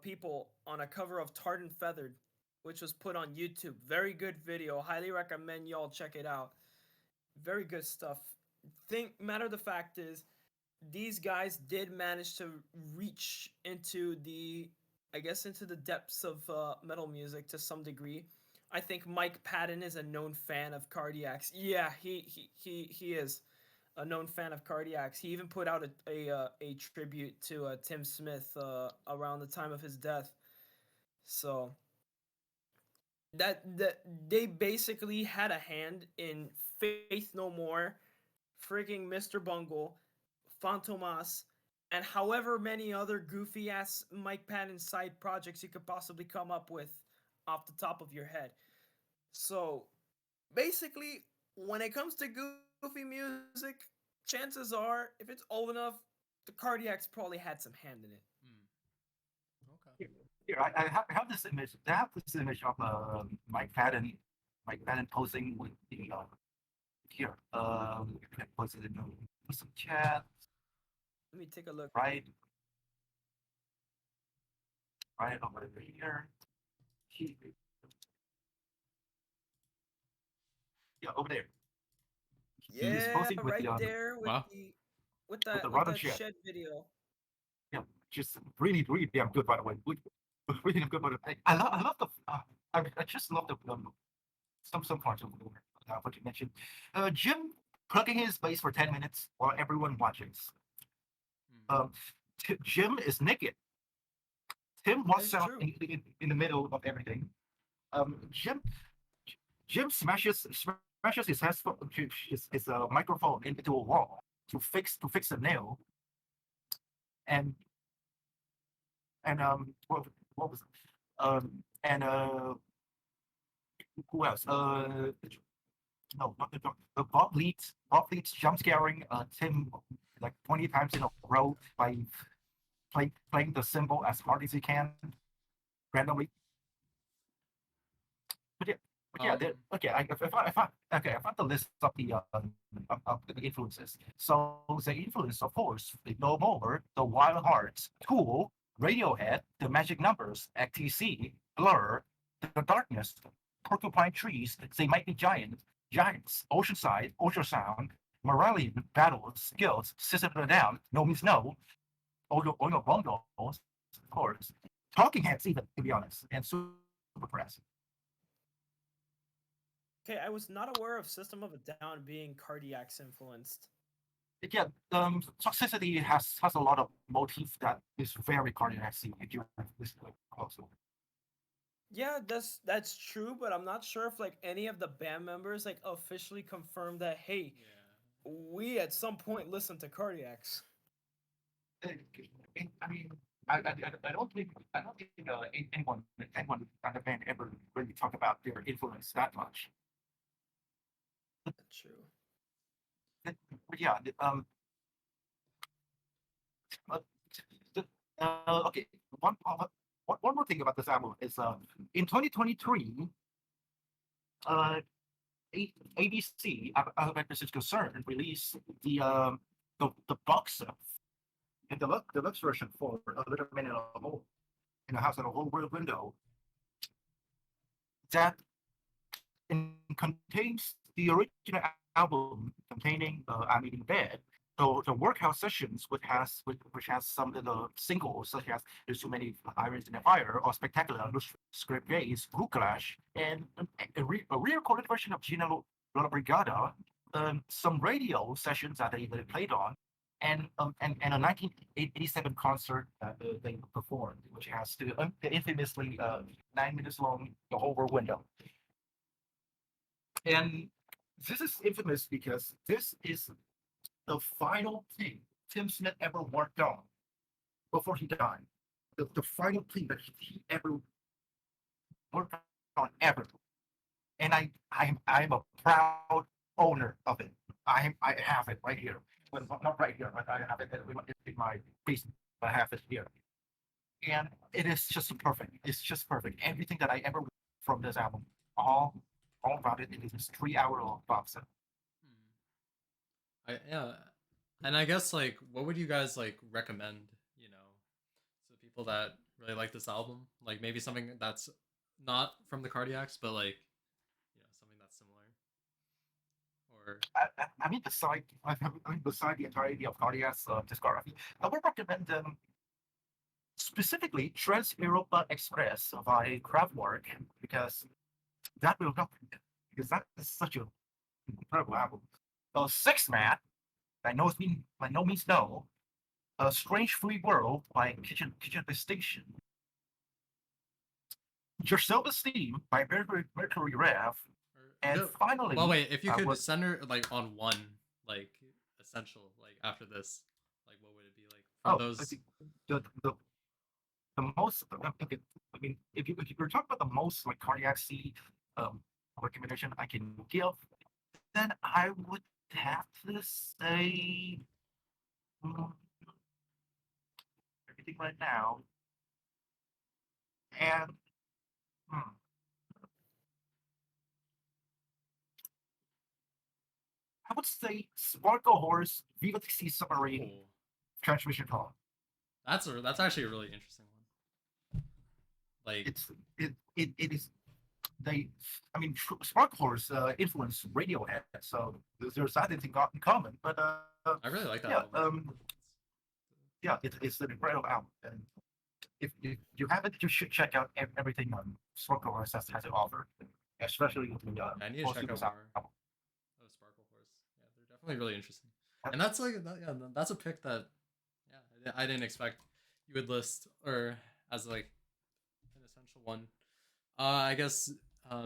people on a cover of Tarred and Feathered, which was put on YouTube. Very good video. Highly recommend y'all check it out. Very good stuff. Matter of the fact is, these guys did manage to reach into into the depths of metal music to some degree. I think Mike Patton is a known fan of Cardiacs. Yeah, he is a known fan of Cardiacs. He even put out a tribute to Tim Smith around the time of his death. So that they basically had a hand in Faith No More, freaking Mr. Bungle, Fantomas, and however many other goofy ass Mike Patton side projects you could possibly come up with off the top of your head. So basically, when it comes to goofy music, chances are, if it's old enough, the Cardiacs probably had some hand in it. okay. here I have this image. I have this image of Mike Patton posing with the here. You can post it in some chat, Let me take a look. right? Right over here. He, yeah, over there. He is Yeah, posing with right the there with Wow. with with the that rotten shed. shed video. Yeah, just really damn good, by the way. Really damn good, by the way. I love the I just love the some parts of what you mentioned. Jim plugging his bass for 10 minutes while everyone watches. Mm. Jim is naked. Tim walks That's out true. in the middle of everything. Jim smashes his headphone, his microphone into a wall to fix a nail. And what was it? And who else? No, not the Bob leads jump scaring Tim like 20 times in a row by playing the cymbal as hard as he can randomly. But yeah, okay. I found the list of the influences. So the influence, of course, No More, The Wild Hearts, Tool, Radiohead, The Magic Numbers, XTC, Blur, The Darkness, Porcupine Trees, They Might Be Giants, Oceanside, Ultrasound, Moralian, Battles, Guild, System of a Down, No Means No, Oino Bongos, of course, Talking Heads, even to be honest, and Superpress. Okay, I was not aware of System of a Down being Cardiacs influenced. Yeah, Toxicity has a lot of motif that is very cardiac-y if you listen to it also. Yeah, that's true, but I'm not sure if like any of the band members like officially confirmed that hey, Yeah. we at some point listened to Cardiacs. I mean, I don't think anyone on the band ever really talk about their influence that much. True. But yeah, uh, okay. One more thing about this album is in 2023, ABC, as far as is concerned, released the box set and the deluxe version for A Little Minute of More. in a house on a whole world window that contains the original album containing I Mean in Bed. So the workhouse sessions, which has some of the singles such as "There's Too Many Irons in the Fire" or "Spectacular," "Script Gaze," "Clash," and a re-recorded version of "Gina La Brigada," some radio sessions that they played on, and a 1987 concert that they performed, which has the infamously 9 minutes long "The Whole World Window." And this is infamous because this is the final thing Tim Smith ever worked on before he died. The final thing that he ever worked on ever. And I'm a proud owner of it. I have it right here. Well, not right here, but I have it in my basement. I have it here. And it is just perfect. It's just perfect. Everything that I ever from this album, all all about it. It is this 3 hour long box set. Yeah, and I guess like, what would you guys like recommend? You know, to people that really like this album, like maybe something that's not from the Cardiacs, but like, something that's similar. Or I mean, beside the entirety of Cardiac's discography, I would recommend them specifically Trans Europa Express by Kraftwerk because that will not because that is such an incredible album. Six Man, by no means no. A Strange Free World by Kitchen Distinction. Your Self Esteem by Mercury Rev. And no, finally, well, wait, if you could what center like on one like essential like after this, like what would it be like from I those? think the most okay, I mean if you're talking about the most like cardiac C um recommendation I can give, then I would have to say mm, everything right now. And hmm, I would say Sparkle Horse, Viva the Sea Submarine, Oh, Transmission Call. that's actually a really interesting one. Like, It is they. I mean, Sparkle Horse influenced Radiohead, so there's that thing got in common. But I really like that yeah, album. yeah, it's an incredible album, and if you haven't, you should check out everything Sparkle Horse has to offer, especially with the I need to check posthumous out more. album. Oh, Sparkle Horse. Yeah, they're definitely really interesting. And that's like, yeah, that's a pick that, yeah, I didn't expect you would list or as like an essential one. I guess,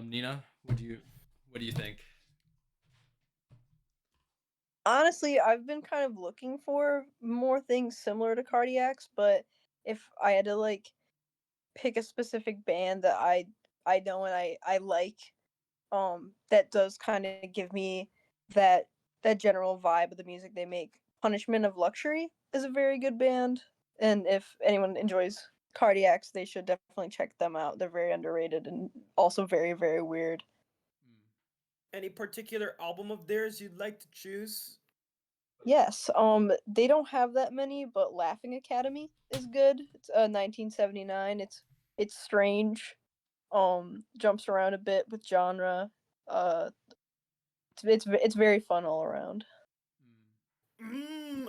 Nina, what do you think? Honestly, I've been kind of looking for more things similar to Cardiacs, but if I had to like pick a specific band that I know and I like, that does kind of give me that that general vibe of the music they make. Punishment of Luxury is a very good band, and if anyone enjoys Cardiacs, they should definitely check them out. They're very underrated and also very very weird. Hmm. Any particular album of theirs you'd like to choose? Yes, they don't have that many, but Laughing Academy is good. It's 1979. It's strange. Jumps around a bit with genre. Uh, it's very fun all around.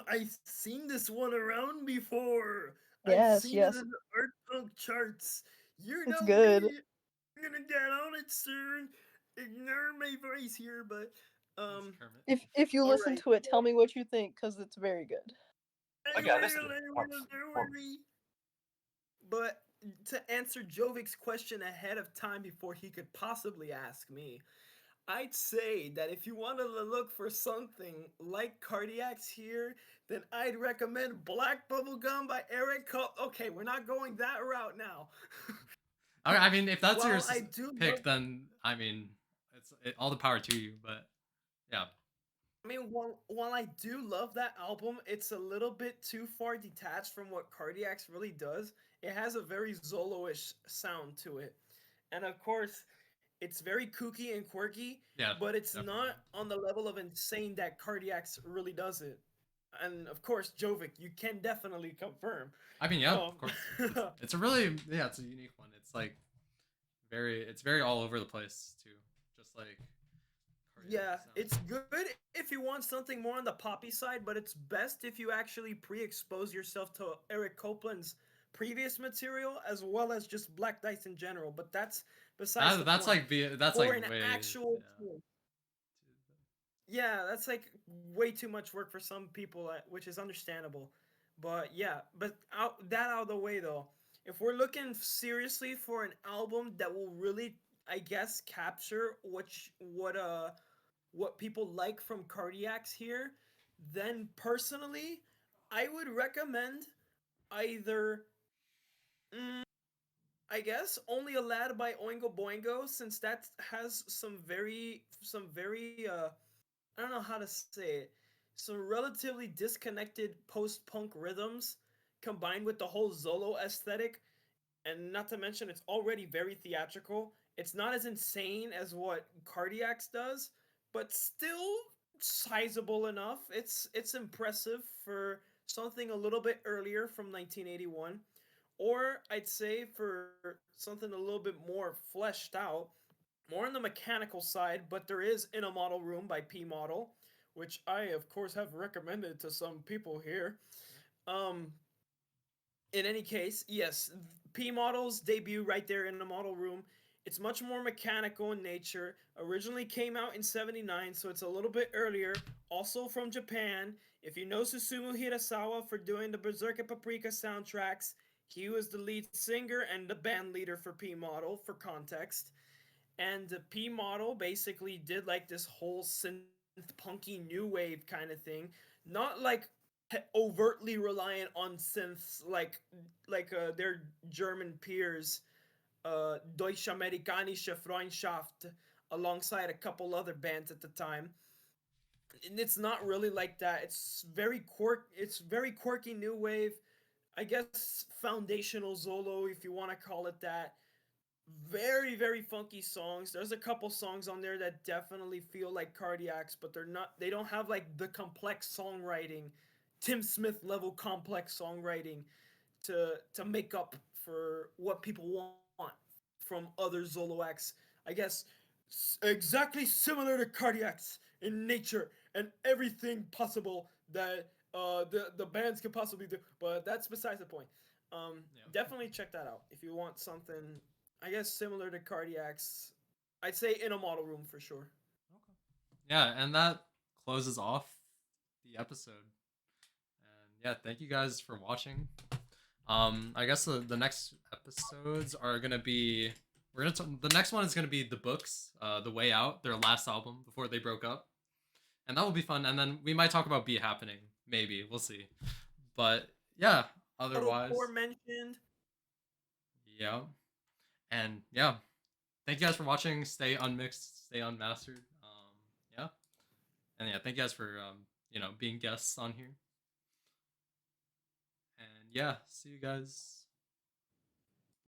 I've seen this one around before. I've Yes, seen it in yes, the Art Punk charts. You it's know good. me. I'm gonna get on it soon. Ignore my voice here, but Thanks, um. Kermit. If you All listen right. to it, tell me what you think, cause it's very good. I Oh yeah, listen will. to it I will. once. Don't Once. worry. But to answer Jovic's question ahead of time before he could possibly ask me, I'd say that if you wanted to look for something like Cardiacs here, then I'd recommend Black Bubblegum by Eric Okay, we're not going that route now. I mean, if that's your While I do love, pick, then I mean, all the power to you. But yeah, I mean, while I do love that album, it's a little bit too far detached from what Cardiacs really does. It has a very Zolo-ish sound to it, and of course, it's very kooky and quirky, yeah, but it's definitely. not on the level of insane that Cardiacs really does it. and of course, Jovic, you can definitely confirm. I mean, yeah, of course. It's a really, yeah, it's a unique one. It's like it's very all over the place too. Just like Yeah, cardiac it's sounds. good if you want something more on the poppy side, but it's best if you actually pre-expose yourself to Eric Copeland's previous material as well as just Black Dice in general. But that's besides the That's point. like that's For like an way actual yeah. tour, yeah, that's like way too much work for some people, which is understandable. But yeah, but out of the way though, if we're looking seriously for an album that will really, I guess, capture what people like from Cardiacs here, then personally, I would recommend either, mm, I guess, Only a Lad by Oingo Boingo, since that has some very I don't know how to say it, some relatively disconnected post-punk rhythms combined with the whole Zolo aesthetic, and not to mention it's already very theatrical. It's not as insane as what Cardiacs does, but still sizable enough. It's impressive for something a little bit earlier from 1981. Or I'd say for something a little bit more fleshed out, more on the mechanical side, but there is In a Model Room by P Model, which I of course have recommended to some people here. Um, in any case, yes, P Model's debut right there in the model room. It's much more mechanical in nature. Originally came out in 79, so it's a little bit earlier. Also from Japan. If you know Susumu Hirasawa for doing the Berserk and Paprika soundtracks, he was the lead singer and the band leader for P Model, for context. And the P Model basically did like this whole synth punky new wave kind of thing. Not like overtly reliant on synths like their German peers, Deutsche Amerikanische Freundschaft, alongside a couple other bands at the time. And it's not really like that. It's very quirky new wave. I guess foundational Zolo, if you want to call it that. Very funky songs. There's a couple songs on there that definitely feel like Cardiacs, but they don't have like the complex songwriting, Tim Smith level complex songwriting to make up for what people want from other Zolo acts. I guess exactly similar to Cardiacs in nature and everything possible that the bands could possibly do. But that's besides the point. Yeah. Definitely check that out if you want something, I guess, similar to Cardiacs. I'd say In a Model Room for sure. Okay. Yeah, and that closes off the episode. And yeah, thank you guys for watching. I guess the next episodes are gonna be the next one is gonna be the books, The Way Out, their last album before they broke up, and that will be fun. And then we might talk about Be Happening, maybe we'll see. But yeah, otherwise, Mentioned. yeah, and yeah, thank you guys for watching. Stay unmixed, stay unmastered. Yeah, and yeah, thank you guys for being guests on here. And yeah, see you guys